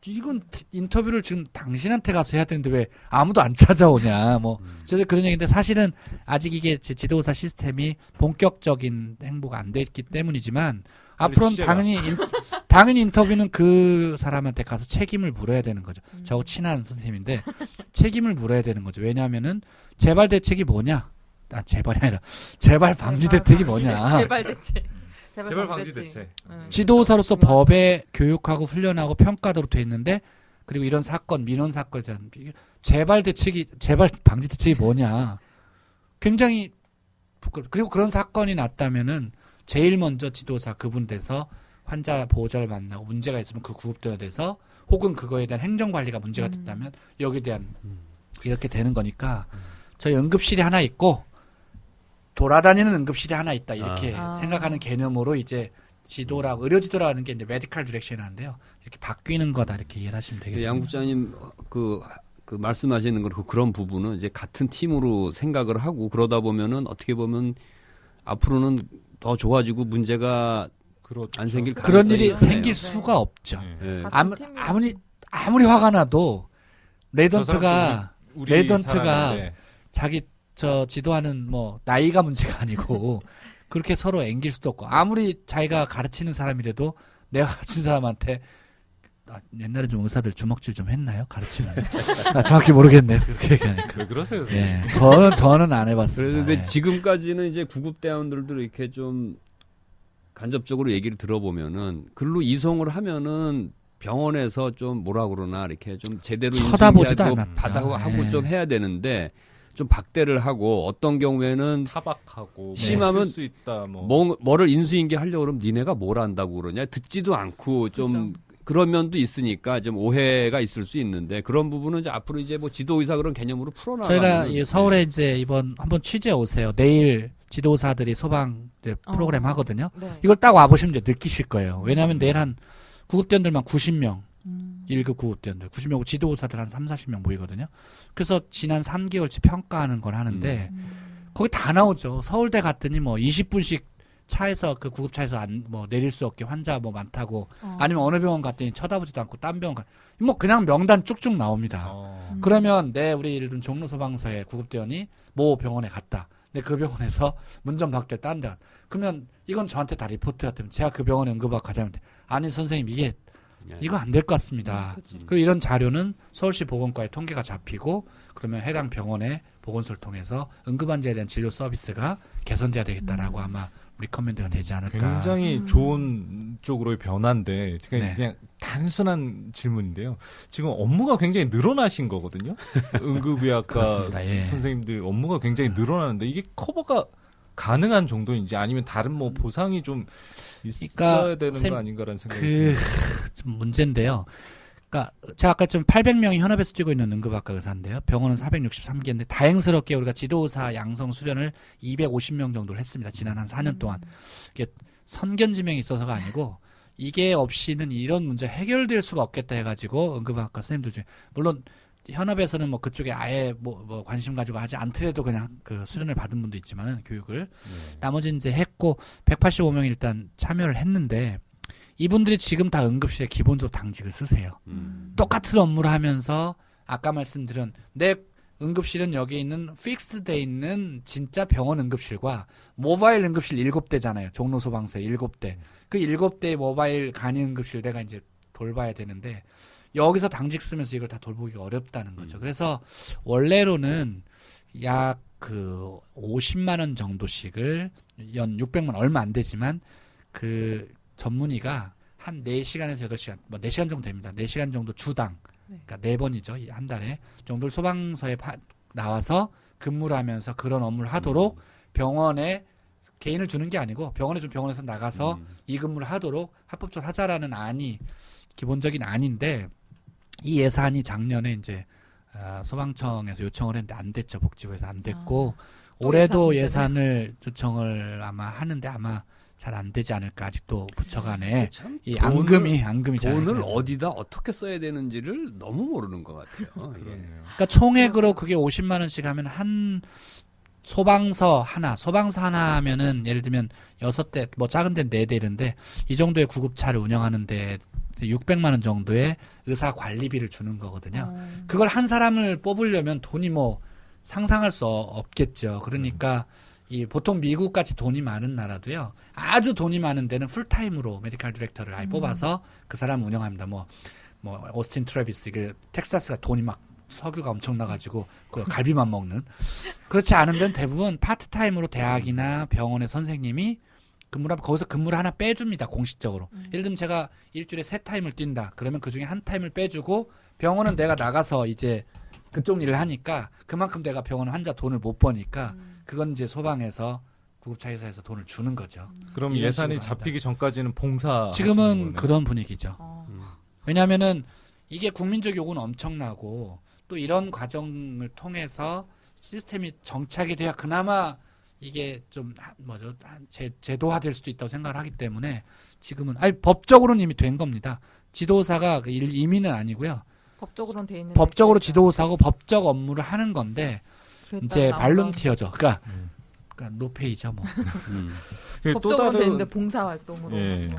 이건 인터뷰를 지금 당신한테 가서 해야 되는데 왜 아무도 안 찾아오냐 뭐 저도 그런 얘기인데 사실은 아직 이게 지도사 시스템이 본격적인 행보가 안 됐기 때문이지만 앞으로는 당연히 인터뷰는 그 사람한테 가서 책임을 물어야 되는 거죠. 저하고 친한 선생님인데 책임을 물어야 되는 거죠. 왜냐하면은 재발 대책이 뭐냐? 재발이 아니라 재발 방지 대책이 뭐냐? 재발 대책. 재발 방지 대책. 지도사로서 법에 교육하고 훈련하고 평가도로 돼 있는데 그리고 이런 사건 민원 사건에 대한 재발 방지 대책이 뭐냐? 굉장히 그리고 그런 사건이 났다면은 제일 먼저 지도사 그분 돼서 환자 보호자를 만나고 문제가 있으면 그 구급대원에 대해서 혹은 그거에 대한 행정관리가 문제가 됐다면 여기에 대한 이렇게 되는 거니까 저희 응급실이 하나 있고 돌아다니는 응급실이 하나 있다 이렇게 생각하는 개념으로 이제 지도라고 의료지도라고 하는 게 이제 메디컬 디렉션이라는데요. 이렇게 바뀌는 거다 이렇게 이해하시면 되겠습니다. 양 국장님 그 말씀하시는 거 그런 부분은 이제 같은 팀으로 생각을 하고 그러다 보면은 어떻게 보면 앞으로는 더 좋아지고 문제가 안 생길 그런 일이 있잖아요. 생길 수가 없죠. 네. 아무리 화가 나도 레던트가 사람인데. 자기 저 지도하는 뭐 나이가 문제가 아니고 그렇게 서로 앵길 수도 없고 아무리 자기가 가르치는 사람이라도 내가 가르친 사람한테 옛날에 좀 의사들 주먹질 좀 했나요? 가르치면 정확히 모르겠네요. 그렇게 얘기하니까. 왜 그러세요? 예, 저는 안 해봤습니다. 그런데 예. 지금까지는 이제 구급대원들도 이렇게 좀 간접적으로 얘기를 들어보면은 글로 이송을 하면은 병원에서 좀 뭐라 그러나 이렇게 좀 제대로 쳐다보지도 인수인계하고 않았죠. 받아고 하고 예. 좀 해야 되는데 좀 박대를 하고 어떤 경우에는 타박하고 심하면 쓸 수 있다 뭐를 인수인계 하려고 그러면 니네가 뭘 안다고 그러냐 듣지도 않고 좀 그런 면도 있으니까 좀 오해가 있을 수 있는데 그런 부분은 이제 앞으로 이제 뭐 지도의사 그런 개념으로 풀어나가는 저희가 이 서울에 이제 이번 한번 취재 오세요. 내일 지도사들이 소방 프로그램 하거든요. 네. 이걸 딱 와보시면 이제 느끼실 거예요. 왜냐하면 내일 한 구급대원들만 90명 1급 구급대원들 90명 지도사들 한 30-40명 모이거든요. 그래서 지난 3개월치 평가하는 걸 하는데 거기 다 나오죠. 서울대 갔더니 뭐 20분씩 차에서 그 구급차에서 뭐 내릴 수 없게 환자 뭐 많다고 아니면 어느 병원 갔더니 쳐다보지도 않고 딴 병원 뭐 그냥 명단 쭉쭉 나옵니다. 그러면 우리 예를 들면 종로소방서의 구급대원이 모 병원에 갔다. 근데 그 병원에서 문전 박대 딴 데. 그러면 이건 저한테 다 리포트가 되면 제가 그 병원에 응급하고 가자면 돼. 아니 선생님 이거 안 될 것 같습니다. 그리고 이런 자료는 서울시 보건과에 통계가 잡히고 그러면 해당 병원의 보건소를 통해서 응급환자에 대한 진료 서비스가 개선돼야 되겠다라고 아마 리커멘드가 되지 않을까. 굉장히 좋은 쪽으로의 변화인데 그냥 단순한 질문인데요. 지금 업무가 굉장히 늘어나신 거거든요. 응급의학과 예. 선생님들 업무가 굉장히 늘어나는데 이게 커버가 가능한 정도인지 아니면 다른 뭐 보상이 좀 있어야 되는 거 아닌가라는 생각이 좀 문제인데요. 그러니까 제가 아까 좀 800명이 현업에서 뛰고 있는 응급학과 의사인데요. 병원은 463개인데 다행스럽게 우리가 지도의사 양성 수련을 250명 정도를 했습니다. 지난 한 4년 동안. 이게 선견지명이 있어서가 아니고 이게 없이는 이런 문제 해결될 수가 없겠다 해가지고 응급학과 선생님들 중에 물론 현업에서는 뭐 그쪽에 아예 뭐 관심 가지고 하지 않더라도 그냥 그 수련을 받은 분도 있지만은 교육을 나머지 이제 했고 185명이 일단 참여를 했는데 이분들이 지금 다 응급실에 기본적으로 당직을 쓰세요. 똑같은 업무를 하면서 아까 말씀드린 내 응급실은 여기 있는 픽스돼 있는 진짜 병원 응급실과 모바일 응급실 7대잖아요. 종로 소방서에 7대. 그 7대의 모바일 간이 응급실 내가 이제 돌봐야 되는데 여기서 당직 쓰면서 이걸 다 돌보기가 어렵다는 거죠. 그래서 원래로는 약 그 50만 원 정도씩을 연 600만 얼마 안 되지만 그 전문의가 한 4시간에서 8시간, 뭐 4시간 정도 됩니다. 4시간 정도 주당, 그러니까 4번이죠. 한 달에 정도를 소방서에 나와서 근무를 하면서 그런 업무를 하도록 병원에 개인을 주는 게 아니고 병원에 좀 병원에서 나가서 이 근무를 하도록 합법적으로 하자라는 안이 기본적인 안인데 이 예산이 작년에 이제 소방청에서 요청을 했는데 안 됐죠. 복지부에서 안 됐고 올해도 예산을 요청을 아마 하는데 아마 잘 안 되지 않을까. 아직도 부처 간에 이 앙금이 돈을 어디다 어떻게 써야 되는지를 너무 모르는 것 같아요. 예. 그러니까 총액으로 그게 50만 원씩 하면 한 소방서 하나 하면은 예를 들면 6대 뭐 작은 데는 4대인데 이 정도의 구급차를 운영하는데 600만 원 정도의 의사 관리비를 주는 거거든요. 그걸 한 사람을 뽑으려면 돈이 뭐 상상할 수 없겠죠. 그러니까 이 보통 미국 같이 돈이 많은 나라도요. 아주 돈이 많은 데는 풀타임으로 메디컬 디렉터를 아예 뽑아서 그 사람 운영합니다. 뭐 오스틴 트래비스 그 텍사스가 돈이 막 석유가 엄청나가지고 그 갈비만 먹는 그렇지 않은 데는 대부분 파트타임으로 대학이나 병원의 선생님이 근무를 하면 거기서 근무를 하나 빼줍니다. 공식적으로. 예를 들면 제가 일주일에 3타임을 뛴다. 그러면 그중에 한 타임을 빼주고 병원은 내가 나가서 이제 그쪽 일을 하니까 그만큼 내가 병원 환자 돈을 못 버니까 그건 이제 소방에서 구급차 회사에서 돈을 주는 거죠. 그럼 예산이 잡히기 전까지는 봉사 지금은 그런 분위기죠. 왜냐하면은 이게 국민적 요구는 엄청나고 또 이런 과정을 통해서 시스템이 정착이 돼야 그나마 이게 좀 제도화될 수도 있다고 생각을 하기 때문에 지금은 법적으로는 이미 된 겁니다. 지도사가 임의는 아니고요. 법적으로는 돼 있는. 법적으로 지도사고 법적 업무를 하는 건데 이제 발론티어죠. 그러니까 노페이죠, 뭐. 법적으로 돼 있는데 봉사 활동으로. 예.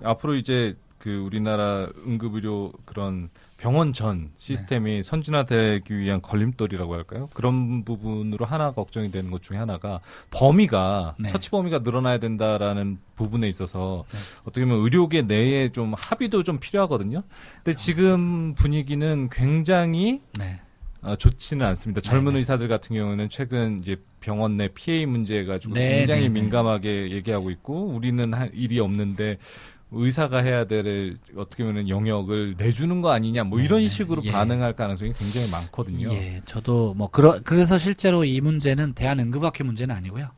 앞으로 이제 그 우리나라 응급의료 그런 병원 전 시스템이 선진화되기 위한 걸림돌이라고 할까요? 그런 부분으로 하나 걱정이 되는 것 중에 하나가 범위가 처치 범위가 늘어나야 된다라는 부분에 있어서 어떻게 보면 의료계 내에 좀 합의도 좀 필요하거든요. 근데 지금 분위기는 굉장히 좋지는 않습니다. 젊은 의사들 같은 경우는 최근 이제 병원 내 PA 문제 가지고 굉장히 민감하게 얘기하고 있고 우리는 할 일이 없는데 의사가 해야 될 어떻게 보면 영역을 내주는 거 아니냐 뭐 이런 식으로 반응할 가능성이 굉장히 많거든요. 예, 저도 뭐 그래서 실제로 이 문제는 대한응급학회 문제는 아니고요.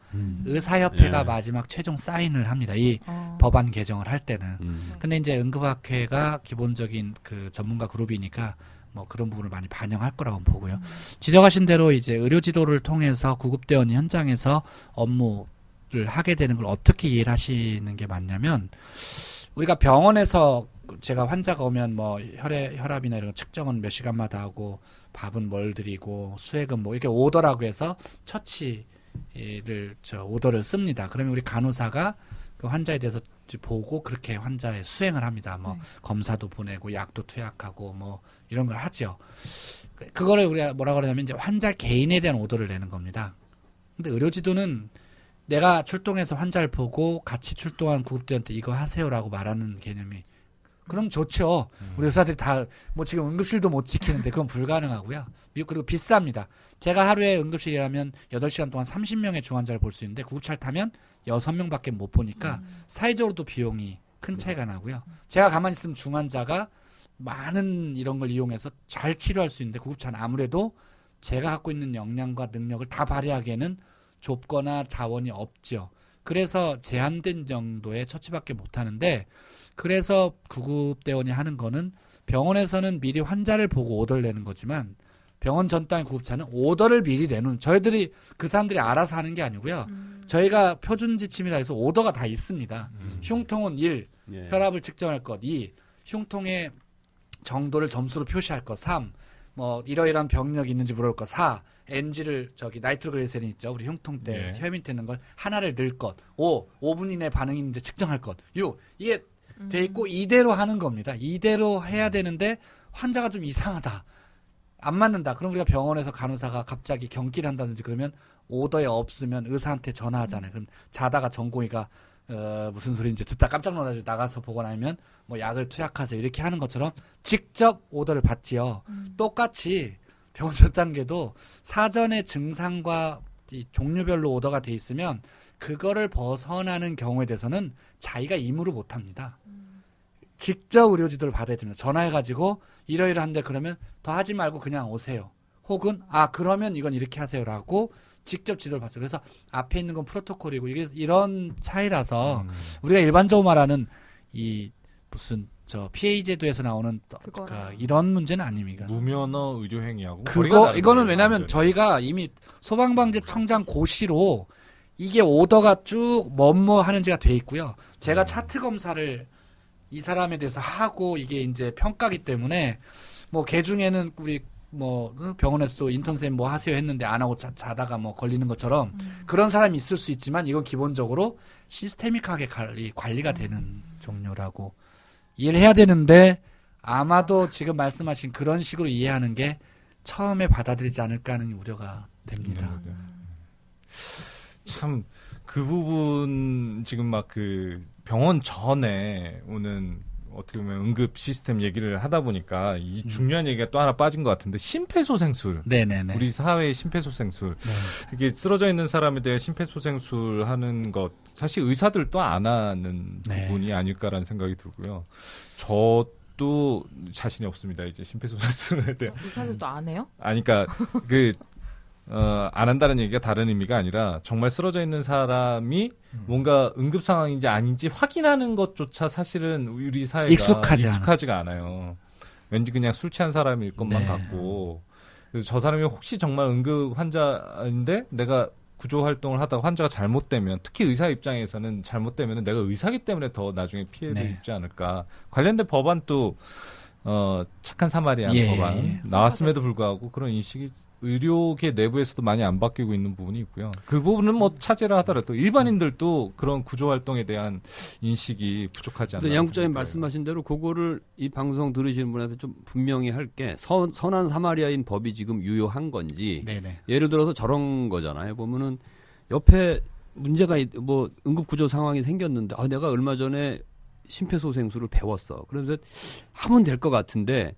의사협회가 마지막 최종 사인을 합니다. 이 법안 개정을 할 때는. 근데 이제 응급학회가 기본적인 그 전문가 그룹이니까 뭐 그런 부분을 많이 반영할 거라고 보고요. 지적하신 대로 이제 의료지도를 통해서 구급대원 현장에서 업무를 하게 되는 걸 어떻게 이해를 하시는 게 맞냐면 우리가 병원에서 제가 환자가 오면 뭐 혈압이나 이런 거 측정은 몇 시간마다 하고 밥은 뭘 드리고 수액은 뭐 이렇게 오더라고 해서 처치를 오더를 씁니다. 그러면 우리 간호사가 그 환자에 대해서 보고 그렇게 환자의 수행을 합니다. 뭐 검사도 보내고 약도 투약하고 뭐 이런 걸 하죠. 그거를 우리가 뭐라 그러냐면 이제 환자 개인에 대한 오더를 내는 겁니다. 근데 의료지도는 내가 출동해서 환자를 보고 같이 출동한 구급대원한테 이거 하세요라고 말하는 개념이 그럼 좋죠. 우리 의사들이 다 뭐 지금 응급실도 못 지키는데 그건 불가능하고요. 미국 그리고 비쌉니다. 제가 하루에 응급실 일하면 8시간 동안 30명의 중환자를 볼 수 있는데 구급차를 타면 6명밖에 못 보니까 사회적으로도 비용이 큰 차이가 나고요. 제가 가만히 있으면 중환자가 많은 이런 걸 이용해서 잘 치료할 수 있는데 구급차는 아무래도 제가 갖고 있는 역량과 능력을 다 발휘하기에는 좁거나 자원이 없죠. 그래서 제한된 정도의 처치밖에 못하는데 그래서 구급대원이 하는 거는 병원에서는 미리 환자를 보고 오더를 내는 거지만 병원 전담 구급차는 오더를 미리 내놓은 저희들이 그 사람들이 알아서 하는 게 아니고요. 저희가 표준 지침이라 해서 오더가 다 있습니다. 흉통은 1, 예. 혈압을 측정할 것 2, 흉통의 정도를 점수로 표시할 것 3, 뭐 이러이러한 병력이 있는지 물어볼 것 4, NG를 나이트로글리세린 있죠. 우리 흉통 때 예. 혈민 되는 걸 하나를 넣을 것 5분 이내 반응이 있는지 측정할 것 6, 이게 돼 있고 이대로 하는 겁니다. 이대로 해야 되는데 환자가 좀 이상하다. 안 맞는다. 그럼 우리가 병원에서 간호사가 갑자기 경기를 한다든지 그러면 오더에 없으면 의사한테 전화하잖아요. 그럼 자다가 전공의가 무슨 소리인지 듣다 깜짝 놀라서 나가서 보고 나면 뭐 약을 투약하세요. 이렇게 하는 것처럼 직접 오더를 받지요. 똑같이 병원 전 단계도 사전에 증상과 이 종류별로 오더가 돼 있으면 그거를 벗어나는 경우에 대해서는 자기가 임의로 못 합니다. 직접 의료 지도를 받아야 됩니다. 전화해가지고 이러이러한데 그러면 더 하지 말고 그냥 오세요. 혹은 그러면 이건 이렇게 하세요라고 직접 지도를 받어요. 그래서 앞에 있는 건 프로토콜이고 이게 이런 차이라서 우리가 일반적으로 말하는 이 무슨 PA 제도에서 나오는 이런 문제는 아닙니다. 무면허 의료행위하고 거리가 다른 이거는 거예요, 왜냐하면 완전히. 저희가 이미 소방방재청장 고시로 이게 오더가 쭉 뭐뭐 하는지가 돼 있고요. 제가 차트 검사를 이 사람에 대해서 하고 이게 이제 평가기 때문에 뭐 개 중에는 우리 뭐 병원에서도 인턴쌤 뭐 하세요 했는데 안 하고 자다가 뭐 걸리는 것처럼 그런 사람이 있을 수 있지만 이건 기본적으로 시스테믹하게 관리가 되는 종류라고 이해를 해야 되는데 아마도 지금 말씀하신 그런 식으로 이해하는 게 처음에 받아들이지 않을까 하는 우려가 됩니다. 참 그 부분 지금 막 그 병원 전에 오는 어떻게 보면 응급 시스템 얘기를 하다 보니까 이 중요한 얘기가 또 하나 빠진 것 같은데 심폐소생술. 네네네. 우리 사회의 심폐소생술. 네. 이게 쓰러져 있는 사람에 대해 심폐소생술 하는 것 사실 의사들도 안 하는 네. 부분이 아닐까라는 생각이 들고요. 저도 자신이 없습니다. 이제 심폐소생술에 대해. 의사들도 안 해요? 아니, 그러니까 안 한다는 얘기가 다른 의미가 아니라 정말 쓰러져 있는 사람이 뭔가 응급 상황인지 아닌지 확인하는 것조차 사실은 우리 사회가 익숙하지가 않아요. 왠지 그냥 술 취한 사람일 것만 네. 같고 그래서 저 사람이 혹시 정말 응급 환자인데 내가 구조 활동을 하다가 환자가 잘못되면 특히 의사 입장에서는 잘못되면 내가 의사기 때문에 더 나중에 피해를 네. 입지 않을까. 관련된 법안도 착한 사마리안 예. 법안 나왔음에도 불구하고 그런 인식이 의료계 내부에서도 많이 안 바뀌고 있는 부분이 있고요. 그 부분은 뭐 차지를 하더라도 일반인들도 그런 구조 활동에 대한 인식이 부족하지 않나. 그래서 양 국장님 말씀하신 대로 그거를 이 방송 들으시는 분한테 좀 분명히 할 게 선한 사마리아인 법이 지금 유효한 건지 네네. 예를 들어서 저런 거잖아요. 보면은 옆에 문제가 뭐 응급 구조 상황이 생겼는데 내가 얼마 전에 심폐소생술을 배웠어. 그러면서 하면 될 것 같은데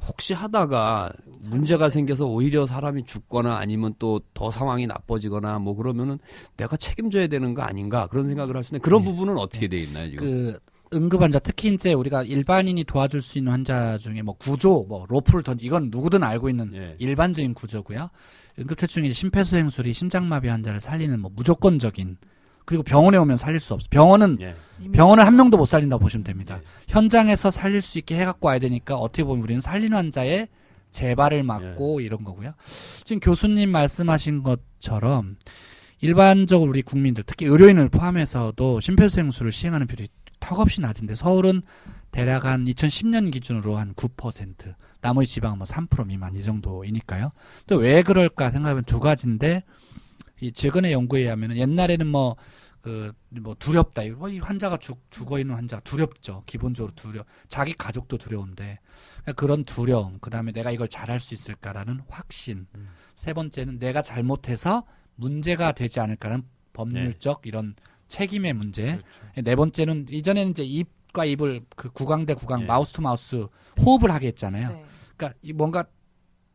혹시 하다가 문제가 생겨서 오히려 사람이 죽거나 아니면 또 더 상황이 나빠지거나 뭐 그러면은 내가 책임져야 되는 거 아닌가 그런 생각을 할 수 있는데 그런 네. 부분은 어떻게 돼 있나요 지금? 응급 환자 특히 이제 우리가 일반인이 도와줄 수 있는 환자 중에 뭐 구조, 뭐 로프를 이건 누구든 알고 있는 예. 일반적인 구조고요. 응급처중에 심폐소생술이 심장마비 환자를 살리는 뭐 무조건적인 그리고 병원에 오면 살릴 수 없어. 병원은 예. 병원을 한 명도 못 살린다고 보시면 됩니다. 예. 현장에서 살릴 수 있게 해갖고 와야 되니까 어떻게 보면 우리는 살린 환자의 재발을 막고 이런 거고요. 지금 교수님 말씀하신 것처럼 일반적으로 우리 국민들 특히 의료인을 포함해서도 심폐소생술을 시행하는 비율이 턱없이 낮은데 서울은 대략 한 2010년 기준으로 한 9%, 나머지 지방은 뭐 3% 미만 이 정도이니까요. 또 왜 그럴까 생각하면 두 가지인데 이 최근의 연구에 의하면 옛날에는 뭐 두렵다. 이 환자가 죽어 있는 환자가 두렵죠. 기본적으로 자기 가족도 두려운데 그런 두려움. 그다음에 내가 이걸 잘할 수 있을까라는 확신. 세 번째는 내가 잘못해서 문제가 되지 않을까라는 법률적 이런 책임의 문제. 그렇죠. 네 번째는 이전에는 이제 입과 입을 그 구강 대 구강, 예. 마우스 투 마우스 호흡을 하게 했잖아요. 네. 그러니까 뭔가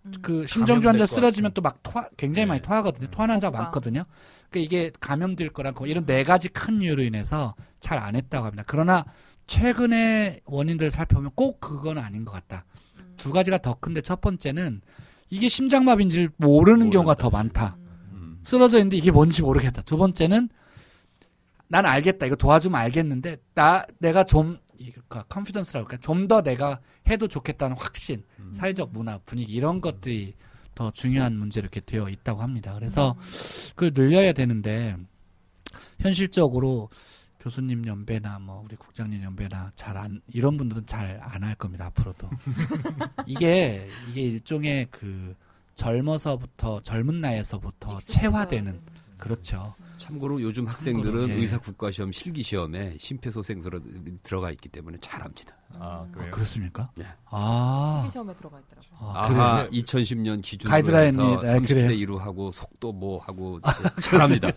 음. 그 심정주 감염될 환자 것 쓰러지면 또 막 굉장히 네. 많이 토하거든요. 토하는 환자가 거부감. 많거든요. 그러니까 이게 감염될 거라고 이런 네 가지 큰 이유로 인해서 잘 안 했다고 합니다. 그러나 최근의 원인들을 살펴보면 꼭 그건 아닌 것 같다. 두 가지가 더 큰데 첫 번째는 이게 심장마비인지를 모르는 경우가 더 많다. 쓰러져 있는데 이게 뭔지 모르겠다. 두 번째는 난 알겠다. 이거 도와주면 알겠는데 내가 좀 그러니까 컨피던스라고 할까 좀 더 내가 해도 좋겠다는 확신, 사회적 문화, 분위기 이런 것들이 더 중요한 문제로 이렇게 되어 있다고 합니다. 그래서 그걸 늘려야 되는데 현실적으로 교수님 연배나 뭐 우리 국장님 연배나 이런 분들은 잘 안 할 겁니다. 앞으로도 이게 일종의 그 젊은 나이에서부터 체화되는 그렇죠. 참고로 요즘 학생들은 예. 의사 국가시험 실기시험에 심폐소생술이 들어가 있기 때문에 잘합니다. 그래요. 그렇습니까? 네. 실기시험에 들어가 있더라고요. 아하, 2010년 기준으로 가이드라인이, 해서 30대 그래요? 1루 하고 속도 뭐 하고 잘합니다.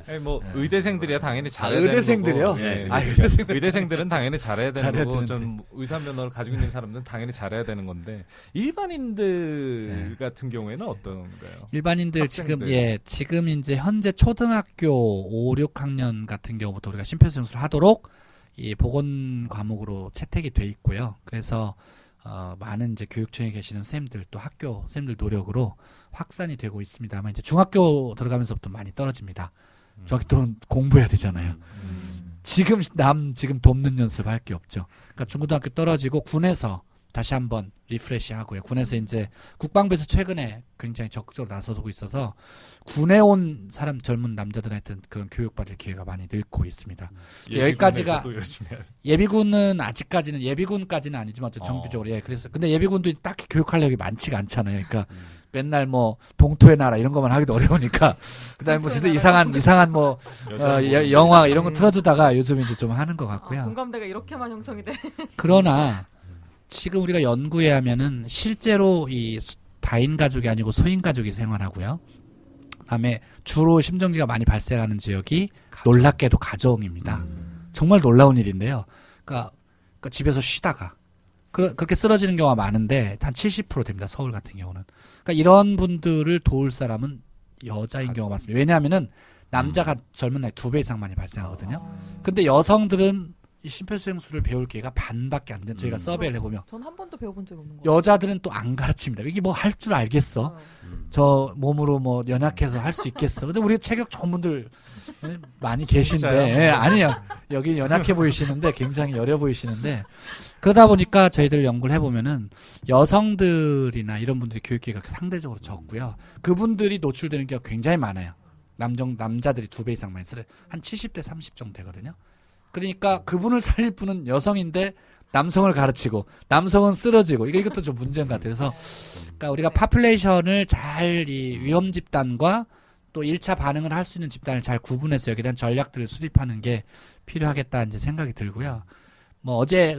아니, 뭐 의대생들이야 당연히 잘해야 의대생들이요? 되는 거고. 예. 의대생들은 당연히 잘해야 되는 잘해야 거고 되는데. 좀 의사 면허를 가지고 있는 사람들은 당연히 잘해야 되는 건데 일반인들 같은 경우에는 어떤가요? 일반인들 학생들. 지금 이제 현재 초등학교 5, 6학년 같은 경우부터 우리가 심폐소생술 하도록 이 보건 과목으로 채택이 돼 있고요. 그래서 많은 이제 교육청에 계시는 선생님들 또 학교 선생님들 노력으로 확산이 되고 있습니다만 이제 중학교 들어가면서부터 많이 떨어집니다. 중학교 때는 공부해야 되잖아요. 지금 돕는 연습할 게 없죠. 그러니까 중고등학교 떨어지고 군에서 다시 한번 리프레시 하고요. 군에서 이제 국방부에서 최근에 굉장히 적극적으로 나서고 있어서 군에 온 젊은 남자들한테 그런 교육받을 기회가 많이 늘고 있습니다. 여기까지가 또 열심히 해야 돼. 예비군까지는 아니지만 정규적으로 그래서 근데 예비군도 딱히 교육하려고 많지가 않잖아요. 그러니까 맨날 뭐 동토의 나라 이런 것만 하기도 어려우니까 그다음에 뭐 진짜 이상한 뭐 영화 이런 거 틀어주다가 요즘 이제 좀 하는 것 같고요. 공감대가 이렇게만 형성이 돼. 그러나 지금 우리가 연구해 하면은 실제로 이 다인 가족이 아니고 소인 가족이 생활하고요. 그다음에 주로 심정지가 많이 발생하는 지역이 놀랍게도 가정입니다. 정말 놀라운 일인데요. 그러니까 집에서 쉬다가 그렇게 쓰러지는 경우가 많은데 한 70% 됩니다. 서울 같은 경우는. 그러니까 이런 분들을 도울 사람은 여자인 경우가 많습니다. 왜냐하면은 남자가 젊은 나이 2배 이상 많이 발생하거든요. 근데 여성들은 이 심폐소생술을 배울 기회가 반밖에 안 된. 저희가 서베이를 해보면 전 한 번도 배워본 적이 없는 거예요. 여자들은 또 안 가르칩니다. 이게 뭐 할 줄 알겠어? 저 몸으로 뭐 연약해서 할 수 있겠어? 근데 우리 체격 좋은 분들 많이 계신데 아니요. 여기 연약해 보이시는데 굉장히 여려 보이시는데 그러다 보니까 저희들 연구를 해보면은 여성들이나 이런 분들이 교육기회가 상대적으로 적고요. 그분들이 노출되는 경우가 굉장히 많아요. 남자들이 2배 이상 많이 쓰래. 한 70대 30 정도 되거든요. 그러니까 그분을 살릴 분은 여성인데 남성을 가르치고 남성은 쓰러지고 이것도 좀 문제인 것 같아요. 그래서 그러니까 우리가 파퓰레이션을 잘 이 위험 집단과 또 1차 반응을 할 수 있는 집단을 잘 구분해서 여기에 대한 전략들을 수립하는 게 필요하겠다 이제 생각이 들고요. 뭐 어제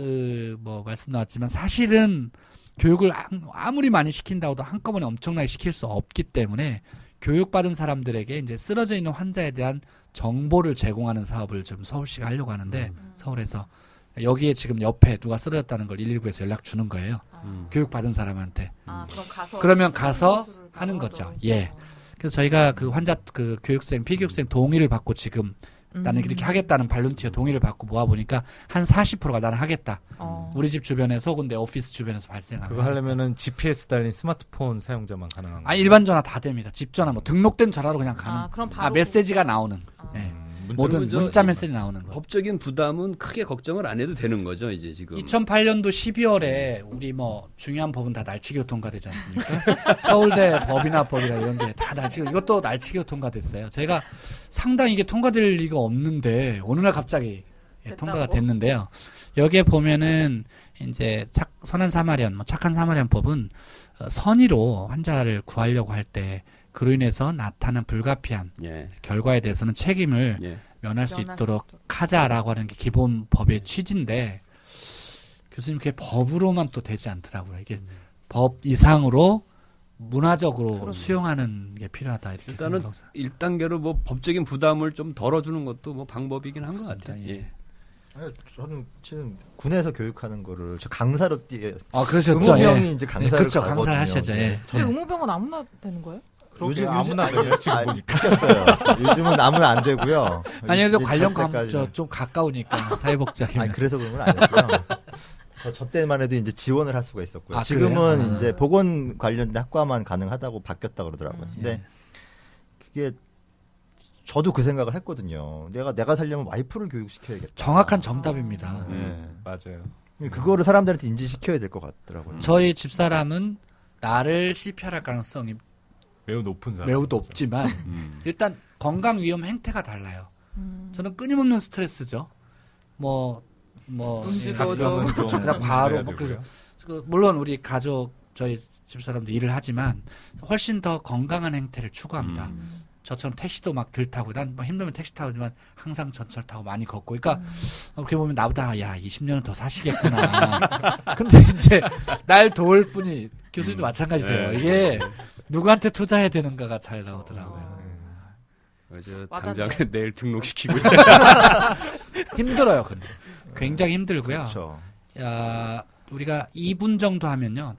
뭐 말씀 나왔지만 사실은 교육을 아무리 많이 시킨다고도 한꺼번에 엄청나게 시킬 수 없기 때문에 교육받은 사람들에게 이제 쓰러져 있는 환자에 대한 정보를 제공하는 사업을 좀 서울시가 하려고 하는데 서울에서 여기에 지금 옆에 누가 쓰러졌다는 걸 119에서 연락 주는 거예요. 교육받은 사람한테. 그러면 가서 하는 거죠. 예. 그래서 저희가 그 환자 그 교육생 피교육생 동의를 받고 지금 나는 이렇게 하겠다는 발룬티어 동의를 받고 모아보니까 한 40%가 나는 하겠다. 우리 집 주변에서 혹은 내 오피스 주변에서 발생하는. 그거 하려면은 GPS 달린 스마트폰 사용자만 가능한 거예요? 일반 전화 다 됩니다. 집 전화 뭐 등록된 전화로 그냥 가는. 그럼 바로 메시지가 나오는. 네. 모든 문자 메시지 나오는 거. 법적인 부담은 크게 걱정을 안 해도 되는 거죠, 이제 지금. 2008년도 12월에 우리 뭐 중요한 법은 다 날치기로 통과되지 않습니까? 서울대 법이나 이런 게 다 날치기로, 이것도 날치기로 통과됐어요. 저희가 상당히 이게 통과될 리가 없는데 어느 날 갑자기 통과가 됐는데요. 여기에 보면은 이제 선한 사마리안, 착한 사마리안법은 선의로 환자를 구하려고 할 때 그로 인해서 나타난 불가피한 결과에 대해서는 책임을 면할 수 있도록 하자라고 하는 게 기본 법의 취지인데 교수님 그게 법으로만 또 되지 않더라고요. 이게 법 이상으로 문화적으로 수용하는 게 필요하다. 이렇게 일단은 1단계로 뭐 법적인 부담을 좀 덜어주는 것도 뭐 방법이긴 한 것 같아요. 예. 저는 지금 군에서 교육하는 거를 저 강사로 그러셨죠. 의무병이 이제 강사를 그렇죠. 가거든요. 강사를 하셔죠. 예. 근데 의무병은 아무나 되는 거예요? 요즘 아무나 돼요, 지금 보니까. 바뀌었어요. 요즘은 아무나 안 되고요. 아니요, 관련 때까지는. 좀 가까우니까 사회복지학이면. 그래서 그런 건 아니고요. 저 때만 해도 이제 지원을 할 수가 있었고요. 지금은 그래요? 이제 보건 관련된 학과만 가능하다고 바뀌었다 그러더라고요. 근데 그게 저도 그 생각을 했거든요. 내가 살려면 와이프를 교육시켜야겠다. 정확한 정답입니다. 네. 맞아요. 그거를 사람들한테 인지시켜야 될 것 같더라고요. 저희 집사람은 나를 CPR 할 가능성이 매우 높은 사람. 매우 높지만 일단 건강 위험 행태가 달라요. 저는 끊임없는 스트레스죠. 음주도 좀 그냥 과로 해야 뭐 되고요. 물론 우리 가족 저희 집사람도 일을 하지만 훨씬 더 건강한 행태를 추구합니다. 저처럼 택시도 막 들타고 난 뭐 힘들면 택시 타고지만 항상 전철 타고 많이 걷고 그러니까 어떻게 보면 나보다 야 20년은 더 사시겠구나. 근데 이제 날 도울 뿐이 교수님도 마찬가지세요. 네. 이게 누구한테 투자해야 되는가가 잘 나오더라고요. 저 와닿네요. 당장 내일 등록시키고 있잖아요. 힘들어요, 근데 굉장히 힘들고요. 그렇죠. 야, 우리가 2분 정도 하면요.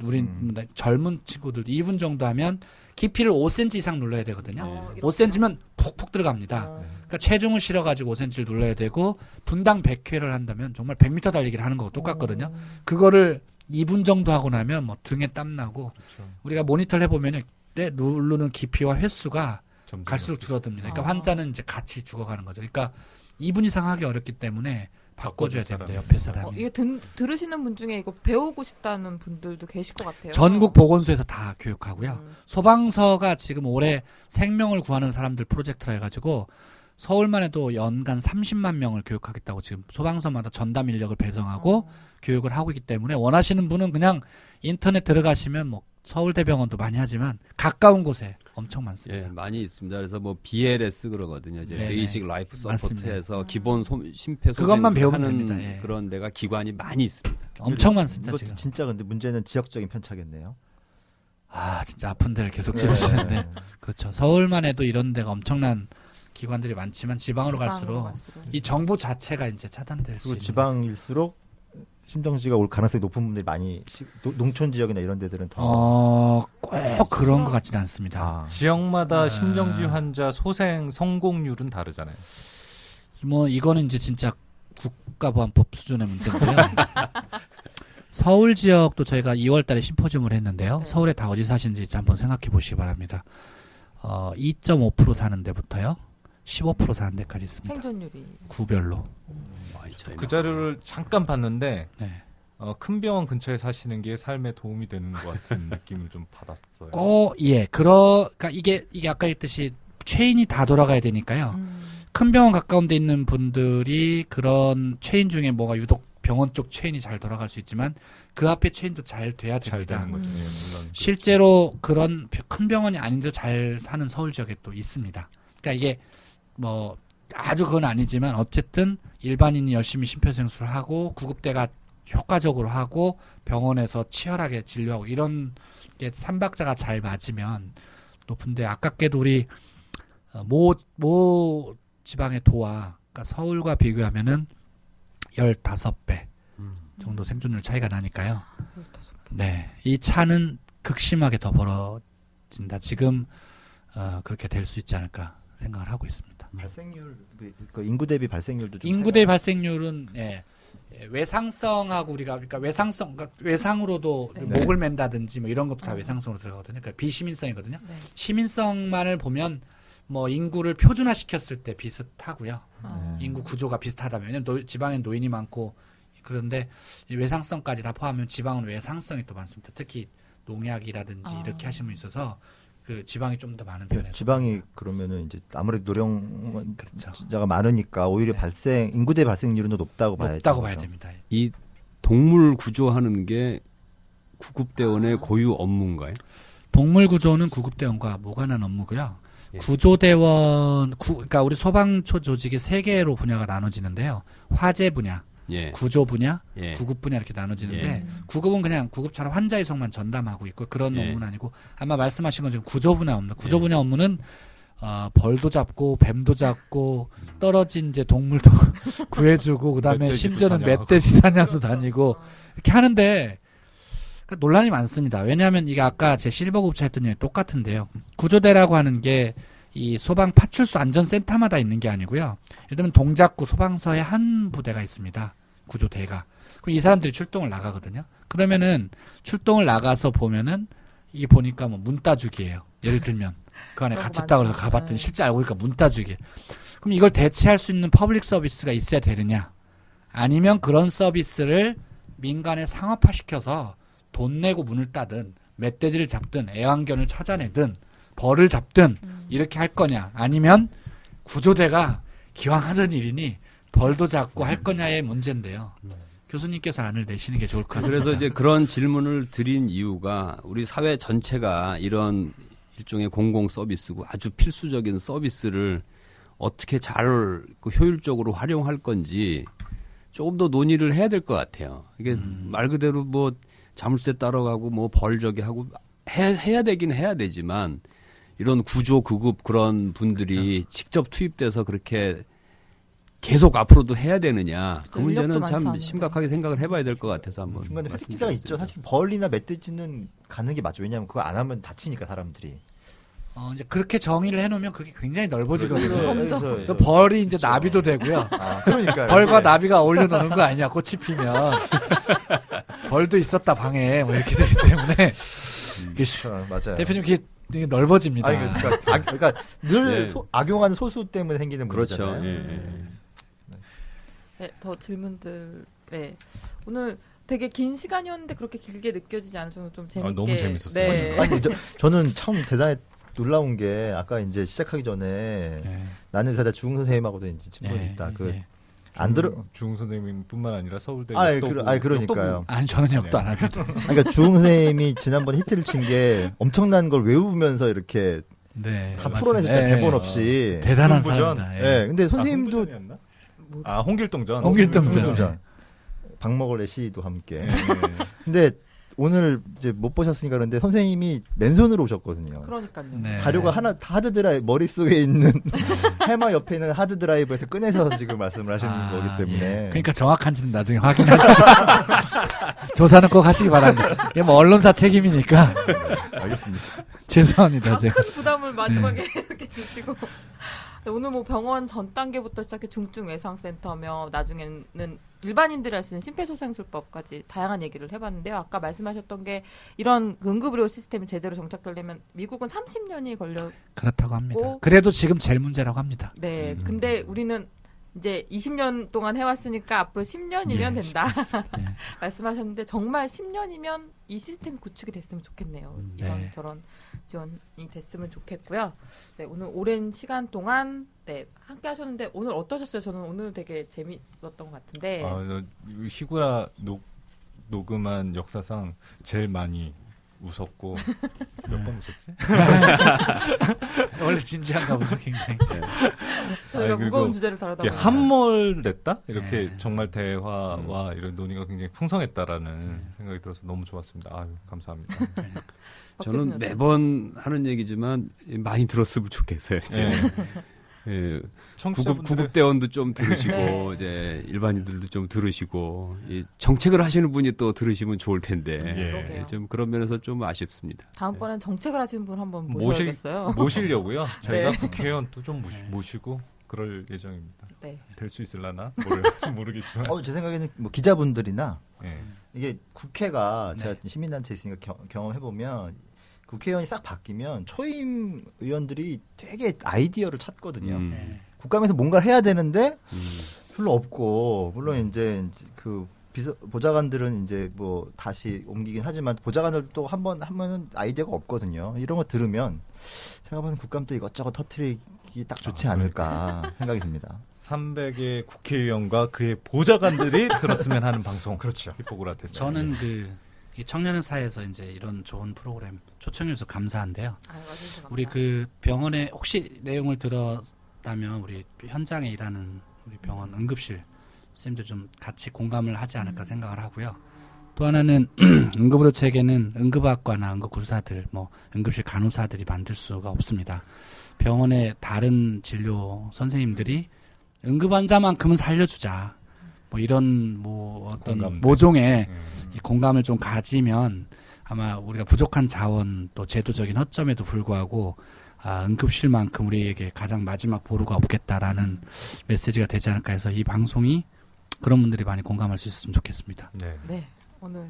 우린 젊은 친구들 2분 정도 하면 깊이를 5cm 이상 눌러야 되거든요. 5cm면 푹푹 들어갑니다. 그러니까 체중을 실어가지고 5cm를 눌러야 되고 분당 100회를 한다면 정말 100m 달리기를 하는 거고 똑같거든요. 그거를 2분 정도 하고 나면 뭐 등에 땀 나고 그렇죠. 우리가 모니터를 해보면 내 누르는 깊이와 횟수가 점점 갈수록 줄어듭니다. 그러니까 아. 환자는 이제 같이 죽어가는 거죠. 그러니까 2분 이상 하기 어렵기 때문에 바꿔줘야 바꿔줄 됩니다. 사람이. 옆에 사람이. 이게 들으시는 분 중에 이거 배우고 싶다는 분들도 계실 것 같아요. 전국 보건소에서 다 교육하고요. 음. 소방서가 지금 올해 생명을 구하는 사람들 프로젝트라 해가지고 서울만 해도 연간 30만 명을 교육하겠다고 지금 소방서마다 전담 인력을 배정하고 교육을 하고 있기 때문에 원하시는 분은 그냥 인터넷 들어가시면 뭐 서울대병원도 많이 하지만 가까운 곳에 엄청 많습니다. 예, 많이 있습니다. 그래서 뭐 BLS 그러거든요. 이제 네네. 베이직 라이프 맞습니다. 서포트에서 기본 심폐소생술 그것만 배우면 하는 됩니다. 예. 그런 데가 기관이 많이 있습니다. 엄청 많습니다. 이것도 지금. 진짜 근데 문제는 지역적인 편차겠네요. 아 진짜 아픈 데를 계속 찌르시는데 네. 그렇죠. 서울만 해도 이런 데가 엄청난 기관들이 많지만 지방으로 갈수록 이 정보 자체가 이제 차단될 수 그리고 있는 지방일수록 심정지가 올 가능성이 높은 분들이 많이 농촌 지역이나 이런 데들은 더 꼭 그런 것 같지는 않습니다. 아, 지역마다 아. 심정지 환자 소생 성공률은 다르잖아요. 뭐 이거는 이제 진짜 국가보안법 수준의 문제인데요. 서울 지역도 저희가 2월달에 심포지움을 했는데요. 네. 서울에 다 어디 사시는지 한번 생각해 보시기 바랍니다. 2.5% 사는 데부터요. 15% 사는 데까지 있습니다. 생존율이 구별로. 많이 차이 그 자료를 잠깐 봤는데 네. 큰 병원 근처에 사시는 게 삶에 도움이 되는 것 같은 느낌을 좀 받았어요. 예. 그러니까 이게 아까 했듯이 체인이 다 돌아가야 되니까요. 큰 병원 가까운 데 있는 분들이 그런 체인 중에 뭐가 유독 병원 쪽 체인이 잘 돌아갈 수 있지만 그 앞에 체인도 잘 돼야 잘 됩니다. 되는 거죠. 예, 물론 실제로 그런 큰 병원이 아닌데도 잘 사는 서울 지역에 또 있습니다. 그러니까 이게 뭐 아주 그건 아니지만 어쨌든 일반인이 열심히 심폐소생술을 하고 구급대가 효과적으로 하고 병원에서 치열하게 진료하고 이런 게 삼박자가 잘 맞으면 높은데 아깝게도 우리 모 지방의 도와 그러니까 서울과 비교하면은 15배 정도 생존율 차이가 나니까요. 네, 이 차는 극심하게 더 벌어진다. 지금 그렇게 될 수 있지 않을까 생각을 하고 있습니다. 발생률 그 인구 대비 발생률도 좀 인구 대비 발생률은 외상성하고 그러니까 외상으로도 네. 목을 맨다든지 뭐 이런 것도 다 외상성으로 들어가거든요. 그러니까 비시민성이거든요. 네. 시민성만을 보면 뭐 인구를 표준화 시켰을 때 비슷하고요. 아. 인구 구조가 비슷하다면 왜냐면 지방엔 노인이 많고 그런데 이 외상성까지 다 포함하면 지방은 외상성이 또 많습니다. 특히 농약이라든지 이렇게 하시는 분 있어서 그 지방이 좀 더 많은 편이에요. 지방이 그러면은 이제 아무래도 노령자가 그렇죠. 많으니까 오히려 네. 인구 대 발생률은 더 높다고 봐야죠. 높다고 봐야 됩니다. 이 동물 구조하는 게 구급대원의 고유 업무인가요? 동물 구조는 구급대원과 무관한 업무고요. 예. 구조대원, 그러니까 우리 소방초 조직이 3개로 분야가 나눠지는데요. 화재 분야, 예. 구조 분야, 예. 구급 분야 이렇게 나눠지는데 예. 구급은 그냥 구급차로 환자 이송만 전담하고 있고 그런 예. 업무는 아니고 아마 말씀하신 건 지금 구조 분야 업무. 구조 분야 업무는 벌도 잡고 뱀도 잡고 떨어진 이제 동물도 구해주고 그다음에 멧돼지도 심지어는 사냥하고. 멧돼지 사냥도 다니고 이렇게 하는데 그러니까 논란이 많습니다. 왜냐하면 이게 아까 제 실버 구급차 했던 얘기 똑같은데요. 구조대라고 하는 게 이 소방 파출소 안전센터마다 있는 게 아니고요. 예를 들면 동작구 소방서에 한 부대가 있습니다. 구조대가. 그럼 이 사람들이 출동을 나가거든요. 그러면은 출동을 나가서 보면은 이 보니까 뭐 문 따주기예요. 예를 들면 그 안에 그런 거 갇혔다 그래서 많죠. 가봤더니 네. 실제 알고 보니까 문 따주게. 그럼 이걸 대체할 수 있는 퍼블릭 서비스가 있어야 되느냐? 아니면 그런 서비스를 민간에 상업화시켜서 돈 내고 문을 따든 멧돼지를 잡든 애완견을 찾아내든 벌을 잡든 이렇게 할 거냐? 아니면 구조대가 기왕 하는 일이니 벌도 잡고 할 거냐의 문제인데요. 교수님께서 안을 내시는 게 좋을 것 같습니다. 그래서 이제 그런 질문을 드린 이유가 우리 사회 전체가 이런 일종의 공공 서비스고 아주 필수적인 서비스를 어떻게 잘 효율적으로 활용할 건지 조금 더 논의를 해야 될 것 같아요. 이게 말 그대로 뭐 자물쇠 따라가고 뭐 벌 저기 하고 해야 되긴 해야 되지만 이런 구조 극급 그런 분들이 그렇죠. 직접 투입돼서 그렇게 계속 앞으로도 해야 되느냐 그 인력도 문제는 많지 참 않은데. 심각하게 생각을 해봐야 될 것 같아서 한번 중간에 말씀드리겠습니다. 회식지대가 있죠. 사실 벌이나 멧돼지는 가는 게 맞죠. 왜냐하면 그거 안 하면 다치니까 사람들이. 이제 그렇게 정의를 해놓으면 그게 굉장히 넓어지거든요. 점점. 또 벌이 이제 나비도 되고요. 그러니까 벌과 나비가 어울려 노는 거 아니냐, 꽃이 피면. 벌도 있었다, 방에. 뭐 이렇게 되기 때문에. 이게 맞아요. 대표님, 이게 되게 넓어집니다. 아니, 그러니까 늘 네. 악용하는 소수 때문에 생기는 그렇죠. 문제잖아요. 예. 네, 더 질문들. 네. 오늘 되게 긴 시간이었는데 그렇게 길게 느껴지지 않을 정도로 좀 재밌게. 너무 재밌었어요. 네. 아니, 저는 참 대단히 놀라운 게 아까 이제 시작하기 전에 예. 나는 의사다 주웅 선생님하고도 이제 친분이 예, 있다. 예. 안 들어. 주웅 선생님뿐만 아니라 서울대 아니, 역도부, 그러니까요. 아니, 저는 역도 안 합니다. 그러니까 주웅 선생님이 지난번 히트를 친 게 엄청난 걸 외우면서 이렇게 네. 다 맞습니다. 풀어내셨잖아요. 예, 대본 예. 없이. 대단한 홍보전? 사람이다. 예. 근데 선생님도 홍길동전이었나? 홍길동전. 홍길동전. 홍길동전. 박먹을의 시도 함께. 예, 예. 근데 오늘 이제 못 보셨으니까 그런데 선생님이 맨손으로 오셨거든요. 그러니까요. 네. 자료가 하나 하드드라이브 머릿속에 있는 해마 옆에 있는 하드드라이브에서 꺼내서 지금 말씀을 하시는 거기 때문에 예. 그러니까 정확한지는 나중에 확인하시죠. 조사는 꼭 하시기 바랍니다. 이게 뭐 언론사 책임이니까. 알겠습니다. 죄송합니다. 제가. 큰 부담을 마지막에 이렇게 주시고. 네, 오늘 뭐 병원 전 단계부터 시작해 중증 외상센터며 나중에는 일반인들이 할 수 있는 심폐소생술법까지 다양한 얘기를 해봤는데요. 아까 말씀하셨던 게 이런 응급의료 시스템이 제대로 정착되려면 미국은 30년이 걸려. 그렇다고 합니다. 오. 그래도 지금 제일 문제라고 합니다. 네. 근데 우리는 이제 20년 동안 해왔으니까 앞으로 10년이면 예. 된다. 예. 말씀하셨는데 정말 10년이면 이 시스템이 구축이 됐으면 좋겠네요. 이런 네. 저런 지원이 됐으면 좋겠고요. 네, 오늘 오랜 시간 동안 네, 함께 하셨는데 오늘 어떠셨어요? 저는 오늘 되게 재미있었던 것 같은데. 희구라 녹음한 역사상 제일 많이 웃었고 몇 번 웃었지? 원래 진지한가 보죠, 굉장히. 저희가 그리고 무거운 주제를 다루다 이렇게 보니까. 함몰됐다? 이렇게 네. 정말 대화와 이런 논의가 굉장히 풍성했다라는 생각이 들어서 너무 좋았습니다. 아유, 감사합니다. 박 저는 교수님 매번 하는 얘기지만 많이 들었으면 좋겠어요. 이제. 네. 예, 청취자분들의 구급대원도 좀 들으시고 네. 이제 일반인들도 좀 들으시고 이 정책을 하시는 분이 또 들으시면 좋을 텐데 예. 그러게요. 좀 그런 면에서 좀 아쉽습니다. 다음번엔 정책을 하시는 분 한번 모실- 모셔야겠어요. 모시려고요. 저희가 네. 국회의원 또 좀 모시고 그럴 예정입니다. 네. 될 수 있을라나 모르겠지만. 제 생각에는 뭐 기자분들이나 예. 이게 국회가 제가 시민단체 있으니까 경험해 보면 국회의원이 싹 바뀌면 초임 의원들이 되게 아이디어를 찾거든요. 국감에서 뭔가를 해야 되는데 별로 없고 물론 이제 그 보좌관들은 이제 뭐 다시 옮기긴 하지만 보좌관들도 또 한 번 하면은 아이디어가 없거든요. 이런 거 들으면 제가 보는 국감 때 이것저것 터트리기 딱 좋지 않을까 생각이 듭니다. 300의 국회의원과 그의 보좌관들이 들었으면 하는 방송. 그렇죠. 히포크라테스. 저는 이 청년사에서 이제 이런 좋은 프로그램 초청해서 감사한데요. 우리 그 병원에 혹시 내용을 들었다면 우리 현장에 일하는 우리 병원 응급실 선생님들 좀 같이 공감을 하지 않을까 생각을 하고요. 또 하나는 응급의료 체계는 응급학과나 응급구조사들, 뭐 응급실 간호사들이 만들 수가 없습니다. 병원의 다른 진료 선생님들이 응급환자만큼은 살려주자. 뭐 이런 뭐 어떤 공감대. 모종의 이 공감을 좀 가지면 아마 우리가 부족한 자원 또 제도적인 허점에도 불구하고 응급실만큼 우리에게 가장 마지막 보루가 없겠다라는 메시지가 되지 않을까 해서 이 방송이 그런 분들이 많이 공감할 수 있었으면 좋겠습니다. 네. 네. 오늘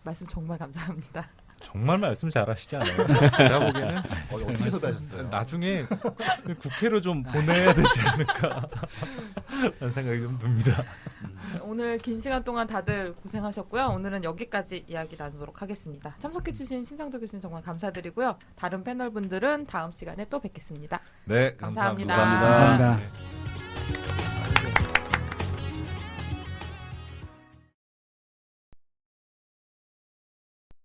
말씀 정말 감사합니다. 정말 말씀 잘하시지 않아요? 제가 보기에는 어떻게 쏟아졌어요? 나중에 국회로 좀 보내야 되지 않을까 라는 생각이 좀 듭니다. 오늘 긴 시간 동안 다들 고생하셨고요. 오늘은 여기까지 이야기 나누도록 하겠습니다. 참석해주신 신상조 교수님 정말 감사드리고요. 다른 패널분들은 다음 시간에 또 뵙겠습니다. 네, 감사합니다. 감사합니다. 감사합니다.